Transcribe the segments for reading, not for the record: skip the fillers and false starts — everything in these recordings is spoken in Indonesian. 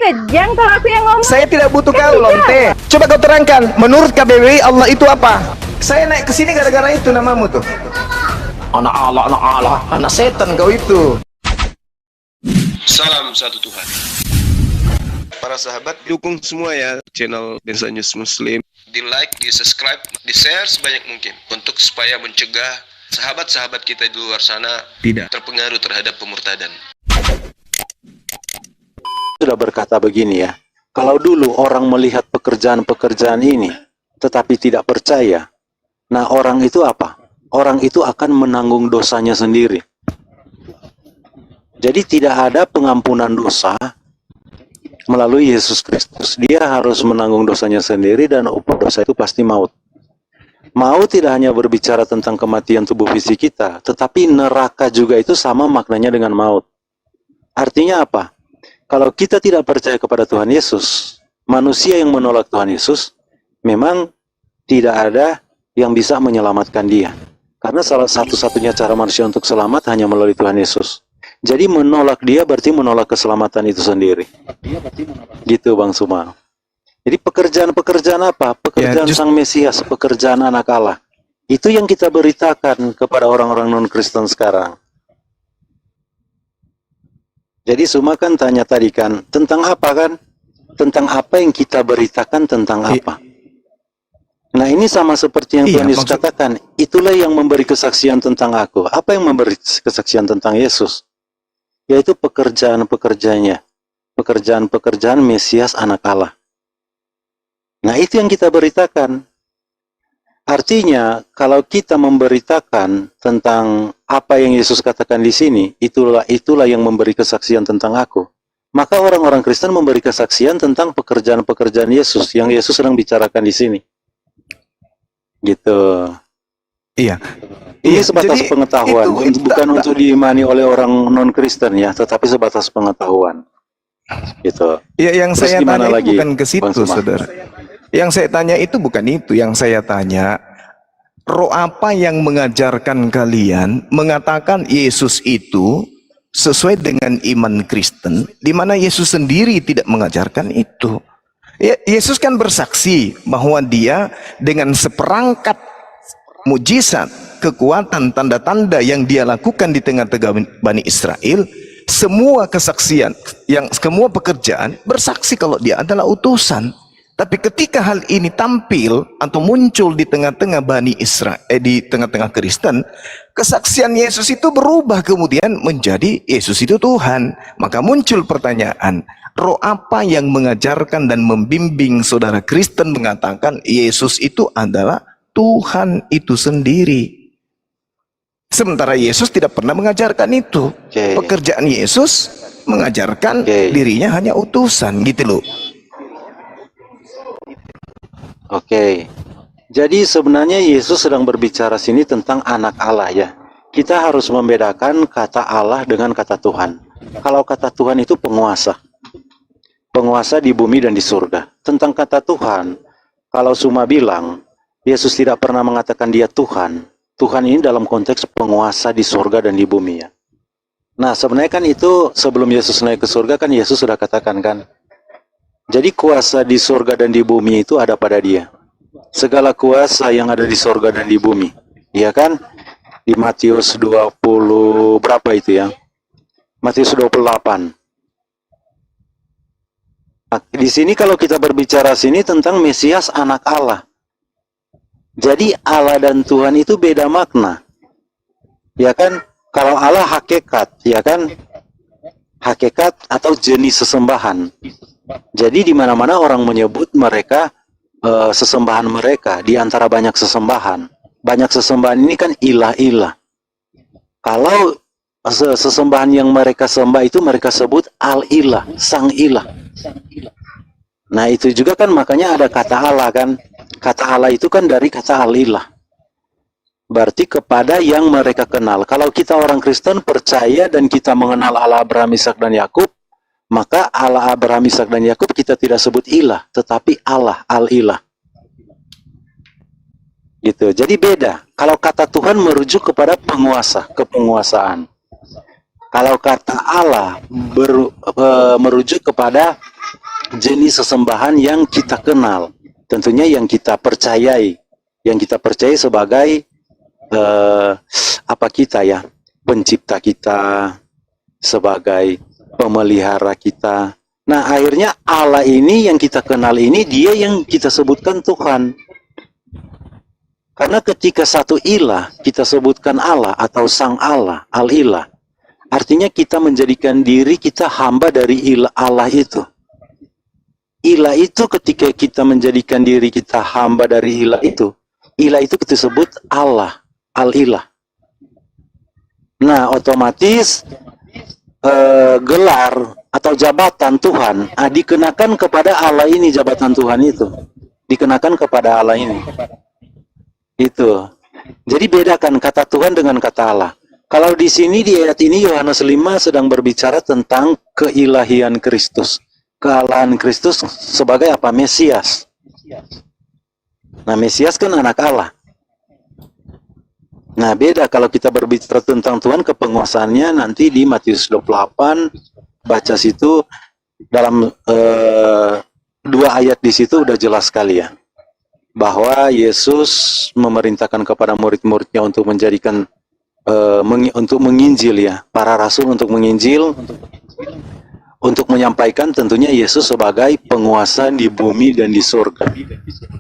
kejam kalau aku yang ngomong. Saya tidak butuh kau, lonte. Coba kau terangkan, menurut KBBI Allah itu apa? Saya naik ke sini gara-gara itu namamu tuh. Anak Allah, anak setan kau itu. Salam satu Tuhan. Para sahabat, dukung semua ya channel Densa News Muslim. Di like, di subscribe, di share sebanyak mungkin untuk supaya mencegah sahabat-sahabat kita di luar sana tidak terpengaruh terhadap pemurtadan. Sudah berkata begini ya, kalau dulu orang melihat pekerjaan-pekerjaan ini tetapi tidak percaya, nah orang itu apa? Orang itu akan menanggung dosanya sendiri. Jadi tidak ada pengampunan dosa melalui Yesus Kristus. Dia harus menanggung dosanya sendiri dan upah dosa itu pasti maut. Maut tidak hanya berbicara tentang kematian tubuh fisik kita, tetapi neraka juga itu sama maknanya dengan maut. Artinya apa? Kalau kita tidak percaya kepada Tuhan Yesus, manusia yang menolak Tuhan Yesus, memang tidak ada yang bisa menyelamatkan dia. Karena salah satu-satunya cara manusia untuk selamat hanya melalui Tuhan Yesus. Jadi menolak dia berarti menolak keselamatan itu sendiri. Gitu Bang Suma. Jadi pekerjaan-pekerjaan apa? Pekerjaan Sang Mesias, pekerjaan anak Allah. Itu yang kita beritakan kepada orang-orang non-Kristen sekarang. Jadi Suma kan tanya tadi kan, tentang apa kan? Tentang apa yang kita beritakan tentang apa? Nah ini sama seperti yang Tuhan Yesus katakan, itulah yang memberi kesaksian tentang aku. Apa yang memberi kesaksian tentang Yesus? Yaitu pekerjaan-pekerjaannya. Pekerjaan-pekerjaan Mesias anak Allah. Nah itu yang kita beritakan. Artinya, kalau kita memberitakan tentang apa yang Yesus katakan di sini, itulah yang memberi kesaksian tentang aku. Maka orang-orang Kristen memberi kesaksian tentang pekerjaan-pekerjaan Yesus yang Yesus sedang bicarakan di sini. Gitu. Iya. Ini sebatas pengetahuan, bukan untuk diimani oleh orang non-Kristen ya, tetapi sebatas pengetahuan. Gitu. Iya, yang Terus saya tanya lagi, itu bukan ke situ, saudara. Yang saya tanya itu bukan itu. Yang saya tanya, roh apa yang mengajarkan kalian mengatakan Yesus itu sesuai dengan iman Kristen, di mana Yesus sendiri tidak mengajarkan itu. Yesus kan bersaksi bahwa dia dengan seperangkat mujizat, kekuatan, tanda-tanda yang dia lakukan di tengah-tengah Bani Israel, semua kesaksian, semua pekerjaan bersaksi kalau dia adalah utusan. Tapi ketika hal ini tampil atau muncul di tengah-tengah Bani Israel, di tengah-tengah Kristen, kesaksian Yesus itu berubah kemudian menjadi Yesus itu Tuhan. Maka muncul pertanyaan, roh apa yang mengajarkan dan membimbing saudara Kristen mengatakan Yesus itu adalah Tuhan itu sendiri? Sementara Yesus tidak pernah mengajarkan itu. Pekerjaan Yesus mengajarkan dirinya hanya utusan, gitu loh. Oke, jadi sebenarnya Yesus sedang berbicara sini tentang anak Allah ya. Kita harus membedakan kata Allah dengan kata Tuhan. Kalau kata Tuhan itu penguasa. Penguasa di bumi dan di surga. Tentang kata Tuhan, kalau Suma bilang, Yesus tidak pernah mengatakan dia Tuhan. Tuhan ini dalam konteks penguasa di surga dan di bumi ya. Nah sebenarnya kan itu sebelum Yesus naik ke surga kan Yesus sudah katakan kan. Jadi kuasa di surga dan di bumi itu ada pada dia. Segala kuasa yang ada di surga dan di bumi. Iya kan? Di Matius 20 berapa itu ya? Matius 28. Nah, di sini kalau kita berbicara sini tentang Mesias anak Allah. Jadi Allah dan Tuhan itu beda makna. Ya kan? Kalau Allah hakikat, ya kan? Hakikat atau jenis sesembahan. Jadi di mana-mana orang menyebut mereka sesembahan mereka di antara banyak sesembahan. Banyak sesembahan ini kan ilah-ilah. Kalau sesembahan yang mereka sembah itu mereka sebut al-ilah, sang ilah. Nah itu juga kan makanya ada kata Allah kan. Kata Allah itu kan dari kata al-ilah. Berarti kepada yang mereka kenal. Kalau kita orang Kristen percaya dan kita mengenal Allah Abraham, Ishak dan Yakub, maka Allah Abraham, Ishak dan Yakub kita tidak sebut ilah, tetapi Allah, al-ilah. Gitu. Jadi beda. Kalau kata Tuhan merujuk kepada penguasa, kepenguasaan. Kalau kata Allah merujuk kepada jenis sesembahan yang kita kenal, tentunya yang kita percayai, sebagai apa kita ya, pencipta kita, sebagai pemelihara kita. Nah, akhirnya Allah ini yang kita kenal ini, dia yang kita sebutkan Tuhan. Karena ketika satu ilah kita sebutkan Allah atau Sang Allah, Al-Ilah, artinya kita menjadikan diri kita hamba dari ilah Allah itu. Ilah itu ketika kita menjadikan diri kita hamba dari ilah itu kita sebut Allah, Al-Ilah. Nah, otomatis gelar atau jabatan Tuhan dikenakan kepada Allah ini, jabatan Tuhan itu dikenakan kepada Allah ini. Itu. Jadi bedakan kata Tuhan dengan kata Allah. Kalau di sini di ayat ini Yohanes 5 sedang berbicara tentang keilahian Kristus, kealahan Kristus sebagai apa? Mesias. Nah, Mesias kan anak Allah. Nah, beda kalau kita berbicara tentang Tuhan, kepenguasaannya nanti di Matius 28, baca situ, dalam 2 ayat di situ udah jelas sekali ya, bahwa Yesus memerintahkan kepada murid-muridnya untuk menjadikan, untuk menginjil ya, para rasul untuk menginjil, untuk menyampaikan tentunya Yesus sebagai penguasa di bumi dan di surga.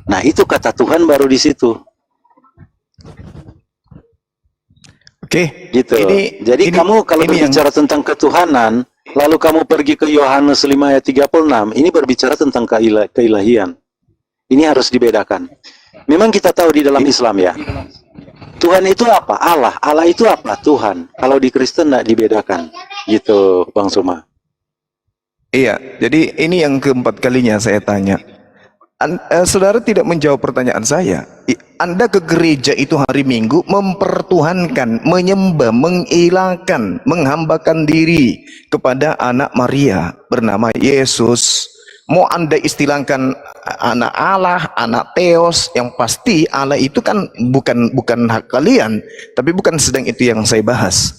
Nah, itu kata Tuhan baru di situ. Oke, Gitu. Jadi kamu kalau berbicara tentang ketuhanan, lalu kamu pergi ke Yohanes 5 ayat 36, ini berbicara tentang keilahian. Ini harus dibedakan. Memang kita tahu di dalam Islam ya, Tuhan itu apa? Allah. Allah itu apa? Tuhan. Kalau di Kristen tidak dibedakan. Gitu, Bang Suma. Iya, jadi ini yang keempat kalinya saya tanya. Saudara tidak menjawab pertanyaan saya. Anda ke gereja itu hari Minggu mempertuhankan, menyembah, mengilahkan, menghambakan diri kepada anak Maria bernama Yesus. Mau Anda istilahkan anak Allah, anak Theos, yang pasti Allah itu kan bukan hak kalian, tapi bukan sedang itu yang saya bahas.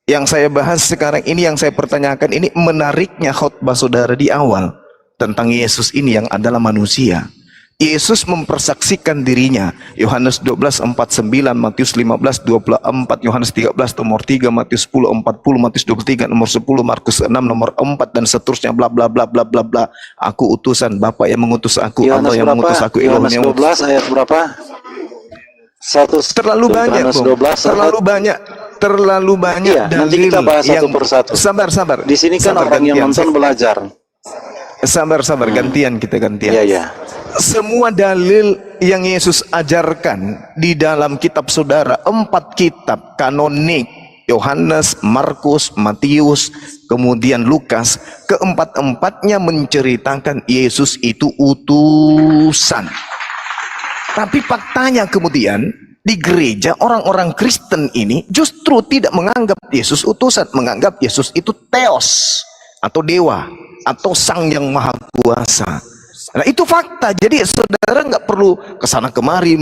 Yang saya bahas sekarang ini, yang saya pertanyakan ini, menariknya khotbah saudara di awal tentang Yesus ini yang adalah manusia. Yesus mempersaksikan dirinya. Yohanes 12:49, Matius 15:24, Yohanes 13 nomor 3, Matius 10:40, Matius 23 nomor 10, Markus 6 nomor 4 dan seterusnya, bla bla bla bla bla bla. Aku utusan, Bapa yang mengutus aku, Yohanes Allah yang berapa? mengutus aku, Elohim Yohanes yang 12 ayat berapa? terlalu banyak, Yohanes 12 terlalu banyak iya, dalil nanti kita bahas satu yang persatu. sabar. Di sini kan Sabar, orang yang gantian. nonton belajar. Sabar, gantian kita gantian. Iya, iya. Semua dalil yang Yesus ajarkan di dalam kitab saudara, 4 kitab kanonik, Yohanes, Markus, Matius, kemudian Lukas, keempat-empatnya menceritakan Yesus itu utusan. Tapi faktanya kemudian di gereja orang-orang Kristen ini justru tidak menganggap Yesus utusan, menganggap Yesus itu Theos atau dewa atau sang yang maha kuasa. Nah, itu fakta. Jadi saudara nggak perlu kesana kemari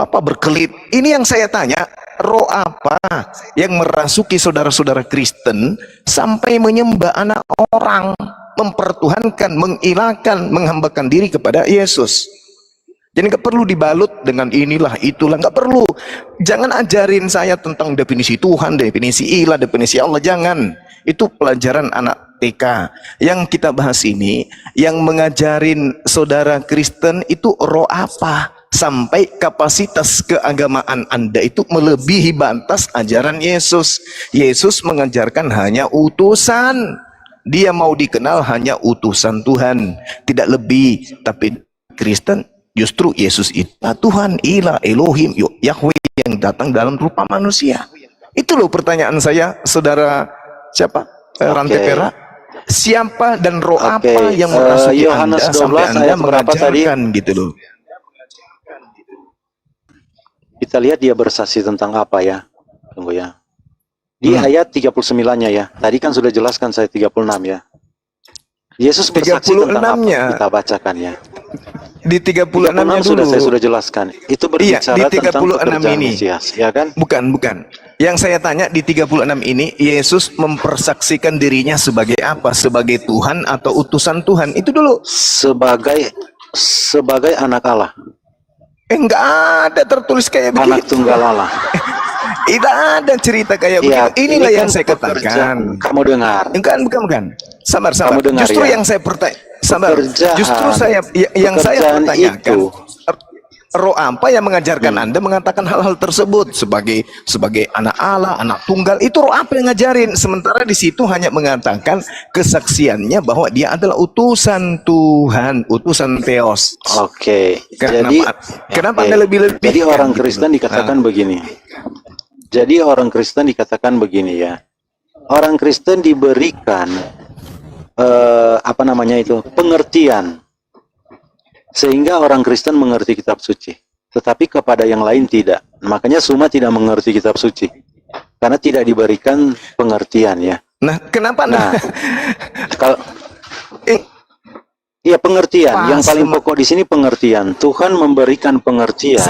berkelit. Ini yang saya tanya, roh apa yang merasuki saudara-saudara Kristen sampai menyembah anak orang, mempertuhankan, mengilahkan, menghambakan diri kepada Yesus? Jadi nggak perlu dibalut dengan inilah itulah, nggak perlu. Jangan ajarin saya tentang definisi Tuhan, definisi ilah, definisi Allah, jangan. Itu pelajaran anak TK. Yang kita bahas ini, yang mengajarin saudara Kristen itu roh apa sampai kapasitas keagamaan Anda itu melebihi batas ajaran Yesus. Yesus mengajarkan hanya utusan. Dia mau dikenal hanya utusan Tuhan, tidak lebih. Tapi Kristen justru Yesus itu Tuhan, ilah, Elohim, Yahweh yang datang dalam rupa manusia. Itu loh pertanyaan saya, saudara siapa? Rante Pera. Siapa dan roh apa yang merasuki Yohanes Anda sampai 12 Anda ayat berapa tadi? mengajarkan gitu loh. Kita lihat dia bersaksi tentang apa ya. Tunggu ya. Di ayat 39-nya ya. Tadi kan sudah jelaskan saya 36 ya. Yesus bersaksi tentang apa? 36-nya. Kita bacakan ya. Di 36-nya 36 dulu. saya sudah jelaskan. Itu Iya, berbicara di tentang 36 pekerjaan ini. Mesias, ya kan? Bukan. Yang saya tanya di 36 ini, Yesus mempersaksikan dirinya sebagai apa? Sebagai Tuhan atau utusan Tuhan? Itu dulu. Sebagai anak Allah, Enggak ada tertulis kayak anak begitu. tunggal Allah. Tidak ada cerita kayak Ya, begitu. Inilah ini yang kan saya pekerjaan. katakan. Kamu dengar. Bukan. Sabar. Kamu dengar, Justru ya? yang saya sabar. Pekerjaan- Justru yang saya pekerjaan pertanyakan, itu. roh apa yang mengajarkan Anda mengatakan hal-hal tersebut sebagai anak Allah, anak tunggal? Itu roh apa yang ngajarin? Sementara di situ hanya mengatakan kesaksiannya bahwa dia adalah utusan Tuhan, utusan Theos. Oke. Kenapa Oke. Anda lebih-lebih? Jadi orang Kristen dikatakan begini. Jadi orang Kristen dikatakan begini ya. Orang Kristen diberikan pengertian, sehingga orang Kristen mengerti kitab suci, tetapi kepada yang lain tidak. Makanya Suma tidak mengerti kitab suci karena tidak diberikan pengertian ya. Nah, kenapa? Nah, kalau iya pengertian, Pas, yang paling pokok di sini pengertian. Tuhan memberikan pengertian.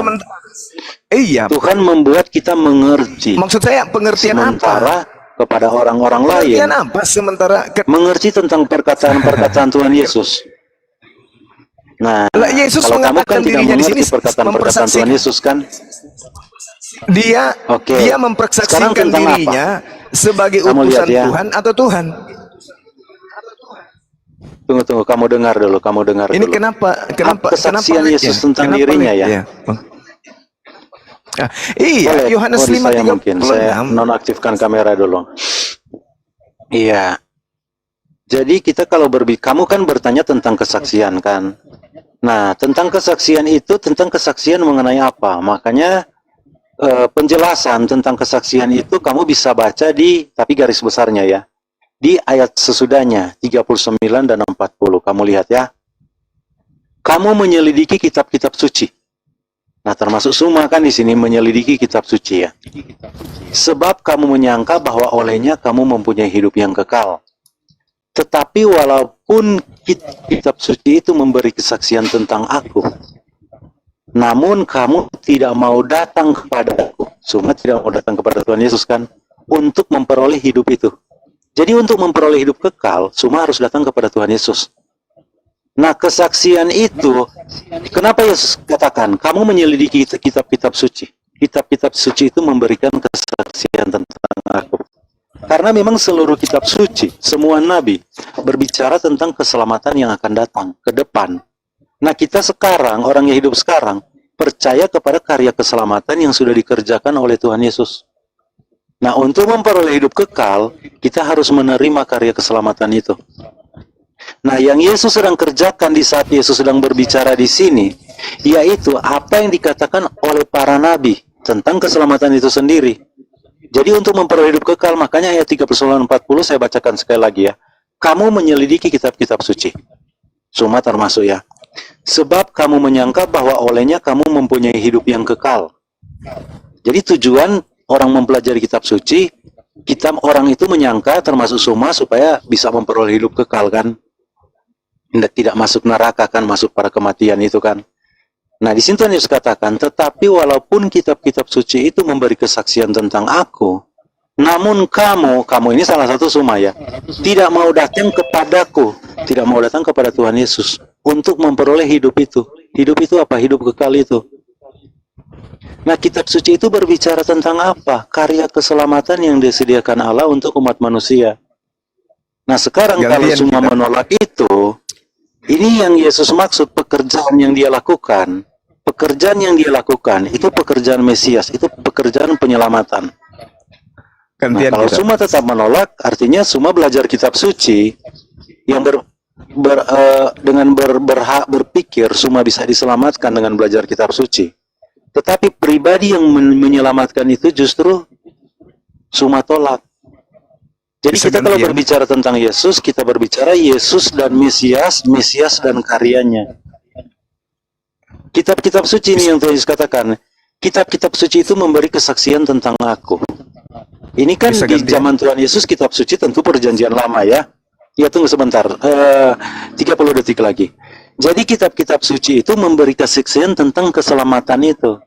Iya. Tuhan membuat kita mengerti. Maksud saya pengertian Sementara apa? kepada orang-orang lain Pengertian apa? Sementara mengerti tentang perkataan-perkataan Tuhan Yesus. Nah, Lah, Yesus kalau kamu kan mengatakan tidak dirinya di mengerti sini perkataan-perkataan Tuhan Yesus kan? dia Oke. dia Sekarang mempersaksikan tentang dirinya sebagai Kamu utusan lihat ya. Tuhan atau Tuhan. Tunggu, kamu dengar dulu. Ini kenapa kesaksian Yesus tentang dirinya ya? Iya. Iya, Boleh. Yohanes Oh, di saya 5:36. mungkin. Saya nonaktifkan kamera dulu. Iya. Jadi kita kalau kamu kan bertanya tentang kesaksian kan? Nah, tentang kesaksian itu, tentang kesaksian mengenai apa? Makanya penjelasan tentang kesaksian itu kamu bisa baca tapi garis besarnya ya. Di ayat sesudahnya 39 dan 40. Kamu lihat ya. Kamu menyelidiki kitab-kitab suci. Nah, termasuk Suma kan di sini menyelidiki kitab suci ya. Sebab kamu menyangka bahwa olehnya kamu mempunyai hidup yang kekal. Tetapi walaupun kitab suci itu memberi kesaksian tentang aku, namun kamu tidak mau datang kepadaku. Suma tidak mau datang kepada Tuhan Yesus kan, untuk memperoleh hidup itu. Jadi untuk memperoleh hidup kekal, Suma harus datang kepada Tuhan Yesus. Nah, kesaksian itu, kenapa Yesus katakan, kamu menyelidiki kitab-kitab suci. Kitab-kitab suci itu memberikan kesaksian tentang aku. Karena memang seluruh kitab suci, semua nabi, berbicara tentang keselamatan yang akan datang ke depan. Nah, kita sekarang, orang yang hidup sekarang, percaya kepada karya keselamatan yang sudah dikerjakan oleh Tuhan Yesus. Nah, untuk memperoleh hidup kekal, kita harus menerima karya keselamatan itu. Nah, yang Yesus sedang kerjakan di saat Yesus sedang berbicara di sini, yaitu apa yang dikatakan oleh para nabi tentang keselamatan itu sendiri. Jadi untuk memperoleh hidup kekal, makanya ayat 39-40 saya bacakan sekali lagi ya. Kamu menyelidiki kitab-kitab suci. Suma termasuk ya. Sebab kamu menyangka bahwa olehnya kamu mempunyai hidup yang kekal. Jadi tujuan orang mempelajari kitab suci, orang itu menyangka termasuk Suma supaya bisa memperoleh hidup kekal kan. Tidak masuk neraka kan, masuk para kematian itu kan. Nah, di sini Tuhan Yesus katakan, tetapi walaupun kitab-kitab suci itu memberi kesaksian tentang aku, namun kamu ini salah satu Suma ya, tidak mau datang kepadaku, tidak mau datang kepada Tuhan Yesus untuk memperoleh hidup itu. Hidup itu apa? Hidup kekal itu. Nah, kitab suci itu berbicara tentang apa? Karya keselamatan yang disediakan Allah untuk umat manusia. Nah, sekarang kalau Suma menolak itu, ini yang Yesus maksud, pekerjaan yang dia lakukan. Pekerjaan yang dia lakukan itu pekerjaan Mesias, itu pekerjaan penyelamatan. Nah, kalau Suma tetap menolak, artinya Suma belajar kitab suci yang dengan berpikir Suma bisa diselamatkan dengan belajar kitab suci. Tetapi pribadi yang menyelamatkan itu justru Suma tolak. Jadi kita kalau berbicara tentang Yesus, kita berbicara Yesus dan Mesias, Mesias dan karyanya. Kitab-kitab suci ini yang Tuhan Yesus katakan, kitab-kitab suci itu memberi kesaksian tentang aku. Ini kan di zaman Tuhan Yesus kitab suci tentu perjanjian lama ya. Ya tunggu sebentar, 30 detik lagi. Jadi kitab-kitab suci itu memberi kesaksian tentang keselamatan itu,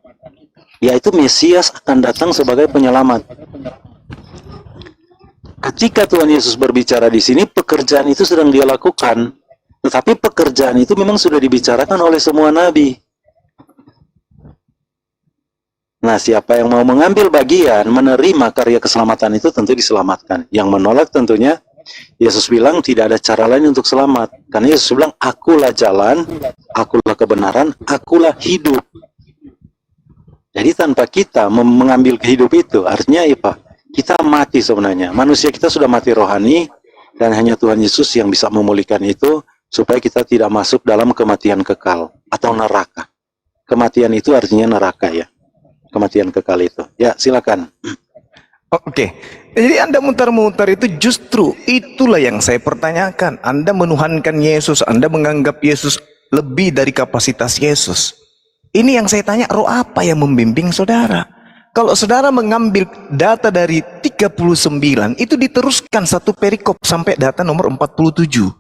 yaitu Mesias akan datang sebagai penyelamat. Ketika Tuhan Yesus berbicara di sini, pekerjaan itu sedang dia lakukan. Tetapi pekerjaan itu memang sudah dibicarakan oleh semua nabi. Nah, siapa yang mau mengambil bagian, menerima karya keselamatan itu tentu diselamatkan. Yang menolak tentunya, Yesus bilang tidak ada cara lain untuk selamat. Karena Yesus bilang, akulah jalan, akulah kebenaran, akulah hidup. Jadi tanpa kita mengambil hidup itu, artinya apa? Kita mati sebenarnya. Manusia kita sudah mati rohani, dan hanya Tuhan Yesus yang bisa memulihkan itu, supaya kita tidak masuk dalam kematian kekal, atau neraka. Kematian itu artinya neraka ya. Kematian kekal itu. Ya, silakan. Oke, jadi Anda mutar-mutar itu justru itulah yang saya pertanyakan. Anda menuhankan Yesus, Anda menganggap Yesus lebih dari kapasitas Yesus. Ini yang saya tanya, roh apa yang membimbing saudara? Kalau saudara mengambil data dari 39, itu diteruskan satu perikop sampai data nomor 47.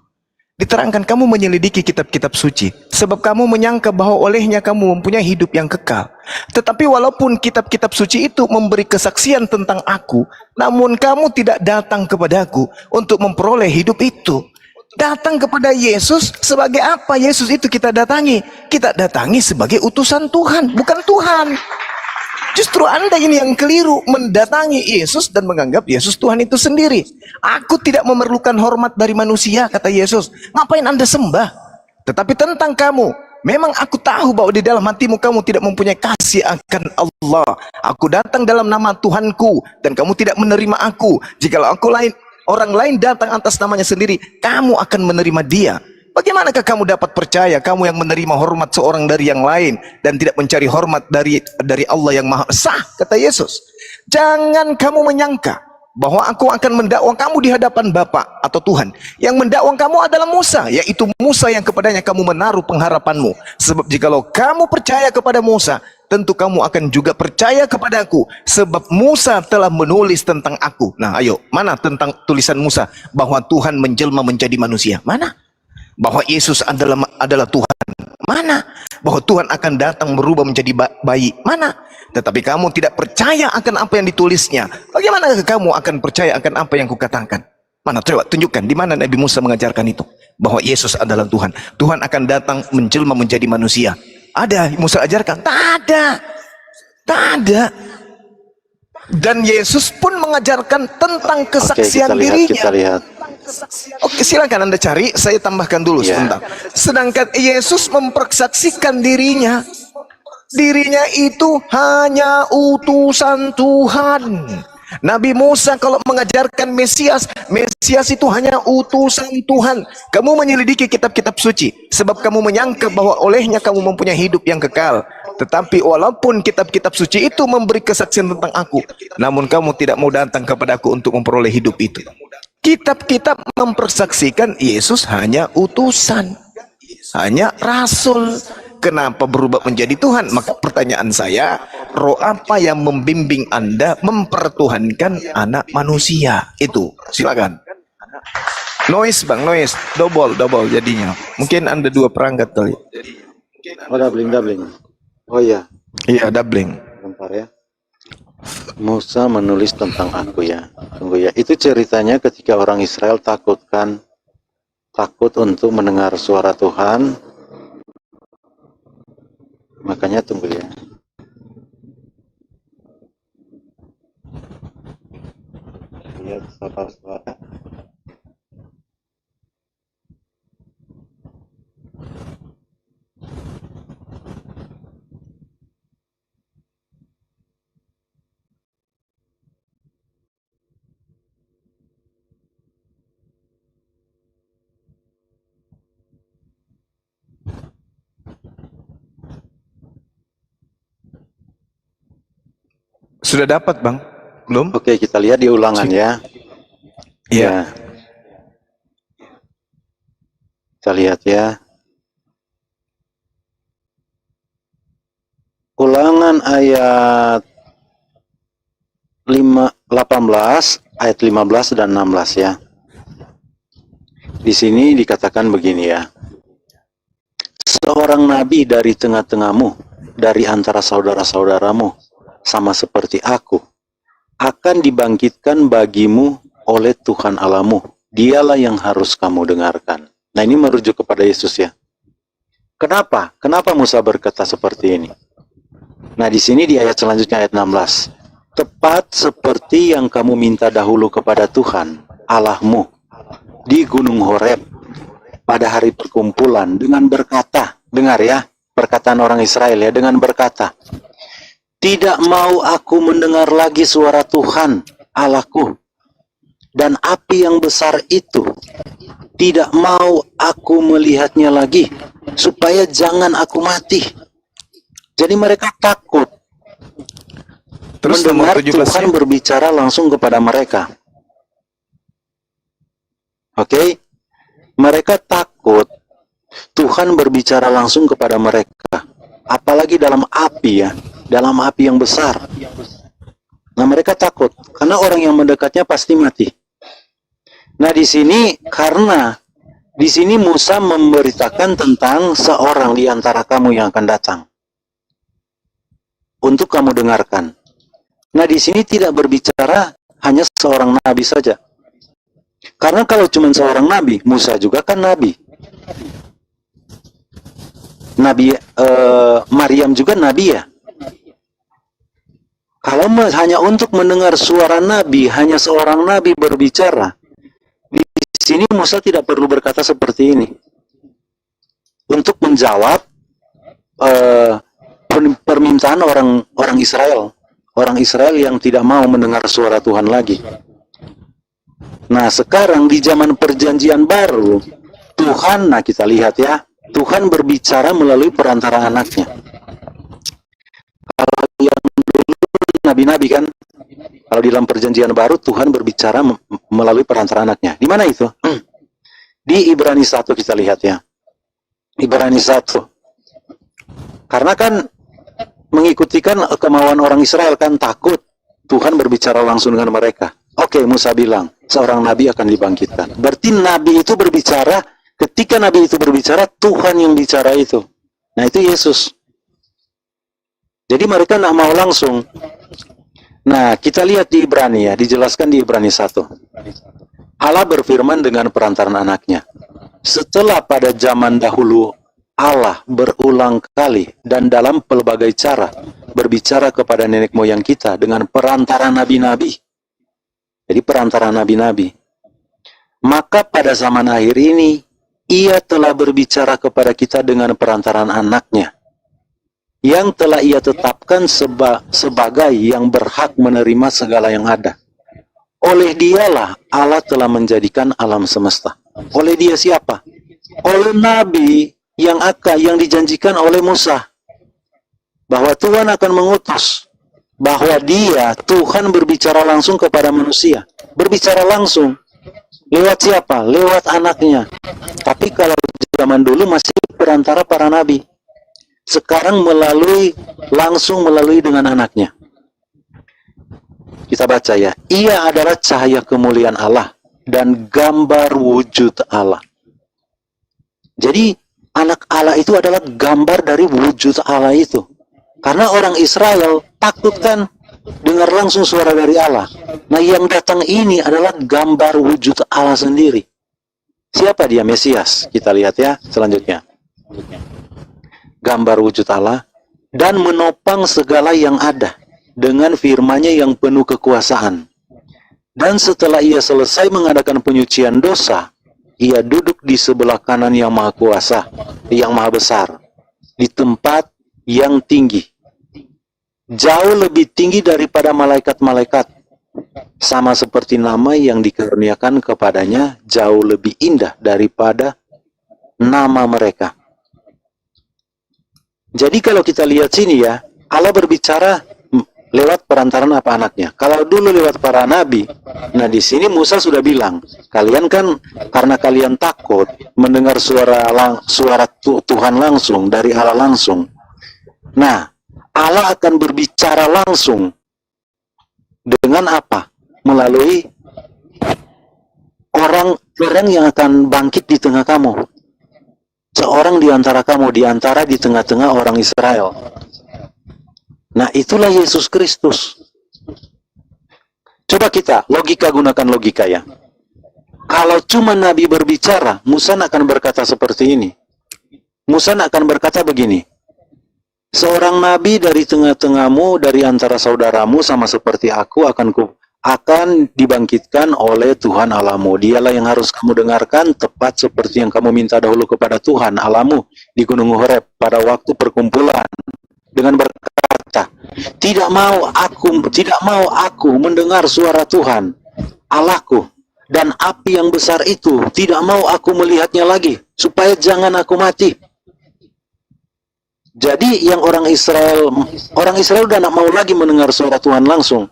Diterangkan kamu menyelidiki kitab-kitab suci, sebab kamu menyangka bahwa olehnya kamu mempunyai hidup yang kekal. Tetapi walaupun kitab-kitab suci itu memberi kesaksian tentang aku, namun kamu tidak datang kepadaku untuk memperoleh hidup itu. Datang kepada Yesus, sebagai apa Yesus itu kita datangi? Kita datangi sebagai utusan Tuhan, bukan Tuhan. Justru Anda ini yang keliru, mendatangi Yesus dan menganggap Yesus Tuhan itu sendiri. Aku tidak memerlukan hormat dari manusia, kata Yesus. Ngapain Anda sembah? Tetapi tentang kamu, memang aku tahu bahwa di dalam hatimu kamu tidak mempunyai kasih akan Allah. Aku datang dalam nama Tuhanku dan kamu tidak menerima aku. Jikalau orang lain datang atas namanya sendiri, kamu akan menerima dia. Bagaimanakah kamu dapat percaya, kamu yang menerima hormat seorang dari yang lain dan tidak mencari hormat dari Allah yang Maha Esa, kata Yesus. Jangan kamu menyangka bahwa aku akan mendakwa kamu di hadapan Bapa atau Tuhan. Yang mendakwa kamu adalah Musa, yaitu Musa yang kepadanya kamu menaruh pengharapanmu. Sebab jikalau kamu percaya kepada Musa, tentu kamu akan juga percaya kepadaku, sebab Musa telah menulis tentang aku. Nah, ayo, mana tentang tulisan Musa bahwa Tuhan menjelma menjadi manusia? Mana? Bahwa Yesus adalah Tuhan? Mana? Bahwa Tuhan akan datang berubah menjadi bayi? Mana? Tetapi kamu tidak percaya akan apa yang ditulisnya. Bagaimana kamu akan percaya akan apa yang kukatakan? Mana? Coba tunjukkan di mana Nabi Musa mengajarkan itu, bahwa Yesus adalah Tuhan. Tuhan akan datang menjelma menjadi manusia. Ada Musa ajarkan? Tak ada. Tak ada. Dan Yesus pun mengajarkan tentang kesaksian dirinya. Kita lihat. Oke, silakan Anda cari, saya tambahkan dulu sebentar. Sedangkan Yesus mempersaksikan dirinya itu hanya utusan Tuhan. Nabi Musa kalau mengajarkan Mesias itu hanya utusan Tuhan. Kamu menyelidiki kitab-kitab suci, sebab kamu menyangka bahwa olehnya kamu mempunyai hidup yang kekal. Tetapi walaupun kitab-kitab suci itu memberi kesaksian tentang aku, namun kamu tidak mau datang kepadaku untuk memperoleh hidup itu. Kitab-kitab mempersaksikan Yesus hanya utusan, hanya rasul. Kenapa berubah menjadi Tuhan? Maka pertanyaan saya, roh apa yang membimbing Anda mempertuhankan anak manusia? Itu, silakan. Noise bang, noise, double jadinya. Mungkin Anda dua perangkat kali. Oh, doubling. Oh iya. Iya, doubling. Bentar ya. Musa menulis tentang aku ya. Tunggu ya. Itu ceritanya ketika orang Israel takut untuk mendengar suara Tuhan. Makanya tunggu ya. Lihat suara. Sudah dapat bang? Belum? Oke, kita lihat di ulangan ya. Iya. Kita lihat ya. Ulangan ayat 18, ayat 15 dan 16 ya. Di sini dikatakan begini ya. seorang nabi dari tengah-tengahmu, dari antara saudara-saudaramu, sama seperti aku, akan dibangkitkan bagimu oleh Tuhan Allahmu. Dialah yang harus kamu dengarkan. Nah, ini merujuk kepada Yesus ya. Kenapa? Kenapa Musa berkata seperti ini? Nah, di sini di ayat selanjutnya, ayat 16. Tepat seperti yang kamu minta dahulu kepada Tuhan Allahmu di Gunung Horeb pada hari perkumpulan dengan berkata, dengar ya, perkataan orang Israel ya, dengan berkata, tidak mau aku mendengar lagi suara Tuhan Allahku, dan api yang besar itu tidak mau aku melihatnya lagi, supaya jangan aku mati. Jadi mereka takut Terus mendengar nomor 17 Tuhan berbicara langsung kepada mereka. Oke? Mereka takut Tuhan berbicara langsung kepada mereka. Apalagi dalam api ya, dalam api yang besar. Nah, mereka takut karena orang yang mendekatnya pasti mati. Nah, di sini karena di sini Musa memberitakan tentang seorang di antara kamu yang akan datang untuk kamu dengarkan. Nah, di sini tidak berbicara hanya seorang nabi saja. Karena kalau cuma seorang nabi, Musa juga kan nabi. Nabi Maryam juga nabi ya. Kalau hanya untuk mendengar suara nabi, hanya seorang nabi berbicara, di sini Musa tidak perlu berkata seperti ini. Untuk menjawab permintaan orang Israel. Orang Israel yang tidak mau mendengar suara Tuhan lagi. Nah, sekarang di zaman perjanjian baru, Tuhan, nah kita lihat ya, Tuhan berbicara melalui perantara anaknya. Kalau yang dulu nabi-nabi kan, kalau di dalam perjanjian baru Tuhan berbicara melalui perantara anaknya. Di mana itu? Di Ibrani 1 kita lihat ya. Ibrani 1. Karena kan mengikuti kan kemauan orang Israel kan, takut Tuhan berbicara langsung dengan mereka. Oke, Musa bilang seorang nabi akan dibangkitkan. Berarti nabi itu berbicara, ketika nabi itu berbicara, Tuhan yang bicara itu. Nah, itu Yesus. Jadi mereka tidak mau langsung. Nah, kita lihat di Ibrani ya, dijelaskan di Ibrani 1. Allah berfirman dengan perantaran anaknya. Setelah pada zaman dahulu Allah berulang kali dan dalam pelbagai cara berbicara kepada nenek moyang kita dengan perantara nabi-nabi. Jadi perantara nabi-nabi. Maka pada zaman akhir ini, ia telah berbicara kepada kita dengan perantaran anaknya, yang telah ia tetapkan sebagai yang berhak menerima segala yang ada. Oleh dialah Allah telah menjadikan alam semesta. Oleh dia siapa? Oleh nabi yang dijanjikan oleh Musa. Bahwa Tuhan akan mengutus. Bahwa dia, Tuhan berbicara langsung kepada manusia. Berbicara langsung. Lewat siapa? Lewat anaknya. Tapi kalau zaman dulu masih perantara para nabi. Sekarang langsung melalui dengan anaknya. Kita baca ya. Ia adalah cahaya kemuliaan Allah dan gambar wujud Allah. Jadi anak Allah itu adalah gambar dari wujud Allah itu. Karena orang Israel takut kan dengar langsung suara dari Allah. Nah, yang datang ini adalah gambar wujud Allah sendiri. Siapa dia? Mesias. Kita lihat ya selanjutnya. Gambar wujud Allah dan menopang segala yang ada dengan firman-Nya yang penuh kekuasaan. Dan setelah ia selesai mengadakan penyucian dosa, ia duduk di sebelah kanan yang maha kuasa, yang maha besar, di tempat yang tinggi, jauh lebih tinggi daripada malaikat-malaikat, sama seperti nama yang dikaruniakan kepadanya jauh lebih indah daripada nama mereka. Jadi kalau kita lihat sini ya, Allah berbicara lewat perantaran apa anaknya. Kalau dulu lewat para nabi, nah di sini Musa sudah bilang, kalian kan karena kalian takut mendengar suara Tuhan langsung, dari Allah langsung. Nah, Allah akan berbicara langsung dengan apa? Melalui orang yang akan bangkit di tengah kamu. Seorang di antara kamu, di tengah-tengah orang Israel. Nah, itulah Yesus Kristus. Coba kita gunakan logika ya. Kalau cuma Nabi berbicara, Musa akan berkata seperti ini. Musa akan berkata begini, seorang Nabi dari tengah-tengahmu, dari antara saudaramu, sama seperti aku, akan dibangkitkan oleh Tuhan Allahmu. Dialah yang harus kamu dengarkan, tepat seperti yang kamu minta dahulu kepada Tuhan Allahmu di Gunung Horeb pada waktu perkumpulan, dengan berkata, tidak mau aku mendengar suara Tuhan Allahku, dan api yang besar itu tidak mau aku melihatnya lagi, supaya jangan aku mati. Jadi yang orang Israel udah tidak mau lagi mendengar suara Tuhan langsung.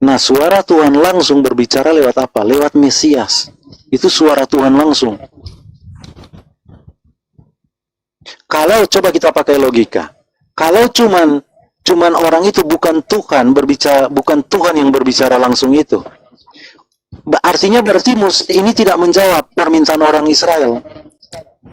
Nah, suara Tuhan langsung berbicara lewat apa? Lewat Mesias. Itu suara Tuhan langsung. Kalau coba kita pakai logika, kalau cuman orang itu bukan Tuhan yang berbicara langsung itu, artinya berarti ini tidak menjawab permintaan orang Israel.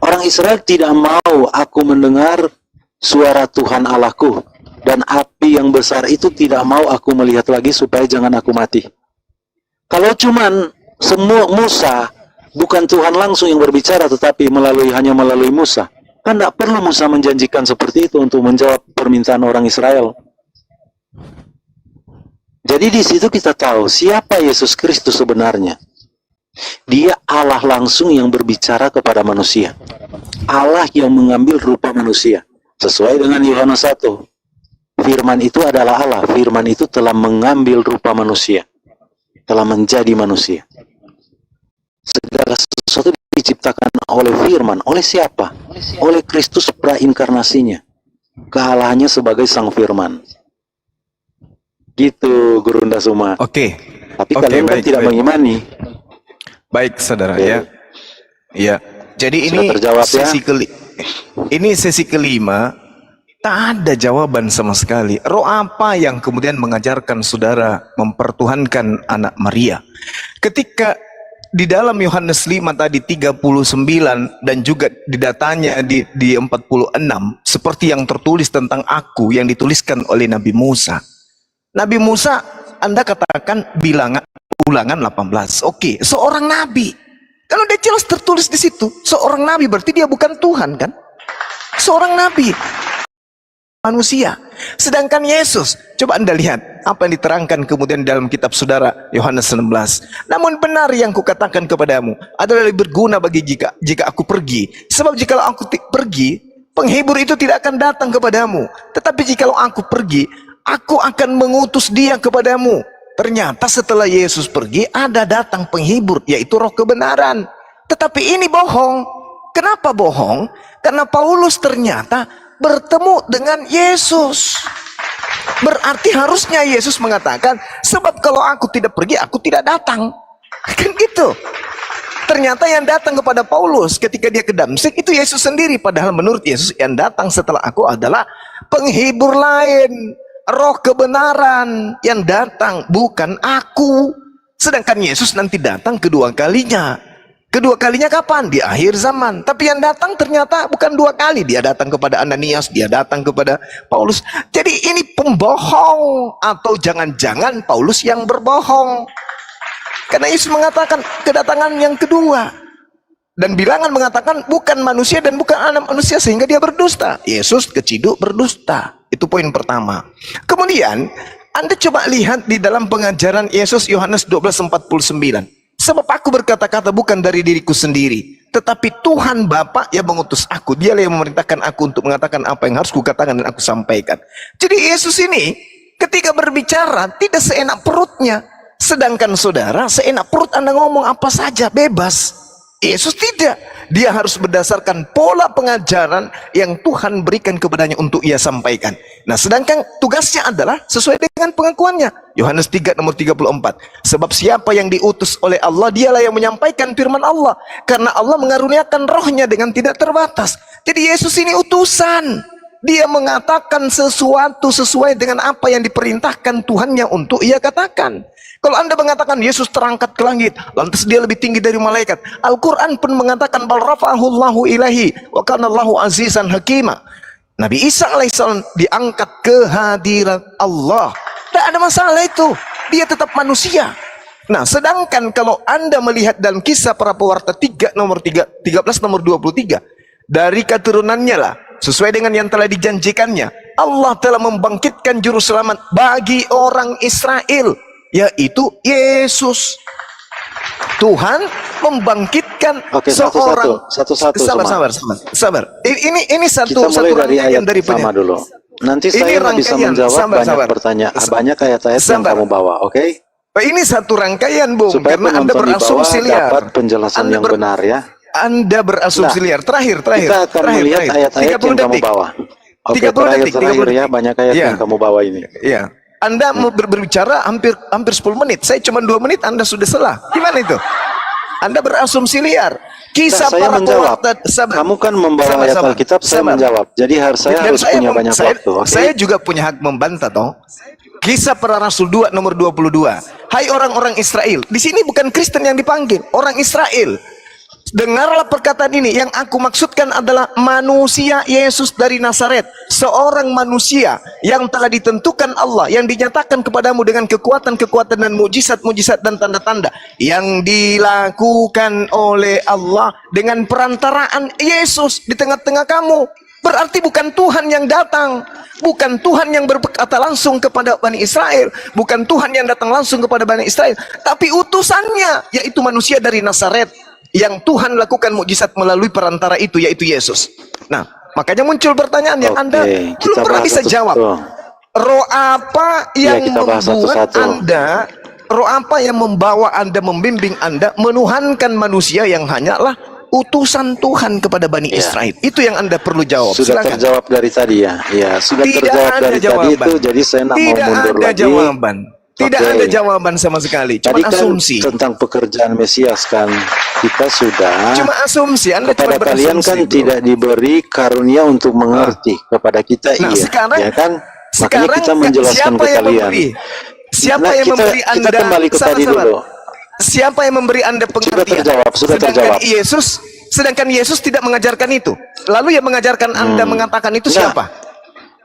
Orang Israel tidak mau aku mendengar suara Tuhan Allahku, dan api yang besar itu tidak mau aku melihat lagi supaya jangan aku mati. Kalau cuman semua Musa, bukan Tuhan langsung yang berbicara, tetapi hanya melalui Musa, kan tidak perlu Musa menjanjikan seperti itu untuk menjawab permintaan orang Israel. Jadi di situ kita tahu siapa Yesus Kristus sebenarnya. Dia Allah langsung yang berbicara kepada manusia. Allah yang mengambil rupa manusia. Sesuai dengan Yohanes 1. Firman itu adalah Allah. Firman itu telah mengambil rupa manusia. Telah menjadi manusia. Segala sesuatu diciptakan oleh firman. Oleh siapa? Oleh Kristus prainkarnasinya. Kealahannya sebagai sang firman. Gitu, Guru Ndasuma. Oke. Tapi kalian kan tidak mengimani. Baik, saudara, Oke. ya. Ya. Jadi Sudah ini terjawab, ya? sesi kelima, tak ada jawaban sama sekali. Roh apa yang kemudian mengajarkan saudara mempertuhankan anak Maria? Ketika di dalam Yohanes 5 tadi 39 dan juga di datanya di 46 seperti yang tertulis tentang aku yang dituliskan oleh Nabi Musa. Nabi Musa, Anda katakan ulangan 18. Oke, seorang nabi. Kalau dia jelas tertulis di situ, seorang nabi berarti dia bukan Tuhan kan? Seorang nabi, manusia. Sedangkan Yesus, coba Anda lihat apa yang diterangkan kemudian dalam kitab saudara Yohanes 16. Namun benar yang kukatakan kepadamu adalah lebih berguna bagi jika aku pergi. Sebab jikalau aku pergi, penghibur itu tidak akan datang kepadamu. Tetapi jikalau aku pergi, aku akan mengutus dia kepadamu. Ternyata setelah Yesus pergi, ada datang penghibur, yaitu roh kebenaran. Tetapi ini bohong. Kenapa bohong? Karena Paulus ternyata bertemu dengan Yesus. Berarti harusnya Yesus mengatakan, sebab kalau aku tidak pergi, aku tidak datang. Kan gitu. Ternyata yang datang kepada Paulus ketika dia ke Damsyik itu Yesus sendiri. Padahal menurut Yesus yang datang setelah aku adalah penghibur lain, roh kebenaran yang datang, bukan aku. Sedangkan Yesus nanti datang kedua kalinya. Kedua kalinya kapan? Di akhir zaman. Tapi yang datang ternyata bukan dua kali. Dia datang kepada Ananias, dia datang kepada Paulus. Jadi ini pembohong, atau jangan-jangan Paulus yang berbohong. Karena Yesus mengatakan kedatangan yang kedua. Dan bilangan mengatakan bukan manusia dan bukan anak manusia, sehingga dia berdusta. Yesus keciduk berdusta. Itu poin pertama. Kemudian Anda coba lihat di dalam pengajaran Yesus Yohanes 12:49. Sebab aku berkata-kata bukan dari diriku sendiri, tetapi Tuhan Bapa yang mengutus aku. Dialah yang memerintahkan aku untuk mengatakan apa yang harus kukatakan dan aku sampaikan. Jadi Yesus ini ketika berbicara tidak seenak perutnya. Sedangkan saudara, seenak perut Anda ngomong apa saja, bebas. Yesus tidak. Dia harus berdasarkan pola pengajaran yang Tuhan berikan kepadanya untuk ia sampaikan. Nah, sedangkan tugasnya adalah sesuai dengan pengakuannya. Yohanes 3 nomor 34. Sebab siapa yang diutus oleh Allah, dialah yang menyampaikan firman Allah. Karena Allah mengaruniakan rohnya dengan tidak terbatas. Jadi Yesus ini utusan. Dia mengatakan sesuatu sesuai dengan apa yang diperintahkan Tuhannya untuk ia katakan. Kalau Anda mengatakan Yesus terangkat ke langit, lantas dia lebih tinggi dari malaikat. Al-Quran pun mengatakan bal rafa'ahullahu ilahi wa kana Allahu azizan hakima. Nabi Isa alaihissalam diangkat ke hadirat Allah. Tidak ada masalah itu. Dia tetap manusia. Nah, sedangkan kalau Anda melihat dalam kisah para pewarta 13 nomor 23, dari keturunannya lah, sesuai dengan yang telah dijanjikannya, Allah telah membangkitkan juru selamat bagi orang Israel, yaitu Yesus. Tuhan membangkitkan seorang. Satu-satu. Sabar. Ini Kita mulai dari ayat dari pertama dulu. Nanti saya nggak bisa menjawab banyak pertanyaan, banyak ayat-ayat yang kamu bawa, oke? Ini satu rangkaian, Bung, Supaya karena Anda penonton di bawah berasumsi liar. dapat penjelasan yang benar ya. Anda berasumsi liar. Terakhir. Kita akan melihat ayat-ayat yang kamu bawa. Oke, 30 terakhir ya, banyak ayat yang kamu bawa ini. Iya. Anda mau berbicara hampir 10 menit. Saya cuma 2 menit, Anda sudah salah. Gimana itu? Anda berasumsi liar. Kisah saya para menjawab. pewarta. Kamu kan membawa ayat Alkitab, saya menjawab. Jadi saya harus punya banyak waktu. Okay? Saya juga punya hak membantah, toh. Kisah para Rasul 2 nomor 22. Hai orang-orang Israel. Di sini bukan Kristen yang dipanggil, orang Israel. Dengarlah perkataan ini. Yang aku maksudkan adalah manusia Yesus dari Nazaret, seorang manusia yang telah ditentukan Allah, yang dinyatakan kepadamu dengan kekuatan-kekuatan dan mujizat-mujizat dan tanda-tanda yang dilakukan oleh Allah dengan perantaraan Yesus di tengah-tengah kamu. Berarti bukan Tuhan yang datang, bukan Tuhan yang berkata langsung kepada Bani Israel, bukan Tuhan yang datang langsung kepada Bani Israel, tapi utusannya, yaitu manusia dari Nazaret, yang Tuhan lakukan mukjizat melalui perantara itu, yaitu Yesus. Nah, makanya muncul pertanyaan yang Anda belum pernah bisa jawab. Roh apa yang membuat Anda, roh apa yang membawa Anda, membimbing Anda menuhankan manusia yang hanyalah utusan Tuhan kepada Bani Israel? Itu yang Anda perlu jawab. Sudah terjawab dari tadi ya. Ya, sudah terjawab dari tadi itu, jadi saya tidak mau mundur lagi. Tidak ada jawaban sama sekali, cuma tadi kan asumsi tentang pekerjaan Mesias kan kita sudah. Cuma asumsi. Anda kepada cuma kalian kan tidak diberi karunia untuk mengerti. Kepada kita sekarang, ya kan? Makanya kita menjelaskan ke kalian. Siapa yang memberi Anda? Kita kembali ke tadi dulu. Siapa yang memberi Anda pengertian? Sudah terjawab. Sedangkan Yesus tidak mengajarkan itu. Lalu yang mengajarkan Anda mengatakan itu siapa?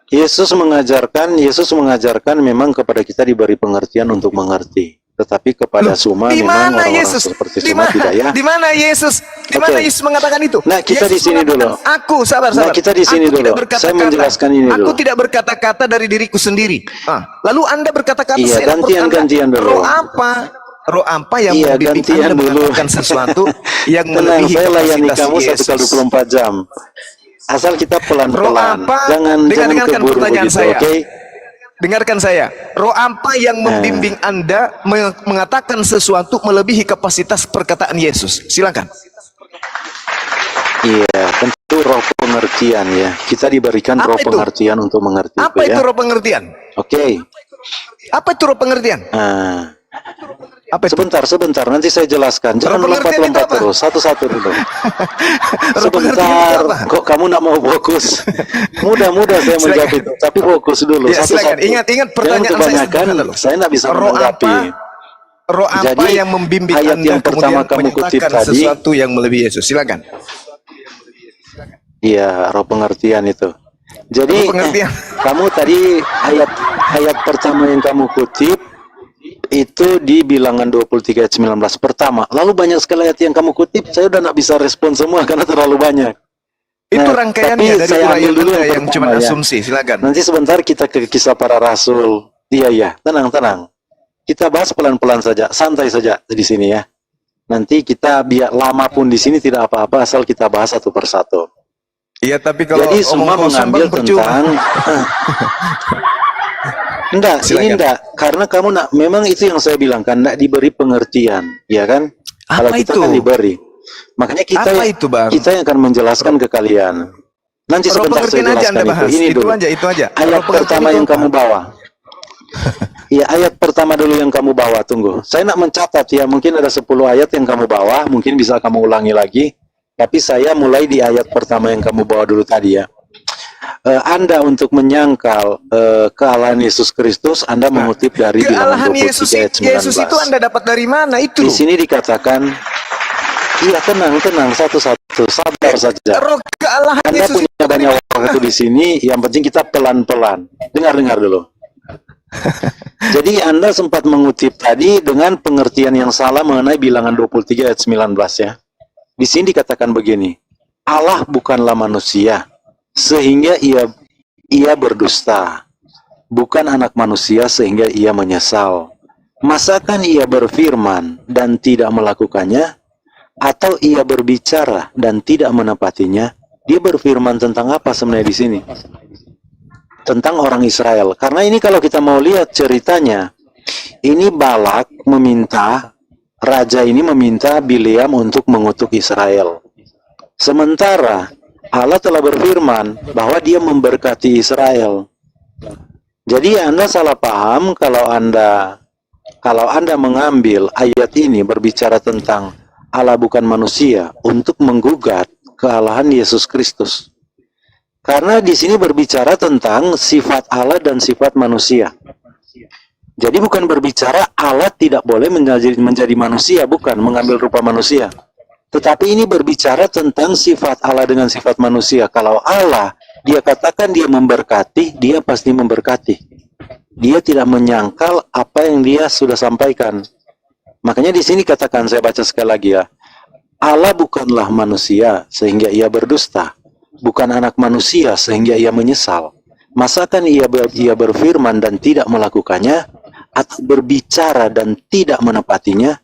Yesus mengajarkan memang kepada kita diberi pengertian untuk mengerti. Tetapi kepada Suma memang orang-orang seperti Suma tidak ya. Di mana Yesus? Di mana Yesus mengatakan itu? Nah, kita di sini dulu. Sabar. Nah, kita di sini dulu. Saya menjelaskan ini dulu. Aku tidak berkata-kata dari diriku sendiri. Lalu Anda berkata-kata saya gantian dulu. Roh apa yang membimbing Anda mengatakan sesuatu yang melebihi saya layani kamu Yesus? 1x24 jam. Asal kita pelan-pelan. Jangan keburu begitu, oke? Dengarkan saya. Roh apa yang membimbing Anda mengatakan sesuatu melebihi kapasitas perkataan Yesus? Silakan. Iya, tentu roh pengertian ya. Kita diberikan roh pengertian untuk mengerti. Apa itu roh pengertian? Oke. Apa itu roh pengertian? Sebentar, nanti saya jelaskan. Jangan lompat-lompat terus, satu-satu dulu. Sebentar, kok kamu nak mau fokus? Mudah-mudah saya menjawab itu, tapi fokus dulu. Satu-satu. Ingat pertanyaan saya tidak bisa menanggapi. Roh apa yang membimbing ayat Anda yang pertama kamu kutip tadi, sesuatu yang melebihi Yesus? Silakan. Iya, roh pengertian itu. Jadi kamu tadi ayat pertama yang kamu kutip itu di Bilangan 23 ayat 19 pertama. Lalu banyak sekali ayat yang kamu kutip, saya udah nggak bisa respon semua karena terlalu banyak. Itu rangkaiannya dari saya ambil dulu yang cuma asumsi. Silakan. Nanti sebentar kita ke kisah para rasul. Iya, tenang. Kita bahas pelan-pelan saja, santai saja di sini ya. Nanti kita biar lama pun di sini tidak apa-apa asal kita bahas satu persatu. Iya, tapi kalau jadi semua mengambil tentang enggak, karena kamu memang itu yang saya bilang kan, enggak diberi pengertian, ya kan? Kalau kita kan diberi. Makanya kita yang akan menjelaskan ke kalian. Nanti sebentar saya jelaskan itu. Ini itu aja. Ayat pertama yang kamu bawa. Iya, ayat pertama dulu yang kamu bawa, tunggu. Saya nak mencatat ya, mungkin ada 10 ayat yang kamu bawa, mungkin bisa kamu ulangi lagi. Tapi saya mulai di ayat pertama yang kamu bawa dulu tadi ya. Anda untuk menyangkal kealahan Yesus Kristus, Anda mengutip dari Bilangan Kealahan 23 ayat 19. Yesus itu Anda dapat dari mana itu? Di sini dikatakan, iya tenang, satu-satu, sabar saja. Roh kealahan Anda Yesus punya banyak waktu di sini, yang penting kita pelan-pelan. Dengar dulu. Jadi Anda sempat mengutip tadi dengan pengertian yang salah mengenai Bilangan 23 ayat 19 ya. Di sini dikatakan begini, Allah bukanlah manusia sehingga ia berdusta, bukan anak manusia sehingga ia menyesal. Masakan ia berfirman dan tidak melakukannya, atau ia berbicara dan tidak menepatinya? Dia berfirman tentang apa sebenarnya di sini? Tentang orang Israel. Karena ini kalau kita mau lihat ceritanya, ini Balak meminta, raja ini meminta Bileam untuk mengutuk Israel. Sementara Allah telah berfirman bahwa dia memberkati Israel. Jadi Anda salah paham kalau Anda mengambil ayat ini berbicara tentang Allah bukan manusia untuk menggugat kealahan Yesus Kristus. Karena di sini berbicara tentang sifat Allah dan sifat manusia. Jadi bukan berbicara Allah tidak boleh menjadi manusia, bukan mengambil rupa manusia. Tetapi ini berbicara tentang sifat Allah dengan sifat manusia. Kalau Allah, dia katakan dia memberkati, dia pasti memberkati. Dia tidak menyangkal apa yang dia sudah sampaikan. Makanya di sini katakan, saya baca sekali lagi ya. Allah bukanlah manusia sehingga ia berdusta. Bukan anak manusia sehingga ia menyesal. Masakan ia berfirman dan tidak melakukannya, atau berbicara dan tidak menepatinya?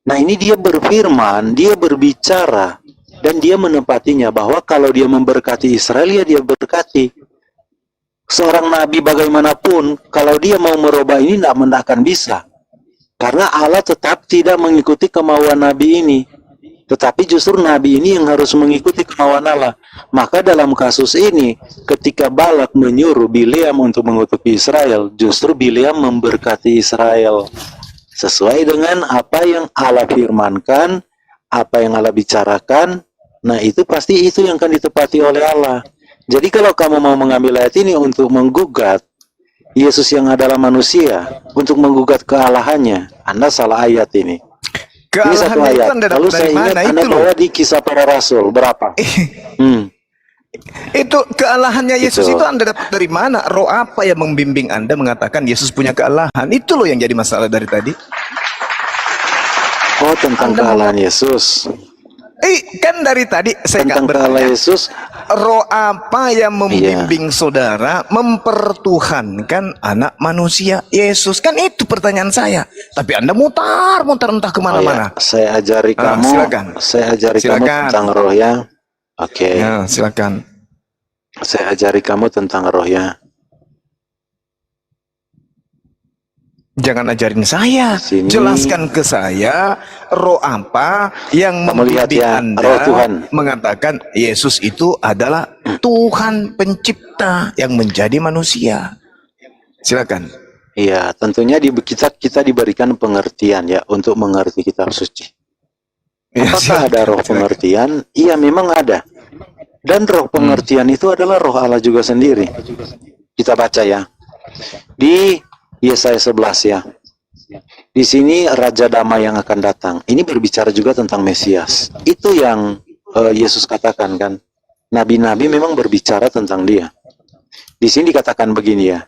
Nah ini dia berfirman, dia berbicara, dan dia menepatinya, bahwa kalau dia memberkati Israel, ya dia berkati. Seorang nabi bagaimanapun, kalau dia mau merubah ini, tidak akan bisa. Karena Allah tetap tidak mengikuti kemauan nabi ini. Tetapi justru nabi ini yang harus mengikuti kemauan Allah. Maka dalam kasus ini, ketika Balak menyuruh Bileam untuk mengutuk Israel, justru Bileam memberkati Israel. Sesuai dengan apa yang Allah firmankan, apa yang Allah bicarakan, nah itu pasti itu yang akan ditepati oleh Allah. Jadi kalau kamu mau mengambil ayat ini untuk menggugat Yesus yang adalah manusia, untuk menggugat kealahannya, Anda salah ayat ini. Ini satu ayat. Lalu saya ingat Anda bawa di Kisah Para Rasul berapa? Itu kealahannya Yesus Gitu. itu Anda dapat dari mana? Roh apa yang membimbing Anda mengatakan Yesus punya kealahan? Itu loh yang jadi masalah dari tadi. Oh, tentang kealahan Yesus. Kan dari tadi saya Tentang kealahan Yesus. roh apa yang membimbing saudara mempertuhankan anak manusia Yesus? Kan itu pertanyaan saya. Tapi Anda mutar-mutar entah kemana-mana. Saya ajari kamu. Silakan. Saya ajari kamu tentang roh ya. Oke. Ya, silakan. Saya ajari kamu tentang roh ya. Jangan ajarin saya, Sini. jelaskan ke saya roh apa yang Kamu lihat membimbing ya, Anda roh Tuhan. mengatakan Yesus itu adalah Tuhan pencipta yang menjadi manusia. Silakan. Iya, tentunya kita diberikan pengertian ya untuk mengerti kitab suci. Ya, Apakah ada roh pengertian? Iya, memang ada. Dan roh pengertian itu adalah roh Allah juga sendiri. Kita baca ya. Di Yesaya 11 ya. Di sini Raja Damai yang akan datang. Ini berbicara juga tentang Mesias. Itu yang Yesus katakan kan. Nabi-nabi memang berbicara tentang dia. Di sini dikatakan begini ya.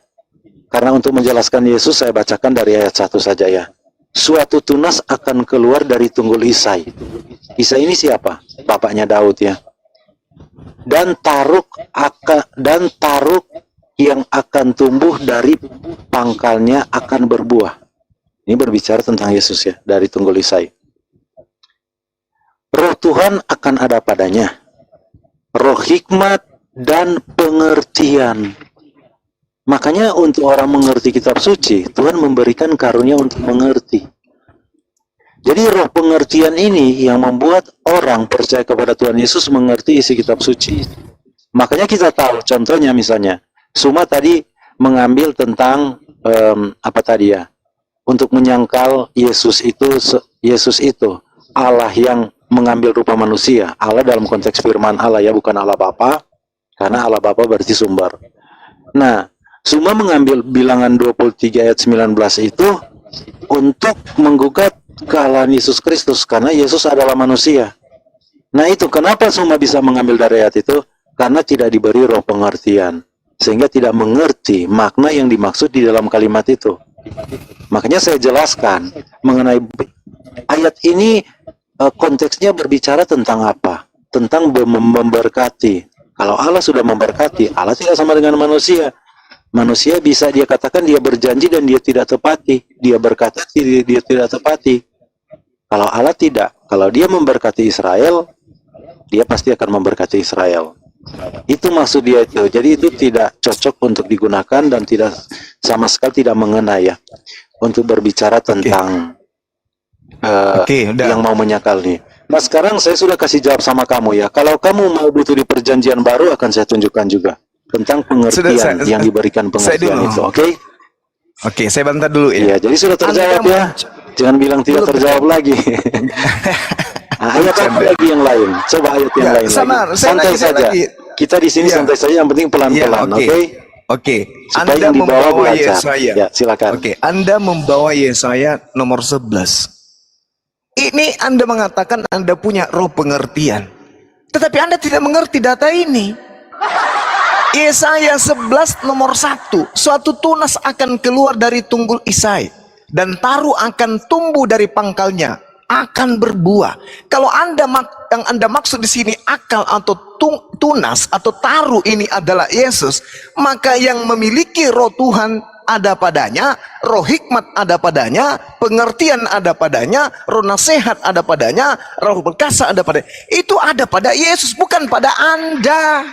Karena untuk menjelaskan Yesus saya bacakan dari ayat 1 saja ya. Suatu tunas akan keluar dari tunggul Isai. Isai ini siapa? Bapaknya Daud ya. Dan taruk yang akan tumbuh dari pangkalnya akan berbuah. Ini berbicara tentang Yesus ya, dari tunggul Isai. Roh Tuhan akan ada padanya. Roh hikmat dan pengertian. Makanya untuk orang mengerti kitab suci, Tuhan memberikan karunia untuk mengerti. Jadi roh pengertian ini yang membuat orang percaya kepada Tuhan Yesus mengerti isi kitab suci. Makanya kita tahu, contohnya misalnya, Suma tadi mengambil tentang apa tadi ya? Untuk menyangkal Yesus itu Allah yang mengambil rupa manusia. Allah dalam konteks firman Allah ya, bukan Allah Bapa. Karena Allah Bapa berarti sumber. Nah, Suma mengambil bilangan 23 ayat 19 itu untuk menggugat kealahan Yesus Kristus, karena Yesus adalah manusia. Nah itu kenapa Suma bisa mengambil dari ayat itu? Karena tidak diberi roh pengertian, sehingga tidak mengerti makna yang dimaksud di dalam kalimat itu. Makanya saya jelaskan mengenai ayat ini, konteksnya berbicara tentang apa? Tentang memberkati. Kalau Allah sudah memberkati, Allah tidak sama dengan manusia. Manusia bisa dia katakan dia berjanji dan dia tidak tepati. Dia berkata dia tidak tepati. Kalau Allah tidak. Kalau dia memberkati Israel, dia pasti akan memberkati Israel. Itu maksud dia itu. Jadi itu tidak cocok untuk digunakan dan tidak sama sekali tidak mengena ya. Untuk berbicara tentang yang mau menyakal nih. Nah sekarang saya sudah kasih jawab sama kamu ya. Kalau kamu mau butuh di perjanjian baru akan saya tunjukkan juga. Tentang pengertian yang diberikan pengertian itu, oke? Oke, saya bantah dulu ya. Iya, jadi sudah terjawab ya. Jangan bilang tidak terjawab lagi. Ayat apa lagi yang lain? Coba ayat yang lain lagi. Santai saja. Kita di sini santai saja, yang penting pelan-pelan, oke? Oke. Supaya Anda yang dibawa membawa belajar. Yesaya. Ya, silakan. Oke, Anda membawa Yesaya nomor 11. Ini Anda mengatakan Anda punya roh pengertian. Tetapi Anda tidak mengerti data ini. Yesaya 11 nomor 1. Suatu tunas akan keluar dari tunggul Isai, dan taru akan tumbuh dari pangkalnya, akan berbuah. Kalau yang Anda maksud di sini akal atau tunas atau taru ini adalah Yesus, maka yang memiliki roh Tuhan ada padanya, roh hikmat ada padanya, pengertian ada padanya, roh nasihat ada padanya, roh berkasa ada padanya. Itu ada pada Yesus, bukan pada Anda.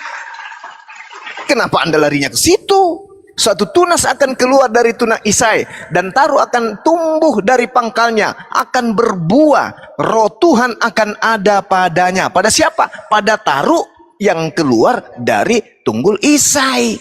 Kenapa Anda larinya ke situ? Suatu tunas akan keluar dari tunas Isai, dan taru akan tumbuh dari pangkalnya, akan berbuah. Roh Tuhan akan ada padanya. Pada siapa? Pada taru yang keluar dari tunggul Isai.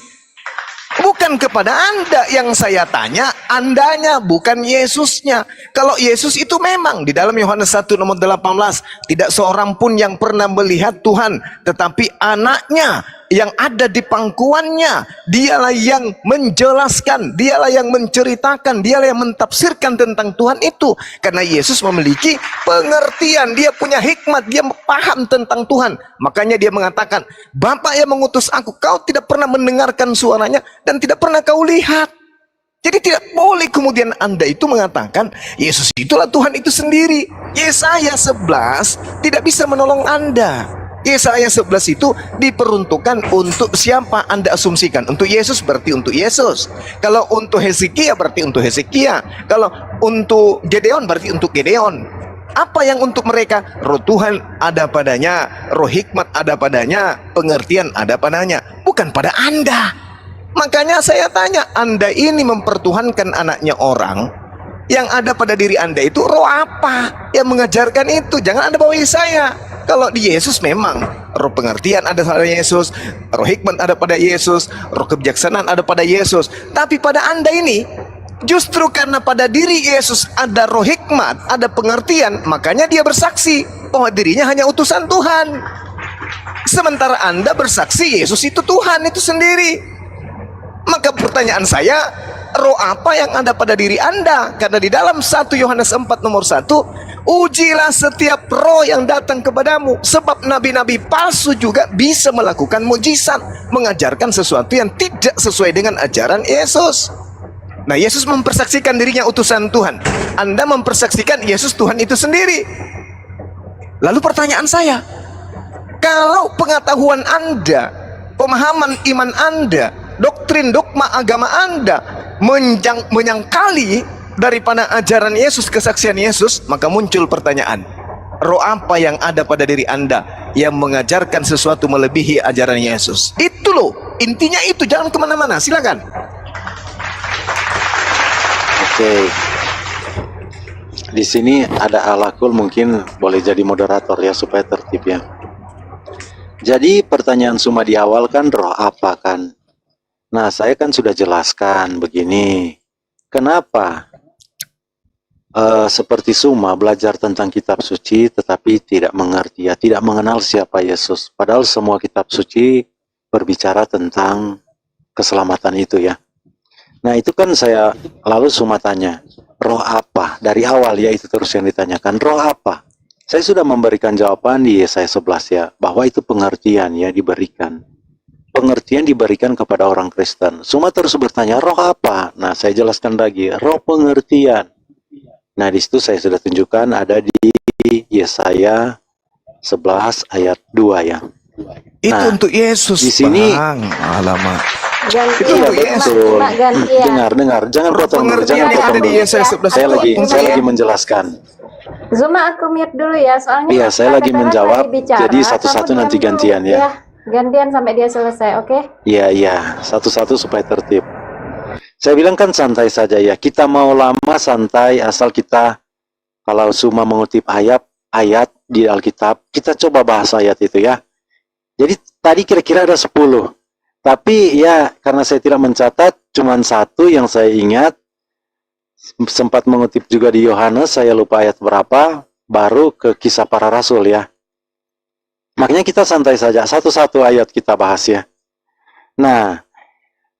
Bukan kepada Anda yang saya tanya, Andanya bukan Yesusnya. Kalau Yesus itu memang di dalam Yohanes 1 nomor 18, tidak seorang pun yang pernah melihat Tuhan, tetapi anaknya yang ada di pangkuannya, dialah yang menjelaskan, dialah yang menceritakan, dialah yang mentafsirkan tentang Tuhan itu. Karena Yesus memiliki pengertian, dia punya hikmat, dia paham tentang Tuhan. Makanya dia mengatakan, Bapa yang mengutus aku, kau tidak pernah mendengarkan suaranya dan tidak pernah kau lihat. Jadi tidak boleh kemudian Anda itu mengatakan Yesus itulah Tuhan itu sendiri. Yesaya 11 tidak bisa menolong Anda. Yesaya 11 itu diperuntukkan untuk siapa Anda asumsikan? Untuk Yesus berarti untuk Yesus. Kalau untuk Hezekia berarti untuk Hezekia. Kalau untuk Gedeon berarti untuk Gedeon. Apa yang untuk mereka? Roh Tuhan ada padanya, roh hikmat ada padanya, pengertian ada padanya, bukan pada Anda. Makanya saya tanya, Anda ini mempertuhankan anaknya orang, yang ada pada diri Anda itu roh apa yang mengajarkan itu? Jangan Anda bawa Yesaya. Kalau di Yesus memang roh pengertian ada pada Yesus, roh hikmat ada pada Yesus, roh kebijaksanaan ada pada Yesus. Tapi pada Anda ini, justru karena pada diri Yesus ada roh hikmat, ada pengertian, makanya dia bersaksi bahwa dirinya hanya utusan Tuhan. Sementara Anda bersaksi Yesus itu Tuhan itu sendiri. Maka pertanyaan saya, roh apa yang ada pada diri Anda? Karena di dalam 1 Yohanes 4 nomor 1, ujilah setiap roh yang datang kepadamu, sebab nabi-nabi palsu juga bisa melakukan mujizat, mengajarkan sesuatu yang tidak sesuai dengan ajaran Yesus. Nah, Yesus mempersaksikan dirinya utusan Tuhan. Anda mempersaksikan Yesus Tuhan itu sendiri. Lalu pertanyaan saya, kalau pengetahuan Anda, pemahaman iman Anda, doktrin dogma agama Anda menyangkali daripada ajaran Yesus, kesaksian Yesus, maka muncul pertanyaan, roh apa yang ada pada diri Anda yang mengajarkan sesuatu melebihi ajaran Yesus? Itu loh, intinya itu, jangan kemana-mana, silakan. Oke. Di sini ada Alakul, mungkin boleh jadi moderator ya supaya tertib ya. Jadi pertanyaan Suma di awal kan roh apa kan? Nah, saya kan sudah jelaskan begini. Kenapa seperti Suma belajar tentang kitab suci tetapi tidak mengerti ya, tidak mengenal siapa Yesus. Padahal semua kitab suci berbicara tentang keselamatan itu ya. Nah itu kan saya lalu Suma tanya, roh apa? Dari awal ya itu terus yang ditanyakan, roh apa? Saya sudah memberikan jawaban di Yesaya 11 ya, bahwa itu pengertian ya diberikan. Pengertian diberikan kepada orang Kristen. Suma terus bertanya, roh apa? Nah saya jelaskan lagi, roh pengertian. Nah di situ saya sudah tunjukkan ada di Yesaya 11 ayat 2 ya. Itu Nah, untuk Yesus, di sini- Bang. Alamak. Ganti Iya, ya, betul. Mak, ganti ya. Dengar, jangan Roh potong dulu, pengertian jangan yang potong ada di dulu. Yesaya 11 Saya itu lagi untuk saya ya. lagi menjelaskan. Zuma aku mute dulu ya, soalnya Iya, saya Kak lagi Tera menjawab, tadi bicara, jadi satu-satu kamu nanti diam dulu. gantian ya. Gantian sampai dia selesai, oke? Iya, satu-satu supaya tertib. Saya bilang kan santai saja ya. Kita mau lama santai asal kita kalau Suma mengutip ayat di Alkitab, kita coba bahas ayat itu ya. Jadi tadi kira-kira ada 10. Tapi ya karena saya tidak mencatat, cuma satu yang saya ingat. Sempat mengutip juga di Yohanes, saya lupa ayat berapa, baru ke Kisah Para Rasul ya. Makanya kita santai saja, satu-satu ayat kita bahas ya. Nah,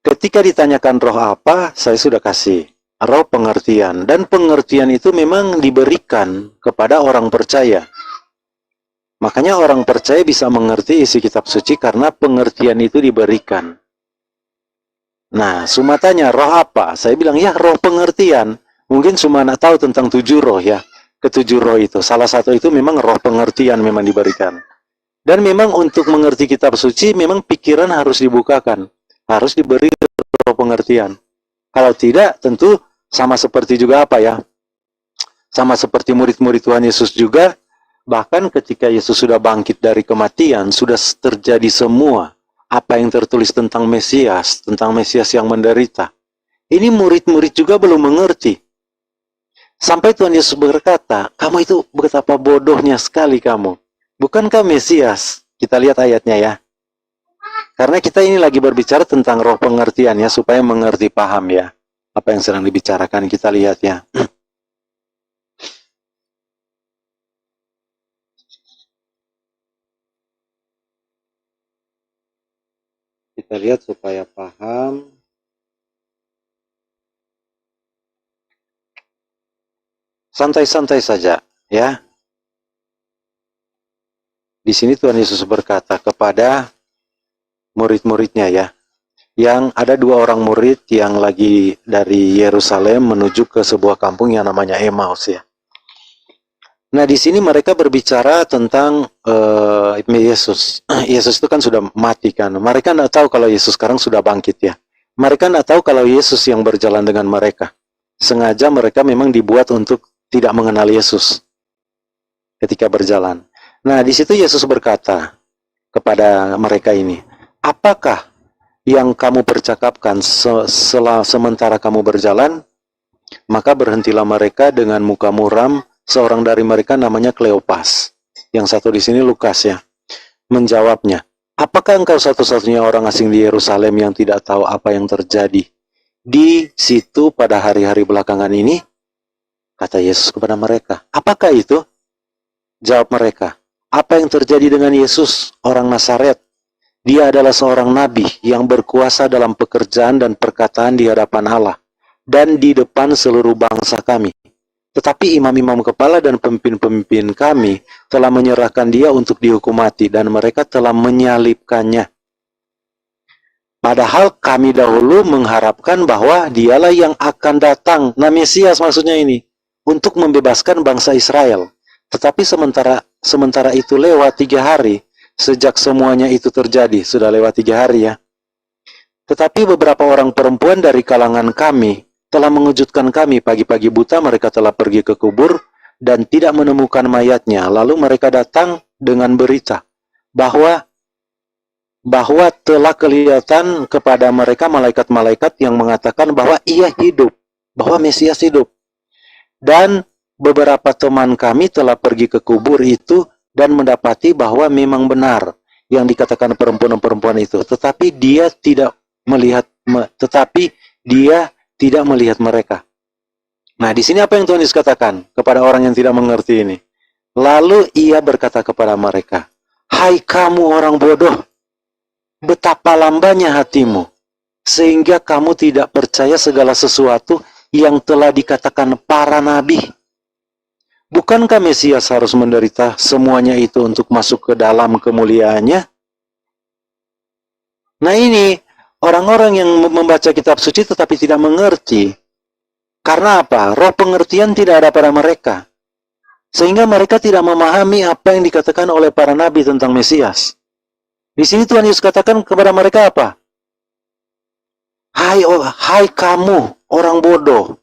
ketika ditanyakan roh apa, saya sudah kasih roh pengertian. Dan pengertian itu memang diberikan kepada orang percaya. Makanya orang percaya bisa mengerti isi kitab suci karena pengertian itu diberikan. Nah, Suma tanya, roh apa? Saya bilang, ya roh pengertian. Mungkin Suma nak tahu tentang 7 roh ya. Ke-7 roh itu. Salah satu itu memang roh pengertian memang diberikan. Dan memang untuk mengerti kitab suci, memang pikiran harus dibukakan. Harus diberi roh pengertian. Kalau tidak, tentu sama seperti juga apa ya? Sama seperti murid-murid Tuhan Yesus juga, bahkan ketika Yesus sudah bangkit dari kematian, sudah terjadi semua apa yang tertulis tentang Mesias yang menderita. Ini murid-murid juga belum mengerti. Sampai Tuhan Yesus berkata, kamu itu betapa bodohnya sekali kamu. Bukankah Mesias? Kita lihat ayatnya ya. Karena kita ini lagi berbicara tentang roh pengertian ya, supaya mengerti paham ya. Apa yang sedang dibicarakan, kita lihat ya. Kita lihat supaya paham. Santai-santai saja, ya. Di sini Tuhan Yesus berkata kepada murid-muridnya ya. Yang ada 2 orang murid yang lagi dari Yerusalem menuju ke sebuah kampung yang namanya Emmaus ya. Nah, di sini mereka berbicara tentang Yesus. Yesus itu kan sudah mati kan. Mereka tidak tahu kalau Yesus sekarang sudah bangkit ya. Mereka tidak tahu kalau Yesus yang berjalan dengan mereka. Sengaja mereka memang dibuat untuk tidak mengenal Yesus ketika berjalan. Nah, di situ Yesus berkata kepada mereka ini, apakah yang kamu percakapkan sementara kamu berjalan? Maka berhentilah mereka dengan muka muram. Seorang dari mereka namanya Kleopas. Yang satu di sini Lukas ya. Menjawabnya, apakah engkau satu-satunya orang asing di Yerusalem yang tidak tahu apa yang terjadi di situ pada hari-hari belakangan ini? Kata Yesus kepada mereka, apakah itu? Jawab mereka, apa yang terjadi dengan Yesus, orang Nazaret? Dia adalah seorang nabi yang berkuasa dalam pekerjaan dan perkataan di hadapan Allah dan di depan seluruh bangsa kami. Tetapi imam-imam kepala dan pemimpin-pemimpin kami telah menyerahkan dia untuk dihukum mati dan mereka telah menyalibkannya. Padahal kami dahulu mengharapkan bahwa dialah yang akan datang, nah Mesias maksudnya ini, untuk membebaskan bangsa Israel. Tetapi sementara itu lewat 3 hari, sejak semuanya itu terjadi, sudah lewat 3 hari ya. Tetapi beberapa orang perempuan dari kalangan kami telah mengejutkan kami. Pagi-pagi buta mereka telah pergi ke kubur dan tidak menemukan mayatnya. Lalu mereka datang dengan berita bahwa telah kelihatan kepada mereka malaikat-malaikat yang mengatakan bahwa ia hidup, bahwa Mesias hidup. Dan beberapa teman kami telah pergi ke kubur itu dan mendapati bahwa memang benar yang dikatakan perempuan-perempuan itu. Tetapi dia tidak melihat mereka. Nah, di sini apa yang Tuhan Yesus katakan kepada orang yang tidak mengerti ini? Lalu ia berkata kepada mereka, hai kamu orang bodoh, betapa lambannya hatimu, sehingga kamu tidak percaya segala sesuatu yang telah dikatakan para nabi. Bukankah Mesias harus menderita semuanya itu untuk masuk ke dalam kemuliaannya? Nah ini, orang-orang yang membaca kitab suci tetapi tidak mengerti. Karena apa? Roh pengertian tidak ada pada mereka. Sehingga mereka tidak memahami apa yang dikatakan oleh para nabi tentang Mesias. Di sini Tuhan Yesus katakan kepada mereka apa? Hai kamu, orang bodoh,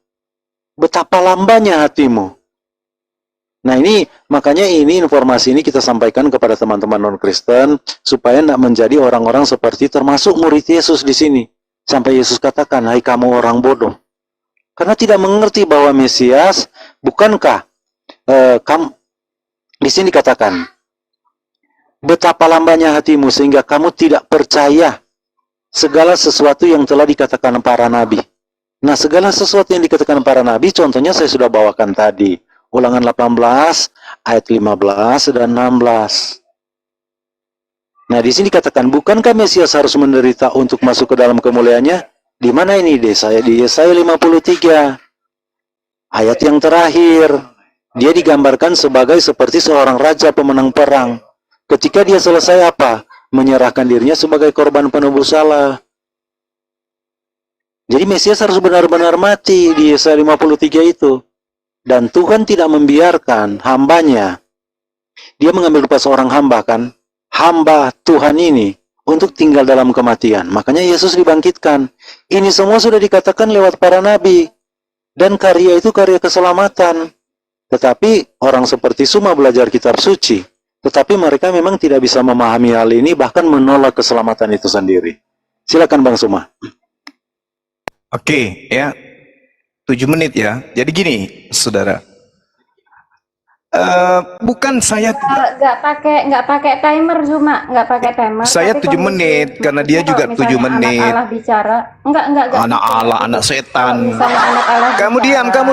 betapa lambannya hatimu. Nah ini, makanya informasi ini kita sampaikan kepada teman-teman non-Kristen, supaya tidak menjadi orang-orang seperti termasuk murid Yesus di sini. Sampai Yesus katakan, hai kamu orang bodoh. Karena tidak mengerti bahwa Mesias, bukankah kamu, di sini dikatakan, betapa lambannya hatimu sehingga kamu tidak percaya segala sesuatu yang telah dikatakan para nabi. Nah, segala sesuatu yang dikatakan para nabi, contohnya saya sudah bawakan tadi. Ulangan 18, ayat 15 dan 16. Nah, di sini dikatakan, bukankah Mesias harus menderita untuk masuk ke dalam kemuliaannya? Di mana ini? Di Yesaya 53. Ayat yang terakhir. Dia digambarkan seperti seorang raja pemenang perang. Ketika dia selesai apa? Menyerahkan dirinya sebagai korban penebus salah. Jadi Mesias harus benar-benar mati di Yesaya 53 itu. Dan Tuhan tidak membiarkan hambanya. Dia mengambil rupa seorang hamba kan. Hamba Tuhan ini untuk tinggal dalam kematian. Makanya Yesus dibangkitkan. Ini semua sudah dikatakan lewat para nabi. Dan karya itu karya keselamatan. Tetapi orang seperti Suma belajar kitab suci. Tetapi mereka memang tidak bisa memahami hal ini. Bahkan menolak keselamatan itu sendiri. Silakan Bang Suma. Oke, ya. 7 menit ya. Jadi gini, saudara. Bukan saya nggak pakai timer Zuma, nggak pakai timer. Saya Tapi 7 menit karena dia juga 7 menit. Anak Allah bicara, enggak. Anak Allah, anak setan. Misalnya anak Allah Kamu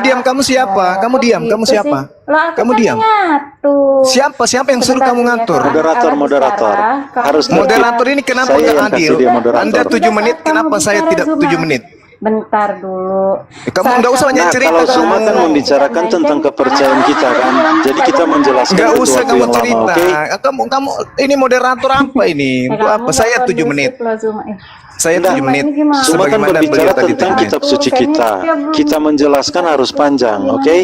diam, kamu siapa? Kamu diam, kamu Gitu siapa? sih. Loh, aku Kamu kan diam. ngatur. Siapa yang suruh Sebentar kamu ya, ngatur? kalau Moderator. Harus Moderator ini kenapa Saya nggak yang kasih adil? dia moderator. Anda 7 menit, kenapa saya tidak 7 menit? Bentar dulu. Kamu nggak usah banyak Nah, cerita. kalau Suma kan membicarakan tentang kepercayaan kita kan. Jadi kita menjelaskan Nggak usah sesuatu kamu yang lama, cerita. oke? Kamu ini moderator apa ini? Untuk apa? Saya 7 menit. Saya 7 menit. Suma kan Sebagaimana berbicara beliau tadi tentang 7 menit. kitab suci kita. Kita menjelaskan harus panjang, oke?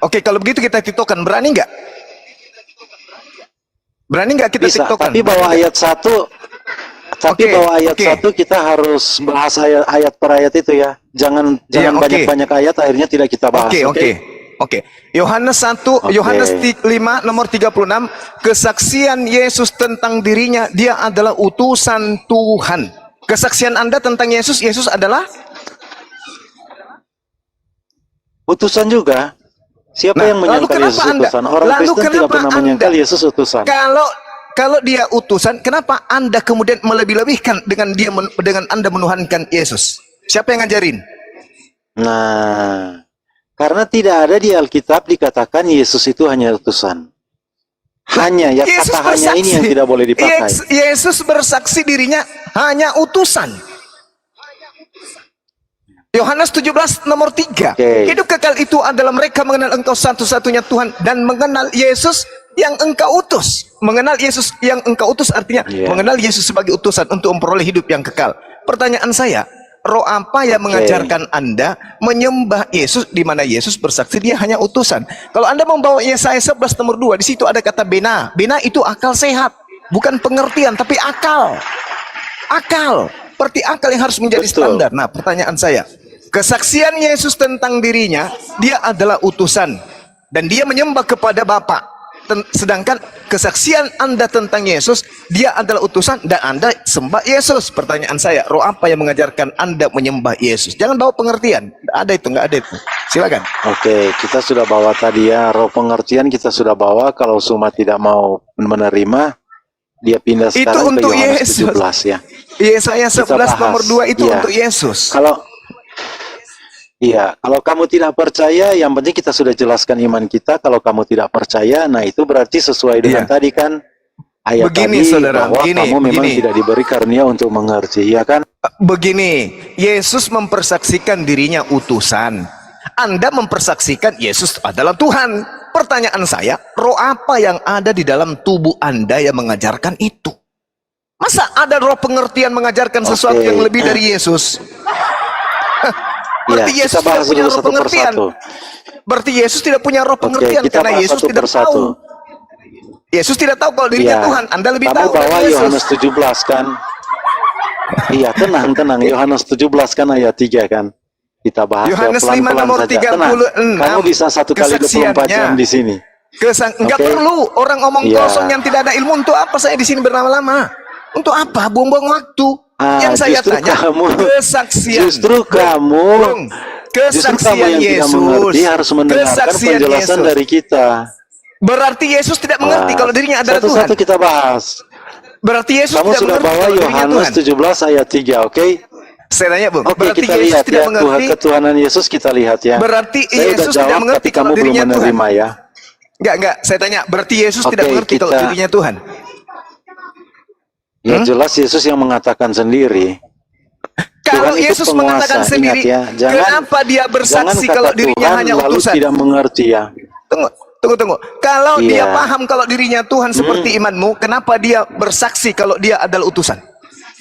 Oke, kalau begitu kita tiktokan. Berani nggak? Berani nggak kita Bisa, tiktokan? tapi bawa ayat 1. Tapi Oke, bawa ayat oke. 1 kita harus bahas ayat per ayat itu ya. Jangan Iya, oke. banyak-banyak ayat akhirnya tidak kita bahas. Oke. Yohanes 1, Oke. Yohanes 5 nomor 36, kesaksian Yesus tentang dirinya, dia adalah utusan Tuhan. Kesaksian Anda tentang Yesus, Yesus adalah Utusan juga. Siapa Nah, yang lalu menyangkal kenapa Yesus Anda? utusan? Orang Lalu Kristen tidak kenapa pernah Anda? menyangkal Yesus utusan. Kalau dia utusan, kenapa Anda kemudian melebih-lebihkan dengan Anda menuhankan Yesus? Siapa yang ngajarin? Nah, karena tidak ada di Alkitab dikatakan Yesus itu hanya utusan. Hanya ya, Yesus kata hanya ini yang bersaksi. tidak boleh dipakai. Yesus bersaksi dirinya hanya utusan. Yohanes 17 nomor 3. Oke. Hidup kekal itu adalah mereka mengenal Engkau satu-satunya Tuhan dan mengenal Yesus yang Engkau utus. Mengenal Yesus yang Engkau utus artinya Iya. mengenal Yesus sebagai utusan untuk memperoleh hidup yang kekal. Pertanyaan saya, roh apa yang mengajarkan Anda menyembah Yesus di mana Yesus bersaksi dia hanya utusan? Kalau Anda membawa Yesaya 11 nomor 2, di situ ada kata bena. Bena itu akal sehat, bukan pengertian tapi akal. Akal, seperti akal yang harus menjadi Betul. standar. Nah, pertanyaan saya, kesaksian Yesus tentang dirinya, dia adalah utusan dan dia menyembah kepada Bapa. Sedangkan kesaksian Anda tentang Yesus, dia adalah utusan dan Anda sembah Yesus. Pertanyaan saya, roh apa yang mengajarkan Anda menyembah Yesus? Jangan bawa pengertian. Nggak ada itu. Silakan. Oke, kita sudah bawa tadi ya, roh pengertian kita sudah bawa. Kalau Suma tidak mau menerima, dia pindah Itu sekarang ke untuk Yohanes Yesus. 17 ya. Yesaya 11 bahas. nomor 2 itu Iya. untuk Yesus. Kalau kamu tidak percaya, yang penting kita sudah jelaskan iman kita. Kalau kamu tidak percaya, nah itu berarti sesuai dengan Iya. tadi kan, ayat Begini, tadi saudara, bahwa begini, kamu memang begini. tidak diberi karunia untuk mengerti, ya kan? Begini, Yesus mempersaksikan dirinya utusan. Anda mempersaksikan Yesus adalah Tuhan. Pertanyaan saya, roh apa yang ada di dalam tubuh Anda yang mengajarkan itu? Masa ada roh pengertian mengajarkan sesuatu Oke. yang lebih dari Yesus? Ya, Berarti Yesus kita tidak bahas punya dulu roh satu pengertian. persatu. Berarti Yesus tidak punya roh Oke, pengertian kita karena bahas Yesus satu tidak persatu. tahu. Yesus tidak tahu kalau dirinya Iya. Tuhan. Anda lebih Kamu tahu bawa dari Yesus. Yohanes 17 kan? Iya, tenang. Yohanes 17 kan ayat 3 kan? Kita bahas ya Yohanes 5 pelan-pelan nomor saja. Tenang. 36. Kamu bisa 1 kali 24 jam di sini. Enggak Oke. perlu orang ngomong Iya. kosong yang tidak ada ilmu. Untuk apa saya di sini berlama-lama? Untuk apa? Buang-buang waktu. Yang saya Justru tanya kamu, kesaksian. justru kamu Bung, kesaksian yang tidak Yesus. mengerti harus mendengarkan Kesaksian penjelasan Yesus. dari kita. Berarti Yesus tidak mengerti kalau dirinya adalah Tuhan. Satu-satu kita bahas. Berarti Yesus Kamu tidak sudah mengerti bawa kalau dirinya Yohanes Tuhan. 17 ayat 3, oke? Saya tanya, Bung. Oke, Berarti kita Yesus lihat tidak ya, mengerti. ketuhanan Yesus kita lihat ya. Berarti Saya udah Yesus tidak jawab, mengerti tapi kalau kamu belum dirinya Tuhan. menerima ya. Enggak. Saya tanya, berarti Yesus Oke, tidak mengerti kalau kita- dirinya Tuhan. Ya jelas Yesus yang mengatakan sendiri. Kalau Tuhan itu Yesus penguasa, mengatakan ingat sendiri, ya. kenapa dia bersaksi jangan kalau kata dirinya Tuhan hanya lalu utusan? tidak mengerti ya. Tunggu. Kalau Iya. dia paham kalau dirinya Tuhan seperti imanmu, kenapa dia bersaksi kalau dia adalah utusan?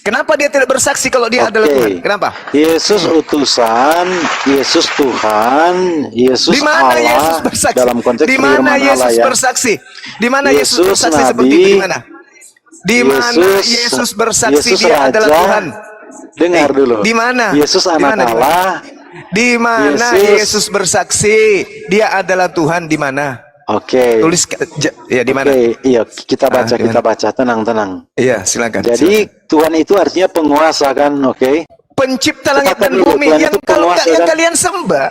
Kenapa dia tidak bersaksi kalau dia adalah Oke. Tuhan? Kenapa? Yesus utusan, Yesus Tuhan, Yesus Di mana Allah Yesus bersaksi? dalam konteks Di mana firman Yesus Allah ya. bersaksi? Di mana Yesus Yesus bersaksi Nabi, seperti itu? Di mana? Di mana Yesus bersaksi Yesus dia adalah Raja. Tuhan? Dengar dulu. Di mana? Yesus Di anak mana? Allah. Di mana Yesus bersaksi dia adalah Tuhan? Di mana? Oke. Tulis ya di mana? Oke, iya kita baca, di mana? tenang. Iya, silakan. Jadi Tuhan itu artinya penguasa kan, oke? Pencipta langit Katakan dan dulu, bumi Tuhan yang itu kalau penguasa, yang kan? kalian sembah.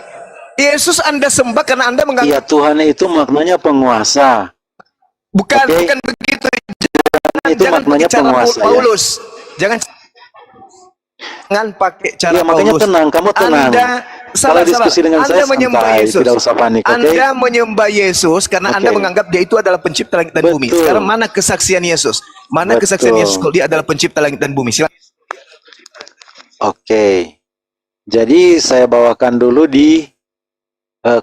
Yesus Anda sembah karena Anda Iya, menganggap Tuhan itu maknanya penguasa. bukan Oke. bukan begitu. Itu Jangan maknanya pakai cara penguasa ya. Paulus. Jangan pakai cara Iya, makanya Paulus. tenang, kamu tenang. Anda Kalau diskusi dengan Anda saya menyembah santai, Yesus. tidak usah panik, oke? Anda menyembah Yesus karena Oke. Anda menganggap dia itu adalah pencipta langit dan bumi. Betul. Sekarang mana kesaksian Yesus? Mana Betul. kesaksian Yesus kalau dia adalah pencipta langit dan bumi? Silakan. Oke. Jadi saya bawakan dulu di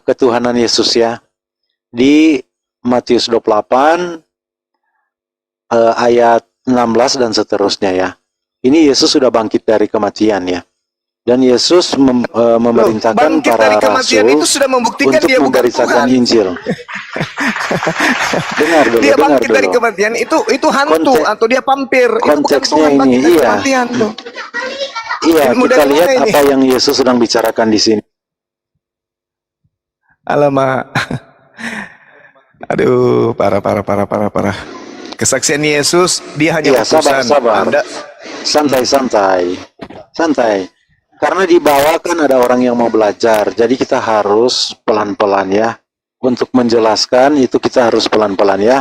ketuhanan Yesus ya. Di Matius 28 ayat 16 dan seterusnya ya. Ini Yesus sudah bangkit dari kematian ya. Dan Yesus memerintahkan Bangkit dari para kematian rasul itu sudah membuktikan untuk dia bukan memberitakan Tuhan. Injil. Dengar dulu, Dia dengar bangkit dari dulu. kematian itu hantu Konteks- atau dia pampir. Itu bukan konteksnya Tuhan bangkit ini, dari iya. kematian tuh. Iya, Ilmu kita dari lihat mana ini? apa yang Yesus sedang bicarakan di sini. Alamak. Aduh, parah. Kesaksian Yesus dia hanya Iya, utusan. sabar. Anda Santai. Karena di bawah kan ada orang yang mau belajar, jadi kita harus pelan-pelan ya. Untuk menjelaskan itu kita harus pelan-pelan ya.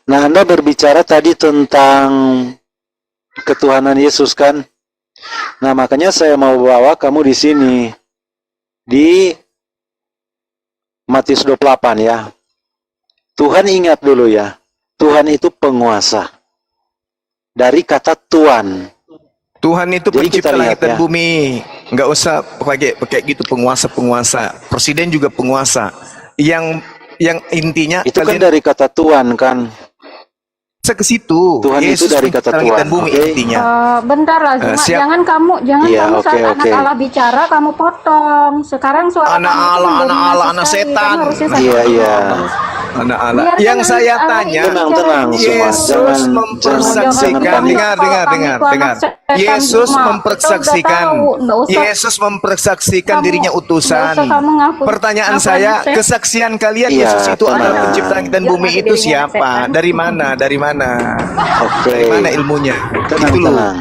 Nah, Anda berbicara tadi tentang ketuhanan Yesus kan? Nah, makanya saya mau bawa kamu di sini. Di Matius 28 ya. Tuhan ingat dulu ya. Tuhan itu penguasa. Dari kata Tuhan. Tuhan itu Jadi pencipta kita lihat langit dan ya. bumi. Nggak usah pakai gitu penguasa. Presiden juga penguasa. Yang intinya Itu kan kalian dari kata Tuhan kan. bisa ke situ. Tuhan itu Yesus dari kata pencipta langit Tuhan, dan bumi oke? intinya. Bentar lah, Zuma. siap. Jangan Iya, kamu saat oke, anak oke. Allah bicara kamu potong. Sekarang suara Anak kamu itu Allah, menjadi anak Allah, masuk anak sekali. setan. Kamu harusnya Nah, Iya, iya. Anak Allah. Biarkan Yang saya anak tanya, Allah Tenang semua. Yesus mempersaksikan, dengar. Yesus mempersaksikan, Yesus mempersaksikan dirinya utusan. Pertanyaan saya, kesaksian kalian Iya, Yesus itu adalah tenang. pencipta langit dan bumi itu siapa? Dari mana? Oke. Dari mana ilmunya? Tenang, Itu loh. tenang.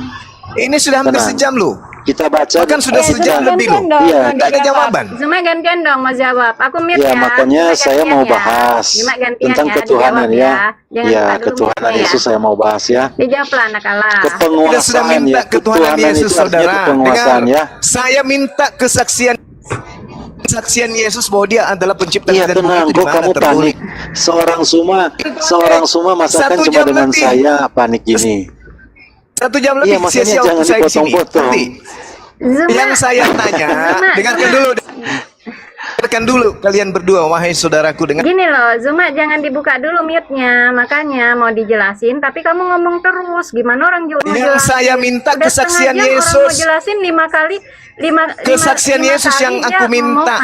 Ini sudah hampir Tenang. sejam loh. Kita baca. Bahkan sudah sejam lebih loh. Iya, Tidak ada jawaban. Zuma gantian dong mau jawab. Aku mute Ya, ya. makanya Zuma saya gantian mau ya. bahas Zuma gantian tentang ya, ketuhanan dijawab ya. Jangan Ya, lupa dulu ketuhanan mute ya. Yesus saya mau bahas ya. Dijawablah anak Allah. Kita sudah Kepenguasaan minta ya. ketuhanan Yesus, itu artinya saudara. kepenguasaan Dengar, ya. saya minta kesaksian kesaksian Yesus bahwa dia adalah pencipta Iya, dan bumi tenang, itu di kok mana kamu tertulis? panik? Seorang Suma masakan 1 cuma jam dengan lebih. saya panik gini. 1 jam Iya, lebih makanya sia-sia jangan waktu saya di sini. dipotong-potong. Nanti Zuma, yang saya tanya, dengarkan dulu kalian berdua, wahai saudaraku, dengar. gini loh, Zuma jangan dibuka dulu mute-nya. Makanya mau dijelasin, tapi kamu ngomong terus. Gimana orang mau Yang jelasin? saya minta Udah kesaksian setengah jam orang Yesus. mau jelasin 5 kali, Kesaksian Yesus kali yang dia aku ngomong minta.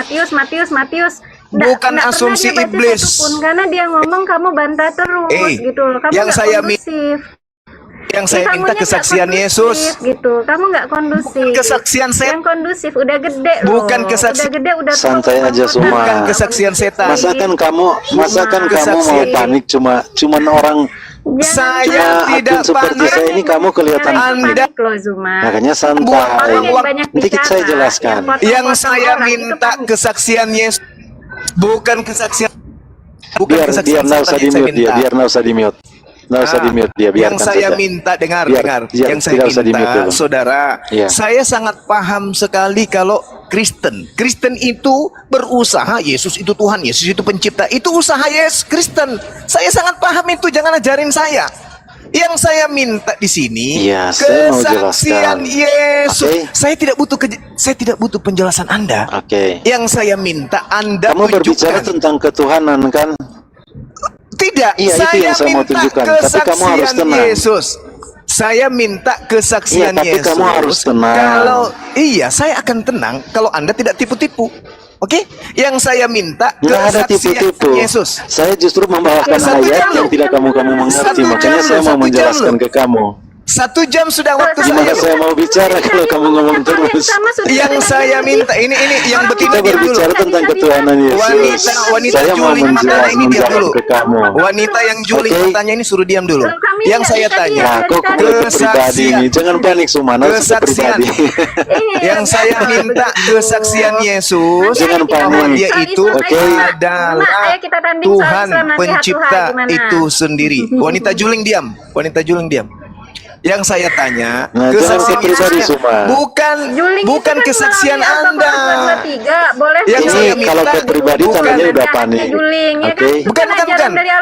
Matius. Bukan Nggak asumsi pernah dia baca iblis. satu pun, karena dia ngomong kamu bantah terus gitu loh. Kamu yang nggak saya kondusif. Yang saya Kamunya minta nggak kesaksian kondusif, Yesus. gitu. Kamu nggak kondusif. Bukan kesaksian setan. Yang kondusif udah gede loh. Bukan kesaksian. Udah gede, udah tua, Santai udah aja, tua. Suma. Bukan kesaksian setan. Masakan kamu mau Kesaksian. panik cuman orang Saya akun tidak seperti panik. saya ini kamu kelihatan Anda- panik loh, Zuma. makanya santai. Orang yang banyak Nanti bicara, saya jelaskan. Yang potong-potong saya orang, itu minta panik. kesaksian Yesus, bukan kesaksian. Biar kesaksian nggak usah setan yang di saya mute dia, minta. biar nggak usah di mute. Nggak usah di mute dia, Yang biarkan saya saja. minta, dengar, Biar yang saya tidak usah di-mute minta, dulu. saudara, Iya. saya sangat paham sekali kalau Kristen itu berusaha Yesus itu Tuhan, Yesus itu pencipta, itu usaha Yesus Kristen. Saya sangat paham itu, jangan ajarin saya. Yang saya minta di sini Iya, saya mau kesaksian jelaskan. Yesus. Oke. Saya tidak butuh penjelasan Anda. Oke. Yang saya minta Anda Kamu berbicara tunjukkan. tentang ketuhanan kan? Tidak, Iya, itu yang saya mau minta tunjukkan. Tapi kamu harus kesaksian tenang. Yesus. Saya minta kesaksian Iya, tapi Yesus. kamu harus tenang. Kalau saya akan tenang kalau Anda tidak tipu-tipu. Oke? Yang saya minta Nggak ada kesaksian tipu-tipu. Yesus. Saya justru membawakan Satu ayat jam yang loh. tidak kamu mengerti. Satu Makanya jam saya loh, mau 1 jam menjelaskan loh. ke kamu. 1 jam sudah waktu Gimana saya. saya mau bicara kalau kamu ngomong terus? Yang saya minta ini yang betina Kita diam dulu. berbicara tentang ketuhanan Yesus. Wanita Saya mau juling matanya ini diam dulu. menjawab ke kamu. Wanita yang juling Oke. matanya ini suruh diam dulu. Yang saya tanya, Nah, kok ke pribadi ini? Jangan panik, Sumana. Kesaksian. Pribadi. Yang saya minta kesaksian Yesus Jangan bahwa panik. dia itu Oke. adalah Tuhan pencipta itu sendiri. Wanita juling diam. Wanita juling diam. Yang saya tanya, Nah, jangan kesaksian ke pribadi, Yesusnya Suma. bukan kesaksian Anda. Yang Ini saya minta kalau ke pribadi bukan- tandanya udah panik. Oke.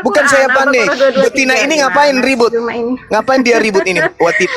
Bukan saya panik. Betina ini ngapain ribut? Ngapain dia ribut ini?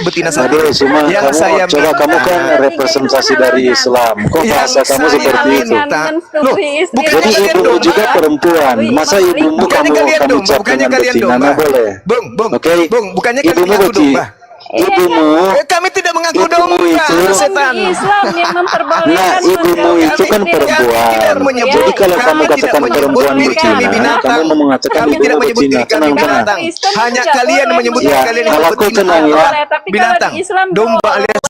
Betina satu. Aduh, Suma, Yang saya kamu kamu kan representasi dari Islam. Kok bahasa Yang kamu saya seperti itu? minta. Loh, bukannya Jadi kalian ibumu domba? juga perempuan. Masa ibumu Bukannya kamu kalian kamu domba? cap Bukannya dengan kalian betina? domba? Nah, boleh. Bung, Oke. Bung, bukannya kalian Ibumu mengaku beti. domba? Ibumu. Kami tidak mengaku Ibumu domba, itu- setan. Islam yang memperbolehkan Nah, ibumu itu kan perempuan. tidak menyebut- Jadi kalau kami kamu tidak katakan menyebut perempuan diri kami betina, binatang. kamu mau mengatakan Kami tidak ibumu menyebut betina. diri kami Tenang, tenang. binatang. Hanya kalian menyebut diri Ya, kalian kalau itu aku betina. tenang ya. Binatang. Domba alias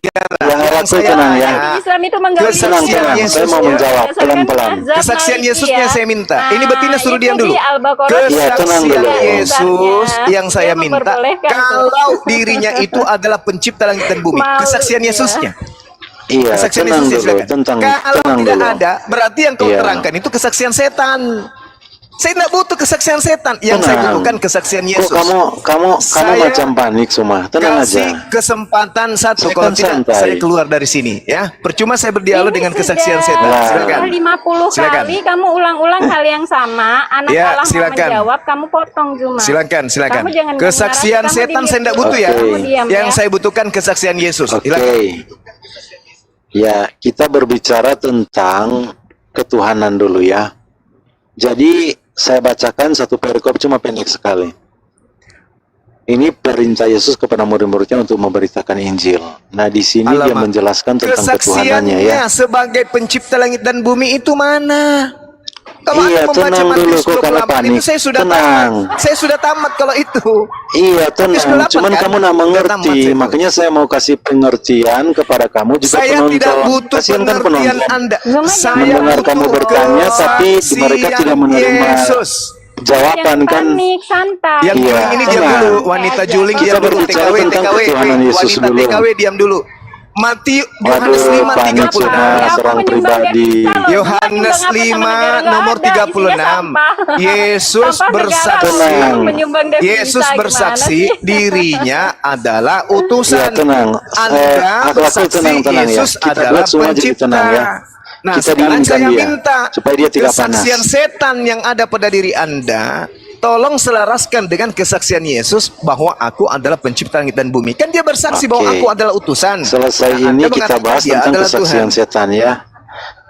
Ya, Yang aku saya tenang ya. tanya, Islam itu menggali Kesaksian Tenang, Yesus. saya mau menjawab pelan-pelan. Kesaksian Yesusnya saya minta. Ini betina suruh diam dulu. Iya, tenang Kesaksian dulu. Yesus yang saya minta, kalau dirinya itu adalah pencipta langit dan bumi. Mau, Kesaksian iya. Yesusnya. Iya, Kesaksian tenang Yesusnya dulu. silakan. Kalau Tenang tidak dulu. ada, berarti yang kau Iya. terangkan itu kesaksian setan. Saya tidak butuh kesaksian setan. Yang saya Tenang. butuhkan kesaksian Kok Yesus. kamu Saya macam panik semua. Tenang Kasih aja. kesempatan satu. Saya Kalau kan tidak, santai. saya keluar dari sini. Ya, percuma saya berdialog dengan kesaksian setan. Wah. Silakan. 50 Silakan. kali kamu ulang-ulang hal yang sama, anak Ya, Allah mau silakan. menjawab, kamu potong Zuma. Silakan. Kamu jangan Kesaksian mengarah, kamu setan di saya tidak butuh ya. Oke. Kamu diam, Yang ya. saya butuhkan kesaksian Yesus. Oke. Silakan. Ya, kita berbicara tentang ketuhanan dulu ya. Jadi, saya bacakan satu perikop cuma pendek sekali. Ini perintah Yesus kepada murid-muridnya untuk memberitakan Injil. Nah, di sini dia Alamak. menjelaskan tentang ketuhanannya Kesaksiannya ya. sebagai pencipta langit dan bumi itu mana? Kalau Iya, Anda membaca tenang dulu, Matius kok karena 28 panik. itu saya sudah Tenang. tamat. Saya sudah tamat kalau itu. Iya, Matius tenang. 28 Cuman kan? kamu nak Udah mengerti, tamat saya. makanya saya mau kasih pengertian kepada kamu juga Saya penonton. tidak butuh Kasihan kan pengertian penonton. Anda. Zuma, Saya mendengar butuh kamu bertanya, tapi mereka tidak menerima Yesus. Jawaban Jangan kan. panik, santai. Yang Iya, juling ini diam tenang. dulu. Wanita juling Kita diam dulu. berbicara TKW, tentang TKW. ketuhanan Yesus Wanita dulu. TKW diam dulu. Yohanes Waduh, 5 panik 36. semua serang pribadi. Yohanes 5 nomor 36. Yesus bersaksi. Tenang. Yesus bersaksi dirinya adalah utusan. Ya, tenang. Anda Aku bersaksi tenang ya. Yesus Kita adalah buat semua jadi pencipta. tenang ya. Nah, kita sekarang dinginkan saya dia minta supaya dia tidak panas. kesaksian setan yang ada pada diri Anda, tolong selaraskan dengan kesaksian Yesus bahwa aku adalah pencipta langit dan bumi. Kan dia bersaksi bahwa Oke. aku adalah utusan. Selesai Nah, ini Anda kita mengatakan bahas dia tentang adalah kesaksian Tuhan. setan ya.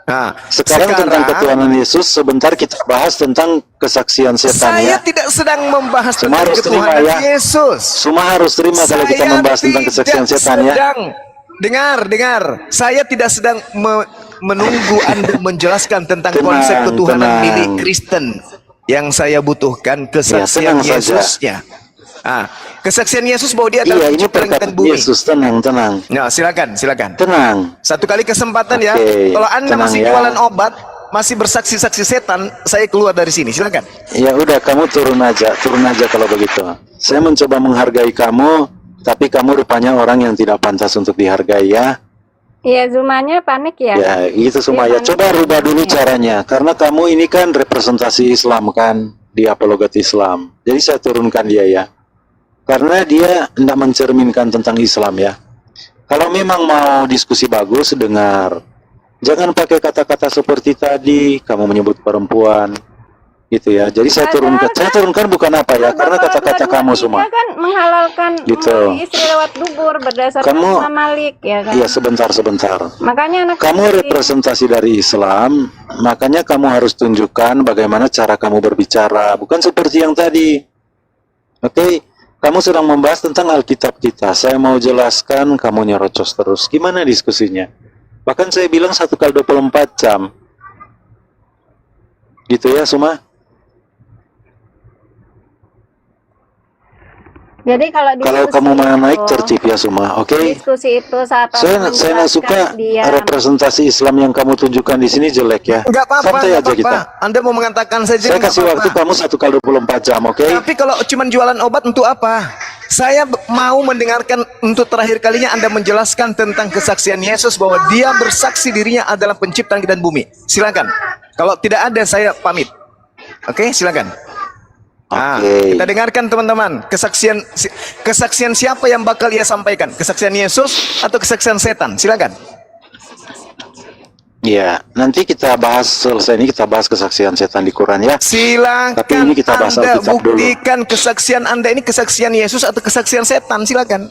Nah, Sekarang tentang ketuhanan Yesus, sebentar kita bahas tentang kesaksian setan saya ya. tidak sedang membahas Semua tentang harus terima ketuhanan ya. Yesus. Semua harus terima kalau kita membahas tentang kesaksian setan ya. Dengar. Saya tidak sedang menunggu Anda menjelaskan tentang Tenang, konsep ketuhanan tenang. milik Kristen. Yang saya butuhkan kesaksian tenang saja. Yesusnya. Kesaksian Yesus bahwa dia adalah Iya, ini pencipta langit dan perkataan bumi. Yesus. Tenang. Nah, silakan. Tenang. Satu kali kesempatan ya. Oke, Kalau Anda tenang masih ya. jualan obat, masih bersaksi-saksi setan, saya keluar dari sini. Silakan. Ya udah, kamu turun aja kalau begitu. Saya mencoba menghargai kamu, tapi kamu rupanya orang yang tidak pantas untuk dihargai ya. Iya, Zumanya panik ya. Ya, gitu semua ya. Coba rubah dulu caranya, karena kamu ini kan representasi Islam kan, di apologet Islam. Jadi saya turunkan dia ya, karena dia tidak mencerminkan tentang Islam ya. Kalau memang mau diskusi bagus, dengar. Jangan pakai kata-kata seperti tadi, kamu menyebut perempuan, gitu ya. Jadi saya turunkan bukan apa ya, karena kata-kata kamu semua. Kan menghalalkan Gitu. memilih istri lewat dubur berdasarkan Kamu- Imam Malik ya kan. Iya, sebentar. Makanya anak Kamu istri- representasi dari Islam, makanya kamu harus tunjukkan bagaimana cara kamu berbicara, bukan seperti yang tadi. Oke, kamu sedang membahas tentang Alkitab kita. Saya mau jelaskan, kamu nyerocos terus. Gimana diskusinya? Bahkan saya bilang 1 kali 24 jam. Gitu ya, Suma? Jadi kalau Kalau diskusi kamu mau naik, itu- tertib ya, Suma. Oke? Diskusi itu saat Saya orang nggak suka menjelaskan dia representasi Islam yang kamu tunjukkan di sini jelek ya. Enggak apa-apa, Santai enggak aja apa-apa. kita. Anda mau mengatakan saja Saya enggak kasih apa-apa. waktu kamu 1 kali 24 jam, oke? Tapi kalau cuma jualan obat untuk apa? Saya mau mendengarkan untuk terakhir kalinya Anda menjelaskan tentang kesaksian Yesus bahwa dia bersaksi dirinya adalah pencipta langit dan bumi. Silakan. Kalau tidak ada saya pamit. Oke, silakan. Oke. Kita dengarkan teman-teman, kesaksian siapa yang bakal ia sampaikan? Kesaksian Yesus atau kesaksian setan? Silakan. Ya, nanti kita bahas selesai ini kita bahas kesaksian setan di Quran ya. Silakan. Tapi ini kita bahas Anda Alkitab dulu. buktikan kesaksian Anda ini kesaksian Yesus atau kesaksian setan? Silakan.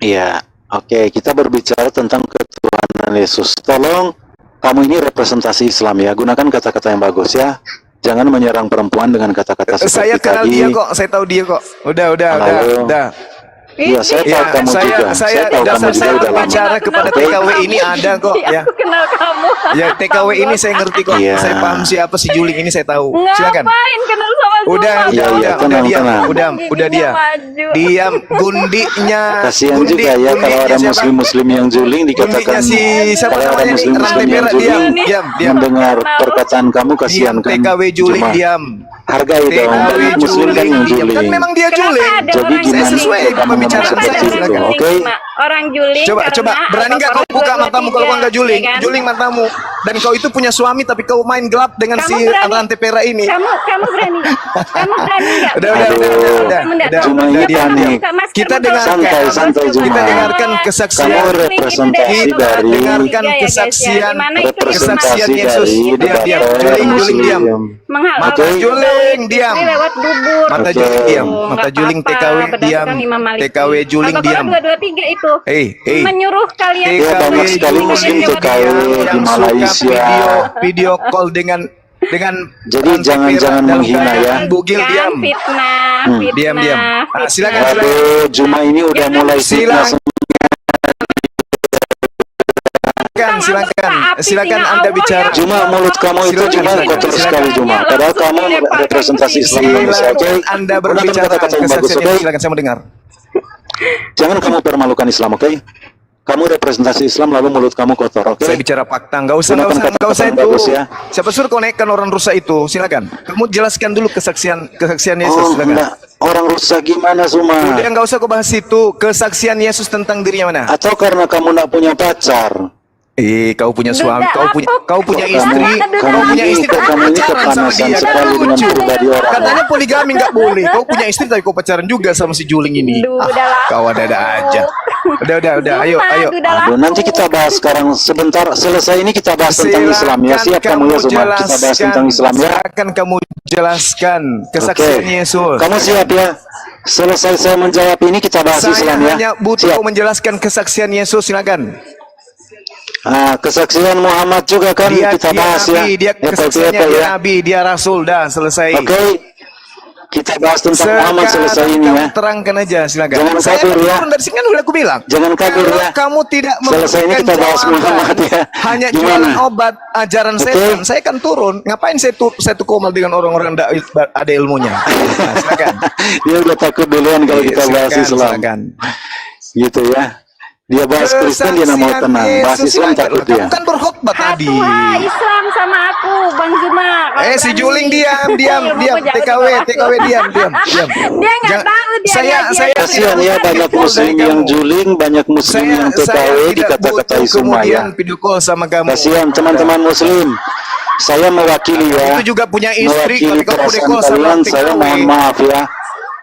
Iya, oke, kita berbicara tentang ketuhanan Yesus. Tolong kamu ini representasi Islam ya. Gunakan kata-kata yang bagus ya. Jangan menyerang perempuan dengan kata-kata seperti Saya kenal tadi. dia kok, saya tahu dia kok. Udah. Iya, saya tahu kamu juga. Saya tahu kamu juga udah lama. bicara kepada TKW ini ada kok ya. Aku kenal kamu. Ya TKW ini saya ngerti kok. Iya. Saya paham siapa si Juling ini saya tahu. Silakan. Ngapain kenal sama Udah, Zuma? Iya, iya, tenang, diam, tenang. udah dia. Maju. Diam, gundinya. Kasihan juga ya kalau ada siapa? muslim-muslim yang juling dikatakan. Gundinya si siapa Kalau ada namanya? muslim-muslim Rantai yang merah, juling diam. mendengar perkataan kamu kasihan Diam, kan. TKW Juling Cuma diam. hargai dong, TKW banyak muslim kan yang diam. Kan juling. memang dia Kenapa Juling. ada Jadi orang gimana juling? sesuai kalau kamu pembicaraan ngomong Kenapa ada saya, seperti orang itu, juling, oke? Mak? Orang juling Coba karena berani nggak kau orang buka 2, matamu 3, kalau kau nggak juling? ya kan? Juling matamu. Dan kau itu punya suami tapi kau main gelap dengan Kamu si berani? rantai pera ini. Kamu berani nggak? Kamu berani nggak? Udah. Kamu nggak tahu. Cuma ini Kamu panik. buka masker, Kita buka dengarkan. masker. Santai, Juma. Kita dengarkan kesaksian. Kamu representasi Kita dari dengarkan ya, guys, ya. kesaksian. Dimana itu Kesaksian representasi Yesus. dari Diam, debater Juling muslim. diam. menghalalkan Oke. Juling, diam. istri lewat dubur. Mata Oke. Juling diam. Oh, Mata nggak Juling apa-apa, TKW diam. berdasarkan Imam Malik. TKW Juling Al-Baqarah diam. 223 itu Hei. menyuruh kalian TKW Ya, banyak sekali Juling muslim diam. TKW di Yang suka Malaysia. video call dengan Jadi rantai jangan perak dalam menghina ya. keadaan bugil Kan diam. fitnah, Diam. fitnah. Silakan. Waduh, Juma ini udah Jangan mulai fitnah. Silakan Anda bicara. Juma, mulut kamu itu Juma kotor sekali Juma. Padahal kamu representasi Islam Indonesia, oke? Silakan Anda Gunakan berbicara kata-kata yang bagus, kesaksian oke? Yesus. Silakan saya mau dengar. Jangan kamu permalukan Islam, oke? Kamu representasi Islam lalu mulut kamu kotor, oke? Saya bicara fakta, nggak usah Gunakan kata-kata yang itu. bagus ya. Siapa suruh kau naikkan orang rusak itu? Silakan. Kamu jelaskan dulu kesaksian Yesus. Oh, Silakan. enggak. Orang rusak gimana, Suma? Udah nggak usah kau bahas itu. Kesaksian Yesus tentang dirinya mana? Atau karena kamu enggak punya pacar? Kau punya suami, kau punya istri, Kamu kau punya ini istri, kok kau kamu ini pacaran sama kepanasan dia, kan sekali dengan lucu. pribadi orang. Katanya poligami nggak boleh. Kau punya istri tapi kau pacaran juga sama si Juling ini. Duh, udah lah. Kau ada-ada aja. Udah. Ayo. Aduh, nanti kita bahas sekarang. Sebentar, selesai ini kita bahas tentang Islam ya. Siap kamu ya, Zuma? Kita bahas tentang Islam ya. Silakan kamu jelaskan kesaksian Yesus. Kamu siap ya? Selesai saya menjawab ini kita bahas Saya Islam ya. hanya butuh Siap. menjelaskan kesaksian Yesus, silakan. Kesaksian Muhammad juga kan kita bahas nabi, ya. Dia kesaksiannya dia nabi, dia rasul, dah selesai. Oke. Kita bahas tentang Muhammad selesai ini ya. Terangkan aja, silakan. Jangan Saya kabur ya. turun dari sini kan udah aku bilang. Jangan kabur Kalau ya. kamu tidak Selesai ini memberikan kita bahas jawaban, Muhammad ya. hanya Gimana? jualan obat ajaran setan, saya kan turun. Ngapain saya tuh komal dengan orang-orang ada ilmunya? Nah, silakan. Dia udah takut duluan kalau kita bahas Silakan, Islam. silakan. Gitu ya. Dia bahas Kristen dia nggak mau tenang. Bahas Yesus, Islam silakan. takut dia. Kamu kan berkhotbah tadi. Islam sama aku, Bang Zuma. Kalau Si berani. Juling diam. Ilmu jauh TKW di bawah. diam. Dia nggak tahu dia. Saya Kasihan ya, banyak muslim yang juling, banyak muslim yang TKW dikata-katai semua ya. Video call sama kamu. Kasihan teman-teman muslim. Saya mewakili ya. Itu juga punya istri. Mewakili Kalau kamu video perasaan call sama kalian, saya TKW. mohon maaf ya.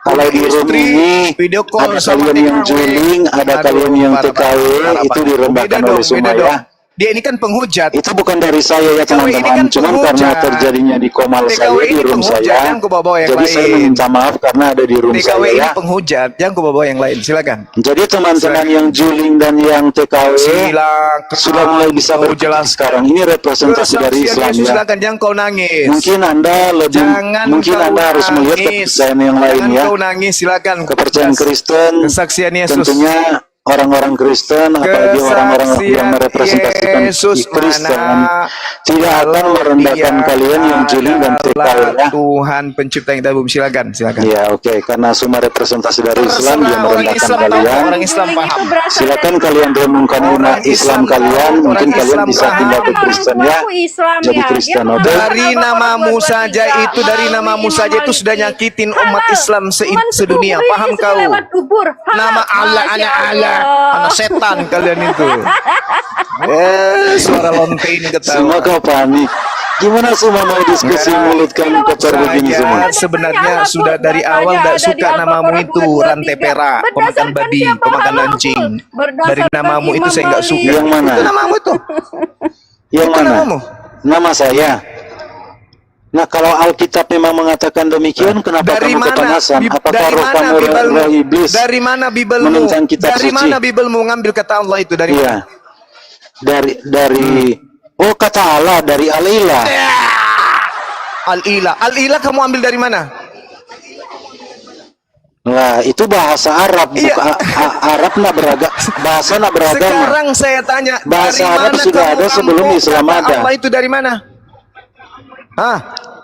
Kalau di room Istri, ini video call ada sama kalian yang TKW. juling, ada Aduh, kalian yang parah, TKW, parah. itu direndahkan Beda oleh semua dong. ya. Dia ini kan penghujat. Itu bukan dari saya ya TKW ini teman-teman, kan cuman karena penghujat. terjadinya di komal TKW saya di ini room penghujat, saya, jangan kau bawa yang jadi saya lain. meminta maaf karena ada di room TKW saya ini ya. penghujat. Jangan kau bawa yang lain. Silakan. Jadi teman-teman yang juling dan yang TKW Silakan. sudah mulai bisa Kau berjelas jelas. sekarang. Ini representasi dari Kesaksian Islam Yesus, ya. silakan, jangan kau nangis. Mungkin Anda lebih, Jangan mungkin kau Anda harus melihat nangis. kepercayaan yang lain Jangan ya. kau nangis, silakan. Kepercayaan Kristen, Kesaksian Yesus. tentunya orang-orang Kristen, apalagi orang-orang yang Kesaksian merepresentasikan Yesus Kristen, mana tidak akan merendahkan Dia kalian yang juling dan TKW adalah ya. Tuhan pencipta yang bumi, silakan. Ya oke, karena semua representasi dari Islam dia Terserah orang merendahkan Islam tahu, kalian. orang Islam paham. Silakan kalian renungkan umat Islam kalian, mungkin orang kalian Islam bisa paham. pindah ke Kristen ya. Jadi Kristen, oke? Dari namamu saja itu, dari namamu saja itu sudah nyakitin umat Islam sedunia. Paham kau? Nama Allah, anak Allah, anak setan kalian itu. Suara lonte ini Semua ketawa. kau panik. Gimana semua mau diskusi mulut kamu kotor begini semua? Saya sebenarnya sudah dari awal tidak suka namamu itu, rantai perak, pemakan babi, pemakan anjing. Dari namamu itu saya nggak suka. Yang mana? Itu namamu itu. Yang Itu mana? namamu. Nama saya. Nah kalau Alkitab memang mengatakan demikian, kenapa Dari kamu mana? kepanasan? Apakah Dari roh mana kamu Bibelmu? roh iblis? Dari mana Bibelmu? menentang kitab Dari suci? mana Bibelmu ngambil kata Allah itu? Dari Iya. mana? Oh kata Allah dari Al-Ilah. Al-Ilah. Al-Ilah kamu ambil dari mana? Nah itu bahasa Arab, Iya. bukan Arab nak beragam, bahasa nak beragama. Sekarang saya tanya, Bahasa dari Arab mana sudah kamu ada sebelum rampok Islam kata ada. Allah itu dari mana? Hah?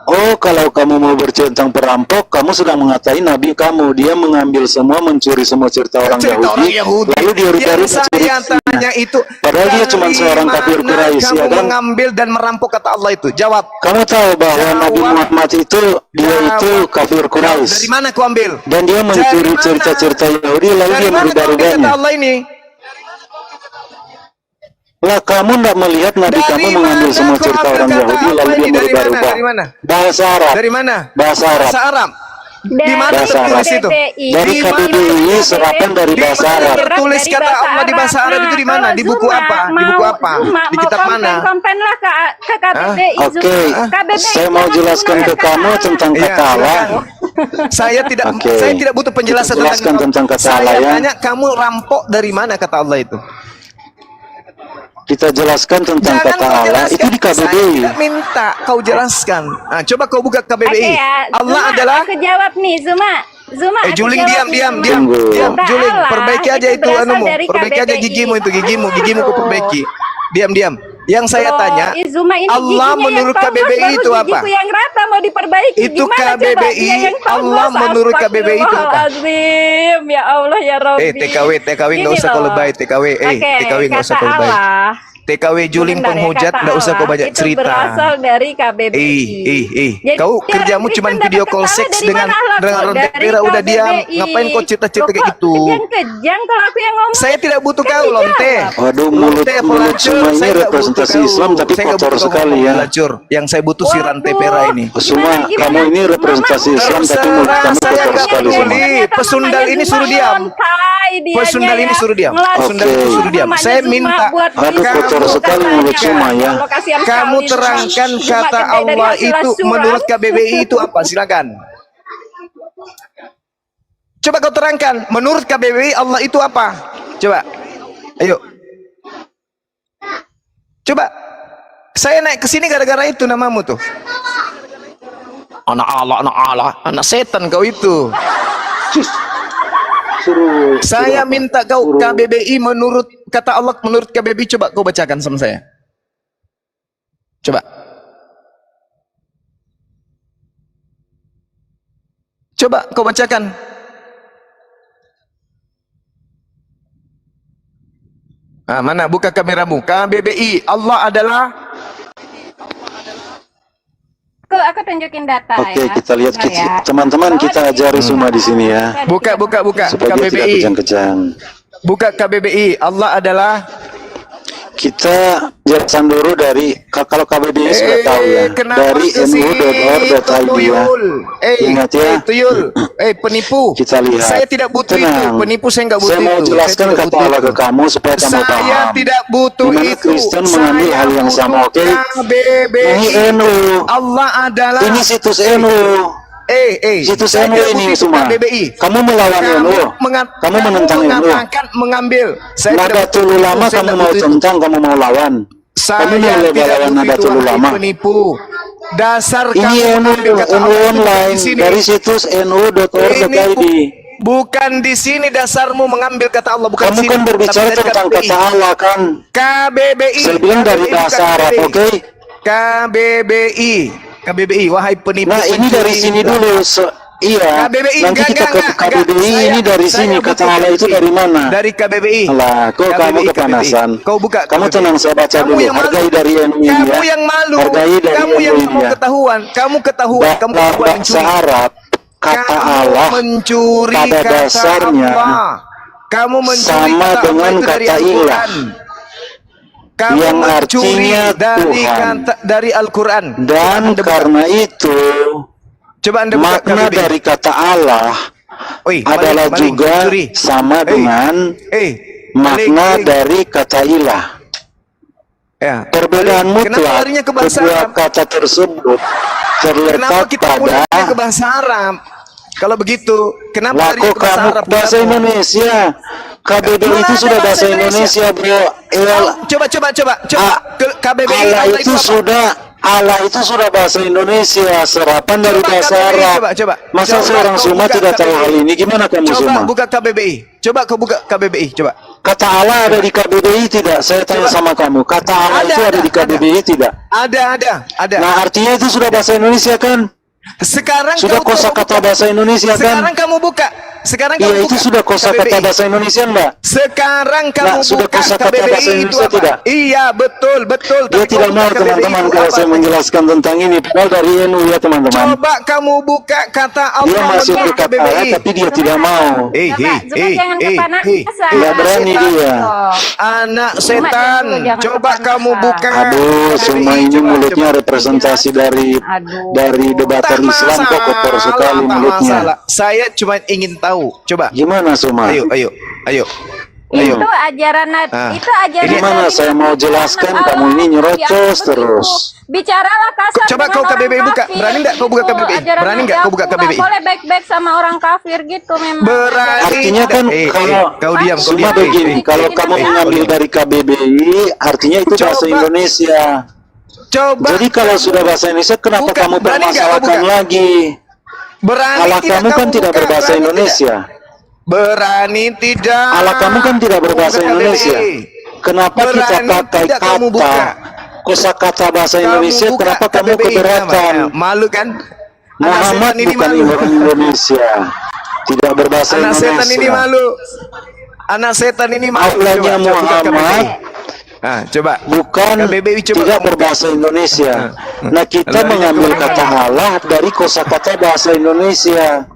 Oh, kalau kamu mau bercerita tentang perampok, kamu sedang mengatai Nabi kamu. Dia mengambil semua, mencuri semua cerita orang Cerita orang Yahudi, Yahudi. lalu dia Yang rubah-rubah saya ceritanya. tanya itu, Padahal dia cuma dari seorang kafir mana Quraisy, kamu ya kan? mengambil dan merampok kata Allah itu? Jawab. Kamu tahu bahwa Jawab. Nabi Muhammad itu, dia Jawab. itu kafir Dari Quraisy. mana kau ambil? Dan dia mencuri Dari mana? cerita-cerita Yahudi, lalu Dari dia mana kau ambil kata merubah-rubahnya. Allah ini? Lah kamu tidak melihat Nabi Dari kamu mengambil mana semua kau cerita ambil orang kata Yahudi, Allah lalu dia ini? Dari mana? merubah-rubah. Dari mana? Bahasa Arab. Dari mana? Bahasa Arab. Bahasa Arab. Di mana Bahasa tertulis Arab. itu? Dari Di mana KBBI serapan dari Di bahasa mana Arab. tertulis kata Allah di bahasa Arab itu di mana? Di buku apa? Di buku apa? Di kitab mana? Kompen lah ke KBBI. Oke, saya mau jelaskan ke kamu tentang Iya, kata Allah. Saya tidak Oke. saya tidak butuh penjelasan Kita jelaskan tentang kata saya Allah ya. tanya kamu rampok dari mana kata Allah itu? Kita jelaskan tentang Jangan kata kau Allah jelaskan. itu di Saya KBBI. tidak minta kau jelaskan. Nah, coba kau buka KBBI. Oke ya, Allah Zuma, adalah aku jawab nih, Zuma. Aku Juling jawab diam nih, diam Zuma. diam Tunggu. diam Kata Juling Allah perbaiki aja itu berasal anumu dari perbaiki aja KBBI. gigimu itu gigimu Itu. kau perbaiki diam yang saya Loh, tanya Zuma, ini Allah giginya menurut yang tongos, KBBI baru itu apa? gigiku yang rata mau diperbaiki. Itu Gimana coba? KBBI, Dia yang tongos, Allah menurut KBBI itu apa? Astagfirullahaladzim, ya Allah ya Rabbi. TKW nggak Gini usah kau loh. lebay TKW Oke, TKW nggak usah kata kau lebay Allah, TKW Juling Sebentar ya, penghujat, kata nggak usah kau Allah banyak itu cerita. berasal dari KBBI. Jadi, Kau orang kerjamu Kristen cuma dapat video call ketawa seks dari dengan mana Allah tuh? Ronde Dari Pera, udah diam. KBBI. Ngapain kau cerita-cerita Loh, kayak kok gitu? Kejang-kejang kalau aku yang ngomong. Saya tidak butuh Kan kau, Lonte. dijawab. Waduh, Lonte mulut pelacur, semua ini saya nggak representasi butuh kau. Islam tapi Saya nggak kotor butuh kau sekali ngomong ya. pelacur. Yang saya butuh si Rante Waduh. Pera ini. Semua Gimana? kamu ini representasi Mama, Islam tapi terserah, mulut kamu saya kotor nggak sekali peduli. semua. Pesundal ini suruh diam. Pesundal ini suruh diam. Pesundal ini suruh diam. Saya minta, Aduh, kotor sekali mulut semua ya. kamu terangkan kata Allah itu menurut KBBI itu apa? Silakan. Coba kau terangkan, menurut KBBI Allah itu apa? Coba. Ayo. Coba. Saya naik ke sini gara-gara itu namamu tuh. Anak Allah, anak setan kau itu. Saya minta kau KBBI menurut kata Allah, menurut KBBI, coba kau bacakan sama saya. Coba. Coba kau bacakan. Ah, mana? Buka kameramu. KBBI, Allah adalah. Aku tunjukin data Oke, ya. kita lihat Bentar ya. teman-teman, Bahwa kita di ajari sini semua di sini ya. Buka. Supaya dia tidak KBBI. kejang-kejang. Buka KBBI. Allah adalah. Kita jelasan dulu dari kalau KBBI sudah tahu ya, kenapa dari ke situ, nu.org.id ya. Ingat ya. Tuyul. Penipu. Kita lihat. Saya tidak butuh Tenang. itu. Penipu saya nggak butuh Saya mau itu. jelaskan tidak kata butuh Allah itu. ke kamu supaya kamu paham. Saya tidak butuh Dimana itu. Kristen mengambil Saya hal yang sama, butuh oke? KBBI. Ini NU. Allah adalah. Ini situs NU. Situs Saya NU tidak ini butuh semua. KBBI. Kamu melawan NU. Kamu menentang NU. mengatakan mengambil. Saya tidak Nadatul butuh itu. Ulama Saya kamu tidak mau butuh itu. tentang, kamu mau lawan. Saya Kamu mau tidak lawan butuh Nadatul itu, Ulama. wahai penipu. Dasar Ini kamu NU, mengambil kata NU Allah itu online di sini. dari situs nu.org.id. Bukan di sini dasarmu mengambil kata Allah, bukan Kamu di sini. kan berbicara Tapi dari tentang KBBI. kata Allah kan. KBBI. Saya bilang dari KBBI, bahasa bukan Arab, KBBI. oke? KBBI, wahai penipu. Nah ini dari sini dulu. Iya. KBBI, Nanti kita ke KBBI ini dari sini. Kata Allah itu dari mana? Dari KBBI. Alah, kok kamu KBBI. kepanasan? Kau buka. Kamu KBBI. tenang, saya baca Kamu dulu. yang malu. Hargai dari NU ini Kamu ya. yang malu. Hargai dari Kamu yang NU mau ya. ketahuan. Kamu ketahuan. Kamu Dalam ketahuan bahasa mencuri. Arab, kata Kamu Allah mencuri pada kata dasarnya Allah. Kamu mencuri sama kata dengan Allah itu dari kata ilah. Al-Quran. Kamu Yang mencuri artinya dari Tuhan. dari Al-Quran. Dan karena itu Coba Anda buka makna KBBI. dari kata Allah Oi, adalah maling, juga mencuri. sama dengan makna maling. dari kata ilah. Ya. Perbedaan Maling. Kenapa mutlak larinya ke bahasa kedua Arab? kata tersebut Kenapa terletak kita pada mulai ke bahasa Arab? Kalau begitu, kenapa larinya laku ke bahasa kamu Arab? bahasa Kenapa? Indonesia. KBBI Mana itu ada sudah bahasa bahasa Indonesia, bro. Coba. KBBI Allah Allah itu apa? Allah itu sudah bahasa Indonesia, serapan dari Coba bahasa KBBI, Arab. coba. Masa Coba seorang kau Suma buka tidak tahu KBBI. hal ini? Gimana kamu Coba Suma? buka KBBI. Coba kau buka KBBI, coba. Kata Allah ada di KBBI tidak? Saya tanya Coba. sama kamu. Kata Allah itu ada di KBBI tidak? Ada. Nah, artinya itu sudah bahasa Indonesia kan? Sekarang Sudah kamu kosakata buka. bahasa Indonesia kan? Sekarang kamu buka. Sekarang kamu Iya, buka. itu sudah kosakata KBBI. bahasa Indonesia, Mbak. Sekarang kamu Nah, sudah buka kosakata KBBI bahasa itu Indonesia apa? tidak? Iya, betul. Dia Tapi tidak kau mau buka KBBI teman-teman itu kalau apa? saya menjelaskan tentang ini. Padahal dari NU ya teman-teman. Coba kamu buka kata Allah Dia masuk menurut ke kata KBBI. Allah tapi dia tidak mau. Jangan kepanasan. Tidak berani dia. Anak setan. Jangan Coba kepanasan. kamu buka. Aduh, KBBI, semua ini coba, mulutnya coba. representasi dari debater Tak Islam kok kotor sekali tak mulutnya. masalah. Saya cuma ingin tahu. Coba. Gimana Suma? Ayo. Itu ajaran Ah. ajaran Gimana Nabi saya mau jelaskan, Allah. kamu ini nyerocos Yang terus. begitu. Bicaralah kasar Coba dengan kau orang KBBI buka. kafir. Berani nggak kau buka Gitu. KBBI? Ajaran Berani nggak Nabi kau buka aku KBBI? nggak boleh baik-baik sama orang kafir gitu memang. Berani. Artinya kan kalau kau diam, kau Suma diam. begini, kalau kamu mengambil dari KBBI, artinya itu bahasa Coba. Indonesia. Coba. Jadi kalau sudah bahasa Indonesia, kenapa Buka. kamu Berani nggak kau permasalahkan buka? lagi? Berani Allah tidak kamu kan kamu tidak buka? berbahasa Berani Indonesia. Berani tidak. Allah kamu kan tidak berbahasa Buka Indonesia. KBBI. Kenapa kita Berani pakai tidak kamu buka? kata kosakata bahasa Kamu Indonesia? buka Kenapa kamu KBBI, keberatan? Malu kan? Anak Muhammad setan ini bukan malu. orang Indonesia, tidak berbahasa Anak setan ini Indonesia. malu. Anak setan ini malu. Aulanya Coba buka Muhammad, KBBI. Coba. bukan KBBI coba tidak ngomong. berbahasa Indonesia. Nah, kita Lalu mengambil coba. kata Allah dari kosakata bahasa Indonesia.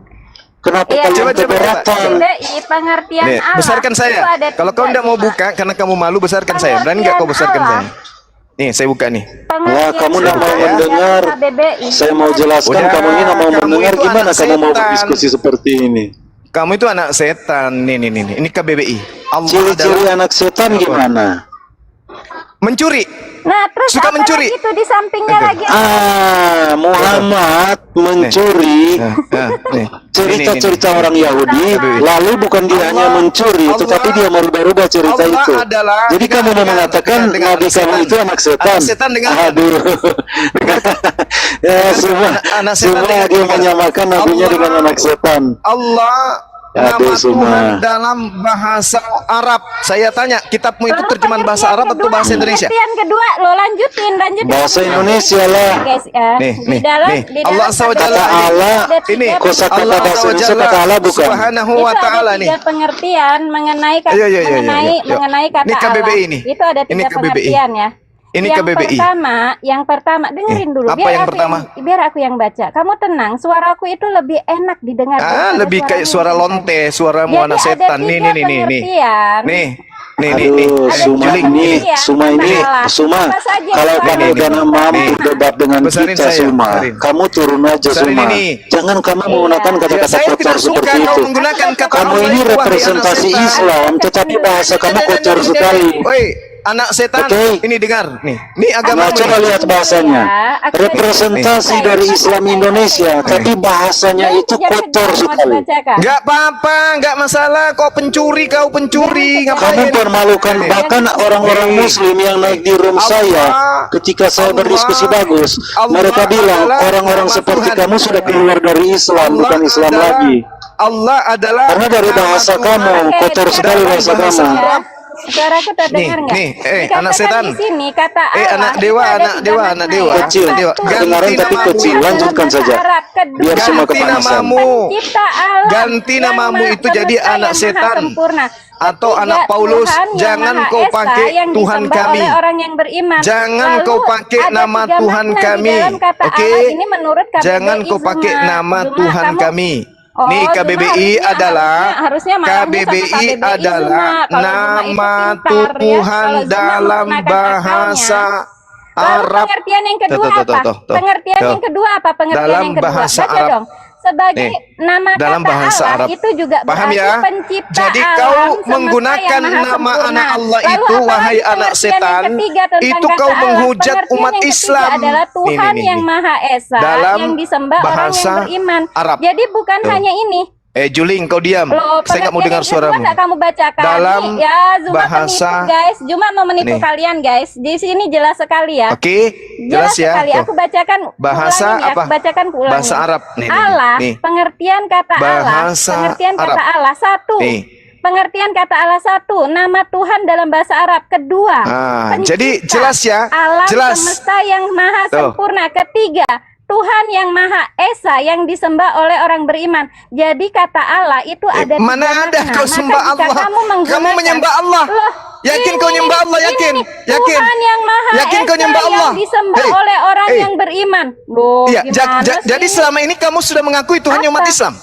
Kenapa Iya, kalian coba. keberatan? KBBI pengertian Nih, Allah. besarkan itu saya. ada Kalau kau tiga, tidak mau Pak. buka karena kamu malu, besarkan saya. Berani nggak kau besarkan Allah. saya? Nih, saya buka nih. Wah, kamu tidak mau Allah mendengar. dari KBBI. Saya mau jelaskan, Udah, kamu ini tidak mau kamu mendengar. itu Gimana anak kamu mau setan. berdiskusi seperti ini? Kamu itu anak setan. Nih. Ini KBBI. Allah Ciri-ciri adalah anak setan gimana? mencuri. Nah, terus Suka apa mencuri. lagi tuh di sampingnya Itu. lagi? Muhammad mencuri Nih. cerita-cerita orang Yahudi, KBBI. lalu bukan dia hanya mencuri, Allah- tetapi dia merubah-rubah cerita Allah itu. adalah Jadi kamu mau mengatakan dengan Nabi anak kamu setan. itu anak setan? Anak setan dengan Aduh. Ya, semua anak setan semua dengan- dia menyamakan nabinya Allah- dengan anak setan. Allah Aduh, nama semua. Tuhan dalam bahasa Arab. Saya tanya, kitabmu itu Lalu terjemahan bahasa pengertian Arab atau kedua, bahasa Indonesia? Pengertian kedua, lo lanjutin. Bahasa Indonesia lah. Guys, Nih, di dalam, nih. di Allah dalam SWT Kata Allah, ini kosakata Allah bahasa Indonesia Azza wa kata Allah bukan. Subhanahu itu wa ada ta'ala nih. tiga pengertian mengenai kata, Iya. mengenai kata Ini KBBI Allah. nih. Itu ada Ini tiga KBBI. pengertian ya. Ini yang KBBI. yang pertama dengerin dulu. apa yang pertama? Biar aku yang baca. Kamu tenang, suaraku itu lebih enak didengar. daripada Lebih kayak suara suaramu. lonte, suaramu Jadi anak ada setan. tiga Nih. pengertian. Nih. Aduh, Ada Suma tiga ini, pengertian Suma ini, masalah. Suma. Apa saja Kalau yang kamu ada gak di mampu sana? debat dengan Besarin kita, saya, Suma, besarin. kamu turun aja, Besarin Suma. ini. Jangan kamu Iya. menggunakan Ya, kata-kata saya kotor tidak suka seperti kau itu. menggunakan kata Kamu Allah ini itu, wahai anak representasi setan. Islam, tetapi bahasa kamu kotor sekali. Woi, anak setan. Oke. Ini dengar nih. Ini agama Nah, coba lihat bahasanya. Representasi dari Islam Indonesia, tapi bahasanya itu kotor sekali. Enggak apa-apa, enggak masalah. Kau pencuri, Kamu ngapain? permalukan bahkan orang-orang Muslim yang naik di room saya ketika saya berdiskusi bagus. Mereka bilang orang-orang seperti kamu sudah keluar dari Islam, bukan Islam lagi. Allah adalah Karena dari bahasa kamu kotor sekali bahasa kamu. Suaraku terdengar nggak? nih, Dikatakan anak setan. di sini kata Allah. anak dewa, itu ada anak tiga dewa, makna anak dewa. ya. Kecil, dewa. Satu, kedengaran tapi namamu. kecil. Lanjutkan bahasa saja. Arab. Kedua, Biar semua Ganti kepanasan. namamu. Pencipta Allah Ganti yang namamu maha itu jadi semesta, anak yang maha setan. sempurna. Atau Ketiga, anak Paulus, Tuhan yang jangan Maha kau Esa, pakai yang Tuhan disembah kami. oleh orang yang beriman. Jangan Lalu, kau pakai ada nama tiga Tuhan makna di kami. dalam kata Oke? Allah. Ini menurut KBBI Jangan kau pakai Zuma. nama Zuma, Tuhan kamu- kami. Oh, Nih Zuma KBBI adalah harusnya marahnya sama KBBI KBBI adalah Zuma. Kalau Zuma nama itu pintar, ya. Tuhan Kalau Zuma dalam menggunakan bahasa akalnya. Lalu Arab. pengertian yang kedua Tuh. apa? Pengertian yang kedua apa? Pengertian Dalam yang kedua. bahasa Baca Arab. dong. Sebagai Nih, nama dalam kata bahasa Allah Arab. itu juga Paham berarti ya? pencipta Jadi alam kau semesta menggunakan yang maha nama sempurna. anak Allah Lalu itu, apa wahai lagi anak pengertian yang setan, ketiga tentang itu kata kau Allah? menghujat Pengertian umat yang ketiga Islam. adalah Tuhan Nih. yang Maha Esa Dalam yang disembah orang bahasa yang beriman. Arab. Jadi bukan Tuh. hanya ini. Juling, kau diam. Loh, Saya nggak mau dengar pengertian yang kedua suaramu. nggak kamu bacakan. Dalam Nih, ya, Zuma bahasa- penipu, guys. Zuma mau menipu Nih. kalian, guys. Di sini jelas sekali ya. Oke, jelas ya. sekali. Tuh. Aku bacakan Bahasa ulangin ya. apa? Aku bacakan ulangin. Bahasa Arab. Nih. Allah, Nih. pengertian kata Allah. Bahasa Pengertian kata Arab. Allah satu. Nih. Pengertian kata Allah satu, nama Tuhan dalam bahasa Arab. Kedua, Jadi pencipta jelas ya. alam Jelas. semesta yang maha Tuh. sempurna. Ketiga, Tuhan yang Maha Esa yang disembah oleh orang beriman. Jadi kata Allah itu ada Mana tiga ada makna. kau Maka sembah jika Allah? Kamu menyembah Allah. Loh, Yakin ini kau nyembah nih, Allah? ini Yakin? nih, Yakin? Tuhan yang Maha Yakin kau Esa nyembah Allah? yang disembah Hei, oleh orang hei. yang beriman. Loh, Iya, gimana sih jadi ini? selama ini kamu sudah mengakui Tuhannya umat Apa? Islam.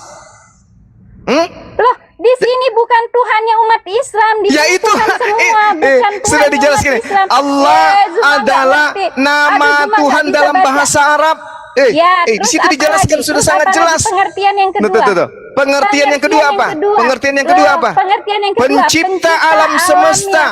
Loh, di sini bukan Tuhannya umat Islam, di Ya sini itu Tuhan semua, bukan sudah Tuhannya dijelaskan. umat Islam. Allah Zuma nggak adalah ngerti. nama Aduh, Zuma Tuhan nggak bisa dalam baca. bahasa Arab. Ya, Di terus situ apa dijelaskan lagi? sudah Terus sangat apa lagi? jelas. Pengertian yang kedua. Tuh. Pengertian yang kedua apa? Pengertian yang kedua Loh, apa? Pengertian yang kedua. Pencipta alam semesta,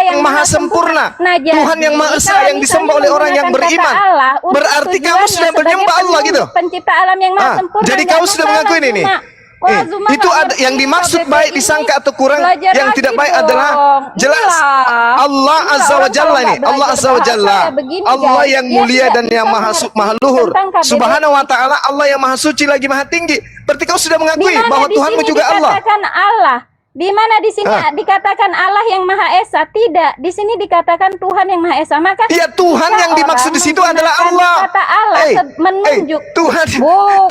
yang maha sempurna. Nah, jadi, Tuhan yang maha esa kalau yang disembah misalnya oleh orang yang menggunakan beriman. kata Allah untuk Berarti kamu tujuannya sudah sebagai menyembah Allah gitu. Pencipta alam yang maha sempurna. Jadi nggak kamu sudah salah, mengakui ini. Zuma. Wah, Zuma Itu nggak ada ngerti yang dimaksud KBBI baik ini. disangka atau kurang, Belajar yang lagi tidak baik dong. adalah jelas. Iyalah. Allah Iyalah, Azza wa orang Jalla kalau ini, nggak Allah belajar Azza wa Jalla, bahasa begini, Allah guys, yang dia mulia tidak dan yang bisa maha mengerti maha luhur, tentang KBBI. Subhanahu wa taala, Allah yang maha suci lagi maha tinggi. Berarti kau sudah mengakui Di mana bahwa di Tuhanmu sini juga Allah. dikatakan Allah? Di mana di sini dikatakan Allah yang Maha Esa? Tidak, di sini dikatakan Tuhan yang Maha Esa. Maka Ya Tuhan yang dimaksud di situ adalah Allah. Kata Allah menunjuk. Tuhan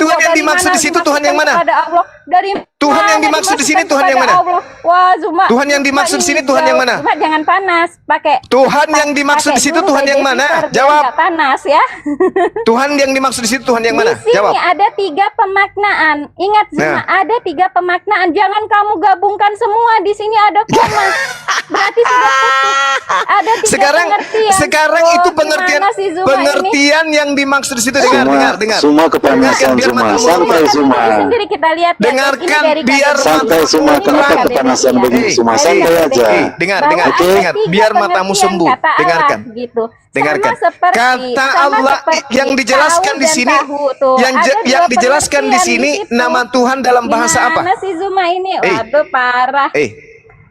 Bukan yang dari dimaksud mana di situ dimaksudkan Tuhan yang mana? kepada Allah dari Tuhan yang dimaksud di sini Tuhan yang mana? Wah, Zuma. Tuhan yang dimaksud di sini Tuhan yang mana? Zuma jangan panas, pakai. Tuhan yang dimaksud di situ pakai Tuhan dulu yang mana? babysitter, biar Jawab. nggak panas ya. Tuhan yang dimaksud di situ Tuhan yang mana? Di sini Jawab. ada 3 pemaknaan. Ingat Zuma, Nah. ada 3 pemaknaan. Jangan kamu gabungkan semua. Di sini ada koma. Berarti sudah putus. Ada 3 pengertian. Sekarang Oh, itu pengertian gimana sih Zuma ini? pengertian yang dimaksud di situ. Dengar. Semua kepanasan Dengarkan, biar semua. matamu Santai Kan semua. ini sendiri kita lihat ya. Dengarkan, Ini dari biar KBBI. Santai semua. Ini Kenapa KBBI kepanasan ya. begini semua? Dari Santai KBBI. aja. Dengar, Bahwa dengar, ada dengar. 3 Biar matamu pengertian sembuh. kata Allah, Dengarkan. gitu. Dengarkan. Sama Kata sama Allah seperti yang dijelaskan tahu di dan sini, tahu tuh. yang Ada dua yang dijelaskan di pengertian sini situ. nama Tuhan dalam bahasa apa? Gimana sih Zuma ini? Eh. Waduh, parah.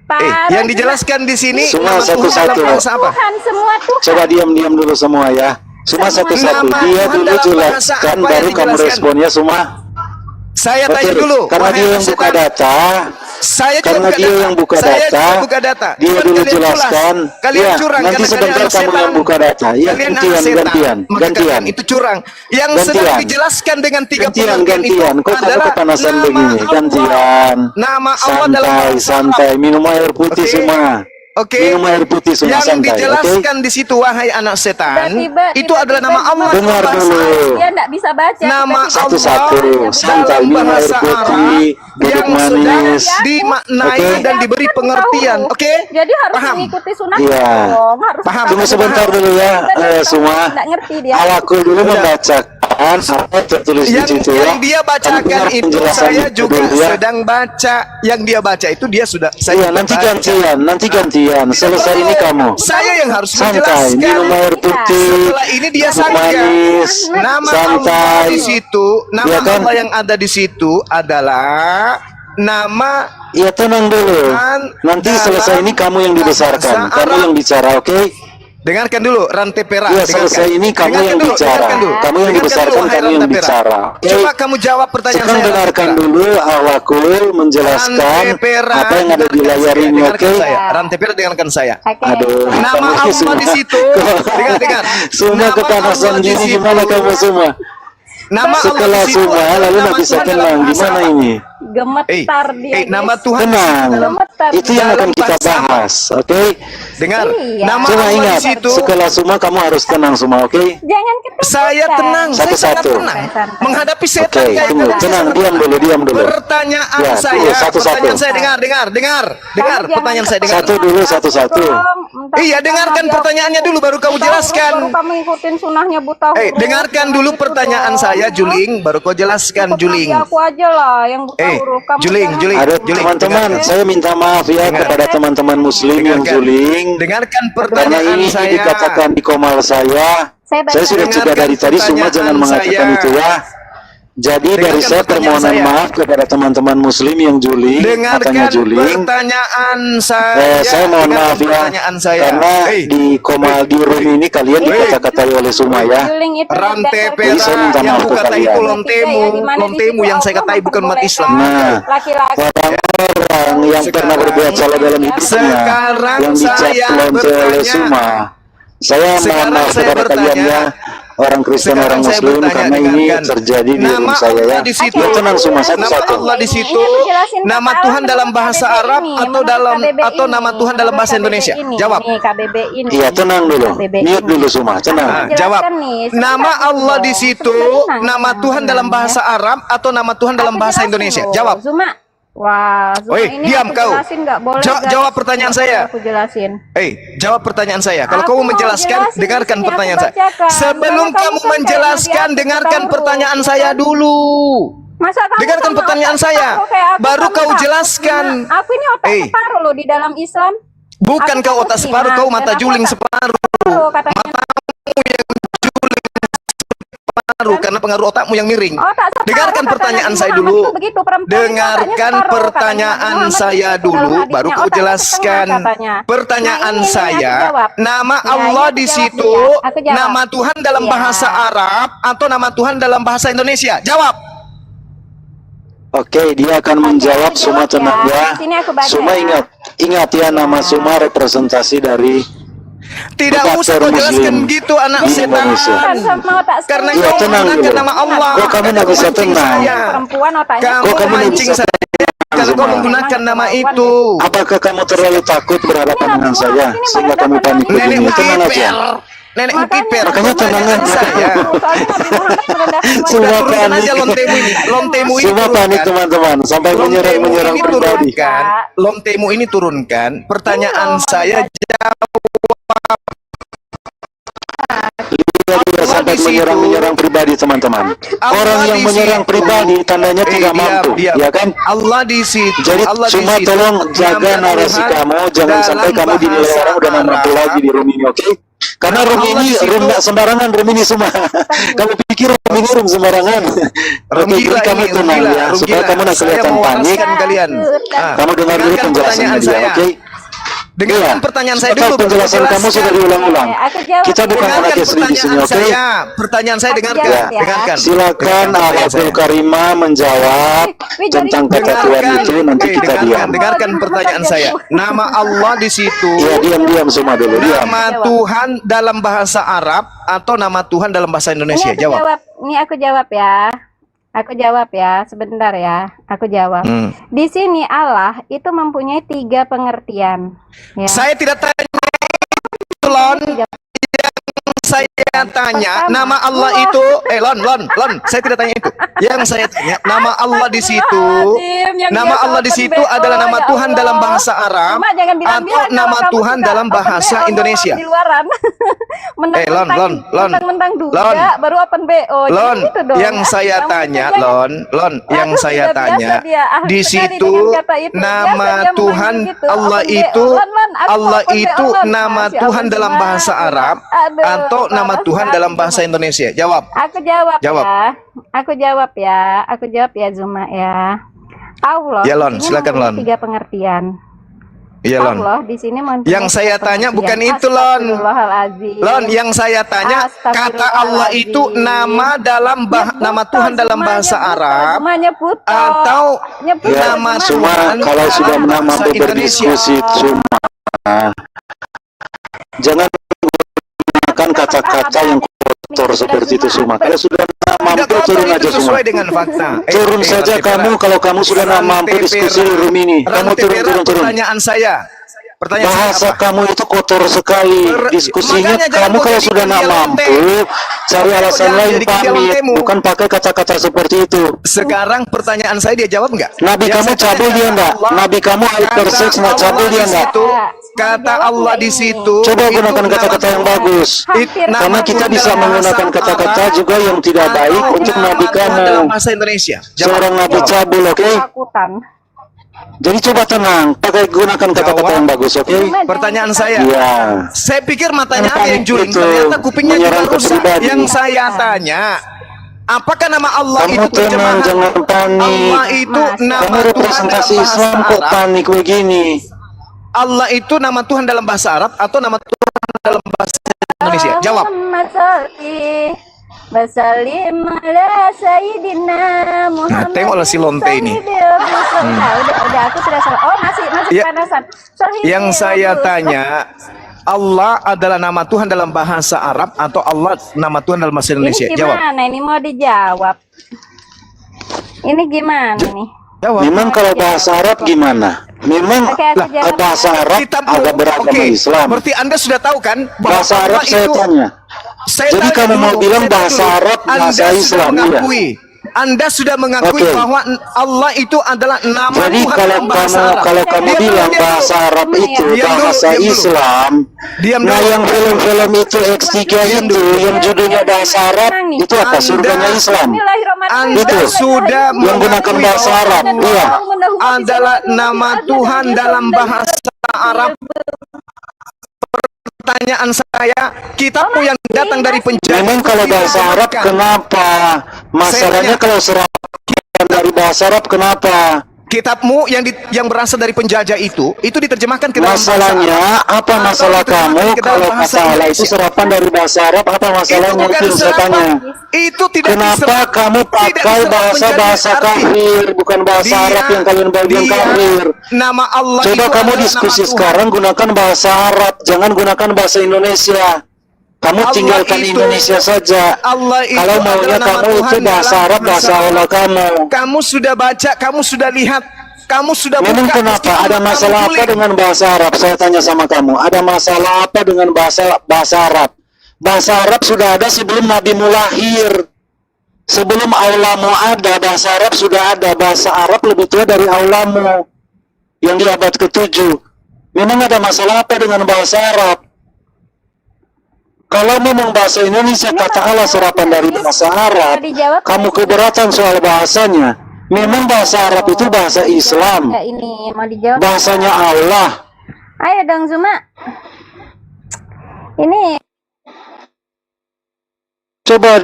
Parah, yang Zuma. dijelaskan di sini Semua nama Tuhan satu-satu. dalam bahasa apa? Tuhan, semua Tuhan. Coba diam dulu semua ya. Semua Semua satu-satu. nama Dia Tuhan dulu dalam bahasa jelaskan, apa yang baru kamu dijelaskan? responnya semua. Saya tanya Betul. dulu. Karena wahai dia yang anak buka setan. data. Saya juga Karena buka dia data. yang buka Saya data, juga buka data. dia Cuman dulu kalian jelaskan. culas. Kalian Ya, curang nanti karena kalian sebentar anak kamu setan. yang buka data. Ya, Kalian anak gantian, setan. gantian, Maka gantian. kalian itu curang. Yang sedang Gantian. dijelaskan dengan 3 Gantian, pengertian itu gantian. Kok kamu adalah kepanasan nama begini? Allah. Gantian. Nama Allah dalam Santai, bahasa santai. Minum air putih Oke. semua. Oke. Minum air putih semua Yang santai. Oke. dijelaskan di situ wahai anak setan, Tiba-tiba- itu tiba-tiba adalah nama Zuma Allah. Dengar dalam bahasa dulu. Arab. Dia enggak bisa baca. Nama tiba-tiba Satu-satu. Zuma Santai. dalam Minum air bahasa putih. Arab Duduk yang sedang manis. dimaknai Oke. dan diberi Kan pengertian. tahu. Oke? Jadi harus Paham? mengikuti sunnah Iya. dong. Harus Paham. tahu. Tunggu sebentar dulu ya, semua. Enggak ngerti dia. Awakku dulu membacakan apa tertulis di situ ya. Yang dia bacakan Dengar itu penjelasan saya itu juga dulu ya. sedang baca. Yang dia baca itu dia sudah saya Iya, juga nanti baca. gantian. Selesai ini kamu. Saya yang harus Santai, menjelaskan. minum air putih. Setelah ini dia Duduk saja. manis. Nama Allah Santai. di situ, nama Iya kan? Allah yang ada di situ adalah nama Ya tenang dulu. Tuhan Nanti dalam selesai ini kamu yang dibesarkan. bahasa Kamu Arab. yang bicara, oke? Dengarkan dulu rantai perak. Ya dengarkan. selesai ini kamu Dengarkan yang dulu, bicara. dengarkan dulu. Kamu yang Dengarkan dibesarkan, dulu, wahai kamu yang rantai perak. bicara. Oke? Coba kamu jawab pertanyaan Sekarang saya. rantai dengarkan perak. dulu Awakul menjelaskan Rantai perak, apa yang ada di dengarkan layar saya, ini, dengarkan oke? saya. Rantai perak dengarkan saya. Oke. Aduh, Nama kamu Allah semua. di situ. Dengar. Semua Nama kepanasan Allah di gini situ. gimana kamu semua? Nama Setelah Allah di situ semua adalah lalu nama nggak bisa Tuhan dalam tenang. bahasa Gimana Arab. ini? Gemetar dia. Nama guys. Tuhan Tenang. Gemetar. Itu yang akan kita bahas, oke? Dengar. Iya. Nama Coba Allah ingat, di situ. setelah semua kamu harus tenang semua, oke? Jangan ketakutan. Saya tenang, saya sangat Satu-satu. tenang menghadapi Oke, setan kayak tunggu, gitu. tenang, diam dulu. Pertanyaan Ya, saya, tunggu, satu-satu. pertanyaan saya dengar. Jangan Pertanyaan saya dengar. Satu dulu, satu-satu. Iya, dengarkan pertanyaannya dulu baru kamu jelaskan. Baru kamu ikutin sunnahnya buta huruf. Dengarkan dulu Gitu pertanyaan dong. saya, Juling, baru kau jelaskan, Ikut Juling. nabi aku aja lah yang buta huruf. Kamu Juling, jangan- Juling. Ada Juling, teman-teman, dengarkan. saya minta maaf ya kepada teman-teman muslim yang Dengarkan. juling. Dengarkan Karena pertanyaan ini saya. dikatakan di komal saya. Saya baca. Saya sudah cegah dari tadi, semua Dengarkan jangan mengatakan pertanyaan itu ya. Jadi dari Dengarkan saya pertanyaan permohonan saya. maaf kepada teman-teman muslim yang juling, katanya Dengarkan juling. pertanyaan saya. Saya mohon Dengarkan maaf ya, pertanyaan saya. karena di komal di room ini kalian dikata-katai oleh semua ya. Juling itu Rantai berdasarkan- Jadi saya minta perak yang maaf ku ke katai kalian. itu lontemu, Ya, gimana di lontemu situ yang saya Allah katai bukan umat Islam. Nah, laki-laki orang yang pernah berbuat salah dalam hidupnya, Sekarang yang dicap saya lonce oleh bertanya. semua. Saya mohon Sekarang maaf saya kepada kalian bertanya. ya, orang Kristen, Sekarang orang saya Muslim, bertanya, karena ini dengarkan. terjadi di Nama room saya ya. Allah di situ. Ya tenang semua, Nama satu-satu. Allah di situ, Ini menjelasin nama kata Tuhan Allah dalam menurut bahasa KBBI Arab ini, atau menurut dalam KBBI atau nama ini, Tuhan dalam menurut bahasa KBBI Indonesia? ini, Jawab. Nih, KBBI ini. Iya tenang dulu, KBBI mute ini. dulu semua, tenang. Jelaskan Jawab. nih, Nama sebentar Allah dulu. di situ, Tenang, nama tenang, Tuhan dalam tenang, bahasa ya. Arab atau nama Tuhan dalam Aku bahasa jelasin Indonesia? loh. Jawab. Zuma. Wah, Zuma Oi, ini diam aku kau. jelasin nggak boleh. guys. Jawab pertanyaan Nggak saya. boleh Aku jelasin. Jawab pertanyaan saya. Kalau Aku kamu mau menjelaskan, jelasin, dengarkan di sini pertanyaan aku saya. bacakan. Sebelum Karena kamu kamu kan menjelaskan, kayak Nabi dengarkan Adam pertanyaan huruf, saya kan? dulu. Masa kamu Dengarkan sama pertanyaan otak saya. separuh kayak aku, Baru kamu kau takut jelaskan. Zuma. Aku ini otak separuh loh di dalam Islam. Bukan Aku kau takut otak Zina, separuh, kau dan mata aku juling otak separuh. separuh, katanya. Karena pengaruh otakmu yang miring. Otak separuh, Dengarkan kata pertanyaan Nabi saya Muhammad dulu. tuh begitu, perempuan itu Dengarkan otaknya separuh, pertanyaan katanya. Muhammad saya itu dalam dulu, hadisnya, baru kau otaknya jelaskan. setengah, katanya. Pertanyaan Nah, ini saya, aku jawab. nama Ya, Allah ini di aku situ, jawab, ya. Aku jawab. nama Tuhan dalam Ya. bahasa Arab atau nama Tuhan dalam bahasa Indonesia? Jawab. Oke, dia akan menjawab aku semua jawab tenang ya. ya. Di sini aku baca Semua ya. ingat ya nama semua representasi dari Tidak Bukan usah kau Muslim jelaskan gitu anak di setan. Indonesia. Bukan sama otak Karena separuh. Iya, kau tenang menggunakan dulu. nama Allah. Kok kamu nggak bisa Mancing tenang? saya. Perempuan otaknya Kamu Kok kamu nggak mancing bisa saya. kalau kau Zuma. menggunakan nama itu. Apakah kamu terlalu takut berhadapan dengan saya sehingga kamu panik Nenek begini? Tenang aja. kiper. Nenek kiper. Makanya tenang aja. Saya. Semua Turunkan panik. aja lontemu ini. Lontemu ini Semua panik turunkan. teman-teman sampai menyerang ini pribadi. turunkan. Lontemu ini turunkan. Pertanyaan saya Dia sampai di situ. menyerang pribadi teman-teman. Allah Orang yang di menyerang situ. pribadi tandanya tidak mampu, diam. ya kan? Allah di situ. Jadi Allah di cuma situ. tolong jaga Nama narasi Tuhan kamu, jangan sampai dalam kamu dinilai bahasa orang udah nggak mampu Arab. lagi di room ini, oke? Karena room Allah ini di situ. room nggak sembarangan, room ini semua. Kamu pikir room ini room sembarangan? Rum Oke, gila jadi kamu ini, rum tenang gila, ya, rum supaya gila. kamu nggak Saya kelihatan mau panik. walaskan kalian. Kamu dengar dulu dengarkan penjelasannya pertanyaan dia, saya. oke? Dengarkan pertanyaan saya Sebab dulu. baru penjelasan saya kamu sudah jelaskan. diulang-ulang. Aku jawab. Kita bukan ya. anak Dengarkan SD di sini, pertanyaan oke? saya. Pertanyaan saya Aku dengarkan. jawab ya. Dengarkan. Silakan Dengarkan pertanyaan Abdul saya. Karima menjawab Wih, tentang jadi- kata Tuhan itu, nanti Oke, kita diam. dengarkan pertanyaan saya. Nama Allah di situ. Iya, diam semua dulu, diam. Nama Tuhan dalam bahasa Arab atau nama Tuhan dalam bahasa Indonesia? Jawab. Ini aku jawab ya. Aku jawab ya, sebentar ya. Aku jawab. Hmm. Di sini Allah itu mempunyai 3 pengertian. Ya. Saya tidak tanya itu, Lon. Tiga- Saya tanya Pertama, nama Allah itu, Lon, saya tidak tanya itu. Yang saya tanya nama Allah di situ, Yang nama dia Allah di open situ BO, adalah nama ya Tuhan Allah. dalam bahasa Arab Cuma jangan bilang-bilang atau kalau nama kamu Tuhan sudah dalam open bahasa BO Indonesia. di luaran. Lon, Mentang-mentang duga Lon. baru open BO. Jadi Lon, gitu dong. yang saya Kamu tanya, itu Lon, yang Aduh, saya sudah biasa tanya dia, ahli di sekali situ dengan kata itu. nama Biasa dia Tuhan memanggil gitu, Allah open BO. itu Lon, aku Allah open itu BO, Lon. nama Masya Tuhan Allah, dalam bahasa gimana? Arab Aduh, atau nama parah Tuhan sekali dalam bahasa Zuma. Indonesia? Jawab. Aku jawab, Jawab. ya. Aku jawab ya Zuma ya. Allah. Ya, Lon, di sini silakan, mempunyai Lon. 3 pengertian. Iya, Lon. Allah di sini mempunyai Yang saya 3 tanya bukan pengertian. itu, Lon. Astagfirullahaladzim. Lon, yang saya tanya kata Allah itu nama dalam nama Tuhan dalam bahasa Arab atau Ya, nama semua Tuhan kalau dalam sudah bahasa mampu Indonesia. berdiskusi, cuma jangan menggunakan kata-kata yang kotor seperti itu semua. Kalau sudah mampu, Tidak turun apa-apa, aja itu semua. sesuai dengan fakta. Turun saja kamu kalau kamu sudah mampu diskusi di room ini. Kamu turun. Pertanyaan saya. Pertanyaan saya Bahasa apa? kamu itu kotor sekali. Diskusinya Makanya jangan kamu kau kalau jadikan sudah dia mampu, lonte. cari alasan jangan lain jadikan dia pamit. lontemu. Bukan pakai kata-kata seperti itu. Sekarang pertanyaan saya dia jawab nggak? Nabi Yang kamu saya tanya cabul dia kata enggak? Allah, Nabi kamu hyperseks kata nggak cabul Allah dia di enggak? situ, kata Allah di situ. Coba itu gunakan nama kata-kata yang Tuhan. bagus. Nama Karena kita Tuhan bisa dalam menggunakan bahasa kata-kata Arab juga yang tidak atau baik untuk nama Nabi Tuhan dalam kamu. bahasa Indonesia. Seorang Nabi cabul, oke? Takutan. Jadi coba tenang, pakai gunakan kata-kata Jawab. yang bagus, oke? Pertanyaan saya. Iya. Saya pikir matanya Kenapa aja yang juling, itu ternyata kupingnya juga menyerang ke rusak. pribadi? Yang saya tanya, apakah nama Allah Kamu itu tenang, terjemahan? jangan panik. Allah itu nama Kamu Tuhan representasi dalam Islam bahasa kok Arab. panik begini? Allah itu nama Tuhan dalam bahasa Arab atau nama Tuhan dalam bahasa Indonesia? Jawab. Muhammad sholli Basalim ala Sayyidina Muhammad. tengoklah si lonte ini. Udah aku sudah salah. Oh, masih Ya, panasan. Yang saya tanya, Allah adalah nama Tuhan dalam bahasa Arab atau Allah nama Tuhan dalam bahasa Indonesia? Ini Jawab. gimana? Ini mau dijawab. Ini gimana nih? Jawab. Memang kalau bahasa Arab gimana? Memang Oke, aku jawab. bahasa Arab Kitabmu, agak beragama oke. Islam. Berarti Anda sudah tahu kan bahwa Bahasa Arab Allah saya itu tanya. Saya Jadi tanya kamu mau dulu, bilang saya tanya bahasa dulu. Arab, Anda bahasa sudah Islam, iya? mengakui, Anda sudah mengakui Oke. bahwa Allah itu adalah nama Jadi Tuhan kalau dalam bahasa kamu Arab. bilang Diam dulu. bahasa Arab itu Diam dulu, bahasa diam dulu. Islam, Diam nah dulu. yang film-film itu X3 itu yang judulnya bahasa Arab itu apa? Surganya Islam. Anda Itu. sudah Yang gunakan mengakui bahasa bahwa Arab, iya. adalah nama Tuhan dalam bahasa Arab. Pertanyaan saya, kitabmu yang datang dari penjara. Memang kalau bahasa Arab kenapa? Masalahnya tanya. kalau serapan dari bahasa Arab kenapa? Kitabmu yang berasal dari penjajah itu diterjemahkan ke dalam bahasa Masalahnya Arab. apa Atau masalah diterjemahkan kamu ke dalam kalau bahasa masalah itu Indonesia. serapan dari bahasa Arab? Apa masalahnya itu yang saya tanya? Itu tidak Kenapa diserap. kamu Tidak pakai diserap bahasa-bahasa menjadi arti. kafir, bukan bahasa Arab yang kalian bagian Dia, kafir? Nama Allah Coba itu kamu adalah diskusi nama Tuhan. sekarang gunakan bahasa Arab, jangan gunakan bahasa Indonesia. Kamu Allah tinggalkan itu- Indonesia saja. Allah itu Kalau maunya adalah nama kamu itu Tuhan bahasa dalam Arab, bahasa Allah kamu. Kamu sudah baca, kamu sudah lihat Kamu sudah Memang buka. kenapa? meskipun Ada kamu masalah apa tulis. dengan bahasa Arab? Saya tanya sama kamu. Ada masalah apa dengan bahasa Arab? Bahasa Arab sudah ada sebelum Nabi lahir. Sebelum aulamu ada, bahasa Arab sudah ada. Bahasa Arab lebih tua dari aulamu yang di abad ke-7. Memang ada masalah apa dengan bahasa Arab? Kalau memang bahasa Indonesia katakanlah serapan dari bahasa Arab, kamu keberatan soal bahasanya. Memang bahasa Arab itu bahasa Islam, Ya, ini mau dijawab. bahasanya Allah. Ayo dong Zuma. Ini Coba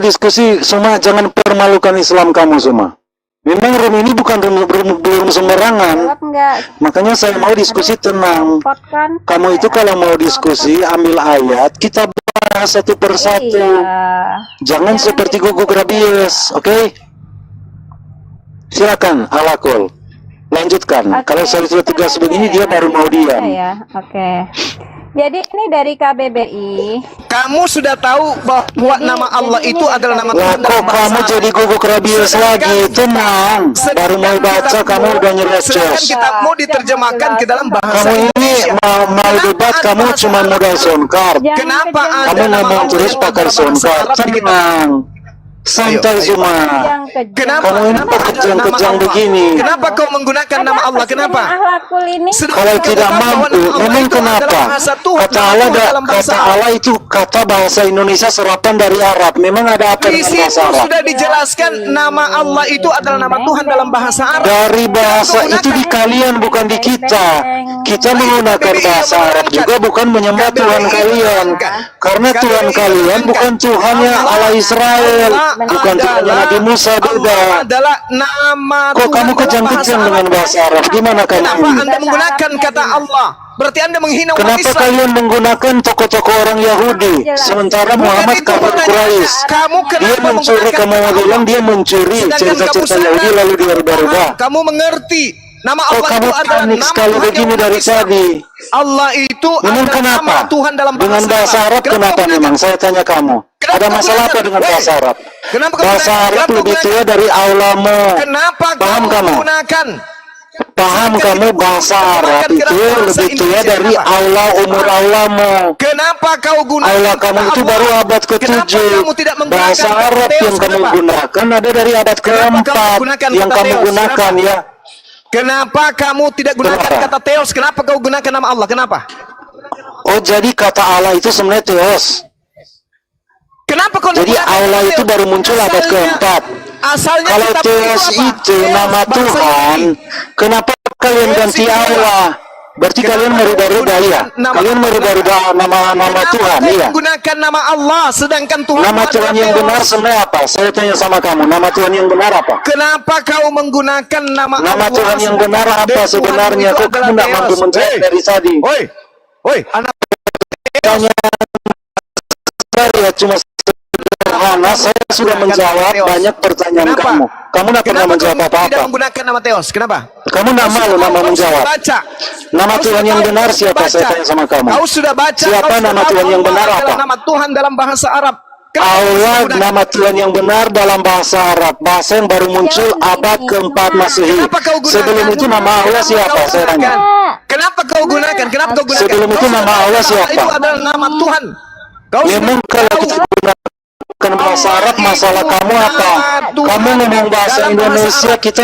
diskusi, Suma, jangan permalukan Islam kamu, Suma. Memang room ini bukan room sembarangan. jawab enggak? Makanya saya mau diskusi tenang. Pot kan? Kamu itu kalau mau diskusi, ambil ayat, kita bahas satu persatu. Iya. Jangan seperti guguk rabies, oke? Silakan, Alakul. Lanjutkan. Oke. Kalau saya sudah tegas begini, dia baru mau diam. Ya, oke. Jadi ini dari KBBI. Kamu sudah tahu bahwa nama Allah jadi itu ini adalah nama Lah Tuhan kok dalam bahasa kamu Arab. jadi guguk rabies lagi? Tenang. Baru mau baca, kamu udah Sedangkan nyerocos. kitabmu diterjemahkan ke dalam bahasa Kamu ini Indonesia. mau debat, kamu cuma modal sound card. Jangan Kenapa kejam- Anda Kamu ngomong terus pakai sound card. Tenang. Santai Zuma. kejam-kejam. Kenapa? Kamu ini Kenapa ada kejang-kejang nama Allah? begini. Kenapa kau menggunakan Ada nama apa Allah? sih Kenapa? dengan akhlakul ini? Sedangkan Kalau kamu tidak tahu bahwa mampu, nama Allah memang itu adalah kenapa? bahasa Tuhan, Kata nama Allah, Tuhan dalam bahasa kata Arab. Allah itu kata bahasa Indonesia serapan dari Arab. Memang ada apa Di dengan situ bahasa Arab? sudah dijelaskan nama Allah itu adalah nama Tuhan dalam bahasa Arab. Dari bahasa itu di kalian, bukan di kita. Kita menggunakan bahasa Arab juga bukan menyembah Tuhan kalian. Karena Tuhan kalian bukan Tuhannya Allah Israel, bukan Tuhannya Nabi Musa, beda. Allah adalah nama Kok Tuhan kamu dalam kejang-kejang bahasa dengan Arab. bahasa Arab? Gimana kamu Kenapa ini? Anda menggunakan kata Allah? Berarti Anda menghina umat Kenapa Islam. kalian menggunakan tokoh-tokoh orang Yahudi? Sementara Muhammad itu kafir pertanyaan. Quraisy. Kamu Dia kenapa mencuri, menggunakan kamu kata bilang Allah? dia mencuri Sedangkan cerita-cerita kamu sadar, Yahudi lalu dirubah-rubah. Kamu mengerti nama Kok Allah kamu itu adalah panik nama sekali Tuhan begini yang dari Islam. tadi? Allah itu Memang adalah kenapa? nama Tuhan dalam bahasa Dengan bahasa Arab kenapa kau memang? Saya tanya kamu. Kenapa Ada kau masalah apa gunakan? dengan Weh, bahasa Arab? Kenapa kau Bahasa gunakan? Arab Kenapa kau lebih gunakan? tua dari aulamu. Kenapa Paham kau kamu? menggunakan? Paham kamu bahasa Arab itu lebih tua dari aula umur aulamu. Kenapa kau gunakan? Aula kamu kata itu Allah? baru abad Kenapa ke-7. kamu tidak menggunakan Bahasa kata Arab Theos? yang kamu Kenapa? gunakan ada dari abad Kenapa kamu ke-4 gunakan yang kata kamu Theos? gunakan Kenapa? ya. Kenapa kamu tidak gunakan Kenapa? kata Theos? Kenapa kau gunakan nama Allah? Kenapa? Oh, jadi kata Allah itu sebenarnya Theos. Kenapa kau Jadi menggunakan Allah kata itu Theos? baru muncul abad Asalnya- ke-4. Asalnya Kalau kitab Theos apa? itu Theos, nama bahasa Tuhan, Yunani. kenapa kalian Theos ganti itu apa? Allah? Berarti Kenapa kalian kau merubah-rubah ya? menggunakan nama Kalian Allah? merubah-rubah nama Kenapa Tuhan, kau iya? menggunakan nama Allah sedangkan Tuhan Nama adalah Tuhan yang Theos? benar sebenarnya apa? Saya tanya sama kamu, nama Tuhan yang benar apa? Kenapa kau menggunakan nama Nama Allah Tuhan yang sedangkan benar apa Tuhan sebenarnya? itu Kok adalah kamu tidak Theos? mampu menjawab Hei, dari tadi? Woi, anak Tanya saya cuma sederhana, saya sudah menjawab banyak pertanyaan Kenapa? kamu. Kamu tidak pernah Kenapa menjawab kau tidak apa-apa. menggunakan nama Theos? Kenapa? Kamu tidak malu nama Kau menjawab. sudah baca. Nama Kau Tuhan sudah yang tahu, benar kau sudah siapa? Saya baca. tanya sama kamu. Kau sudah baca. Siapa kau sudah nama tahu Tuhan yang Allah benar adalah apa? Nama Tuhan dalam bahasa Arab. Kenapa kau Allah menggunakan? nama Tuhan yang benar dalam bahasa Arab, bahasa yang baru muncul abad ke-4 Masehi. Kenapa kau gunakan? Sebelum itu nama Allah siapa? Kau Saya tanya. gunakan. Kenapa kau gunakan? Kenapa kau gunakan? Sebelum itu Kau nama sudah Allah tahu siapa? Itu adalah nama Tuhan. Kau Memang sudah kalau tahu. kita gunakan bahasa Arab, masalah kamu apa? Kamu ngomong bahasa Indonesia, kita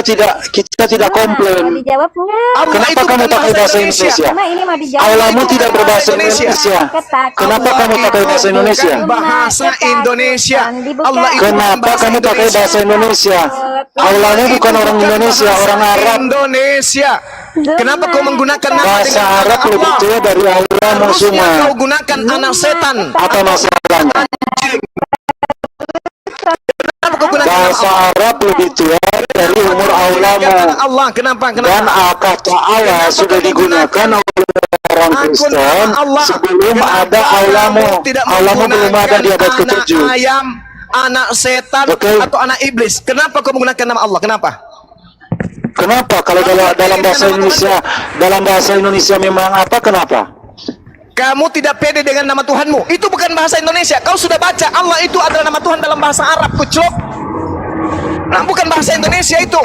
tidak komplain. Mau dijawab enggak? Allah Kenapa itu kamu bukan pakai bahasa Indonesia? Karena ini mau dijawab. Aulamu itu tidak bukan berbahasa bahasa Indonesia. Ketat. Kenapa Allah kamu pakai itu bahasa Indonesia? bukan bahasa Indonesia. Dibuka. Allah itu Kenapa bukan bahasa kamu pakai Indonesia. bahasa Indonesia? Aulamu Itu bukan orang Indonesia, bahasa orang Arab. Indonesia. Kenapa kau menggunakan nama Bahasa dengan Arab nama lebih Allah? tua dari aulamu Harusnya semua. kau gunakan anak setan. Apa masalahnya? Kenapa kau gunakan nama Bahasa Allah? Arab lebih tua dari umur aulamu. Gunakan Allah. Kenapa? Dan Kenapa? kata Allah sudah digunakan oleh orang Akun Kristen nama Allah. sebelum Kenapa ada aulamu. kamu tidak Aulamu belum ada di abad menggunakan ke-7. anak ayam, anak setan, Oke. atau anak iblis? Kenapa kau menggunakan nama Allah? Kenapa? Kenapa? Kalau dalam bahasa Indonesia memang apa? Kenapa? Kamu tidak pede dengan nama Tuhanmu. Itu bukan bahasa Indonesia. Kau sudah baca Allah itu adalah nama Tuhan dalam bahasa Arab, kuclok. Nah, bukan bahasa Indonesia itu.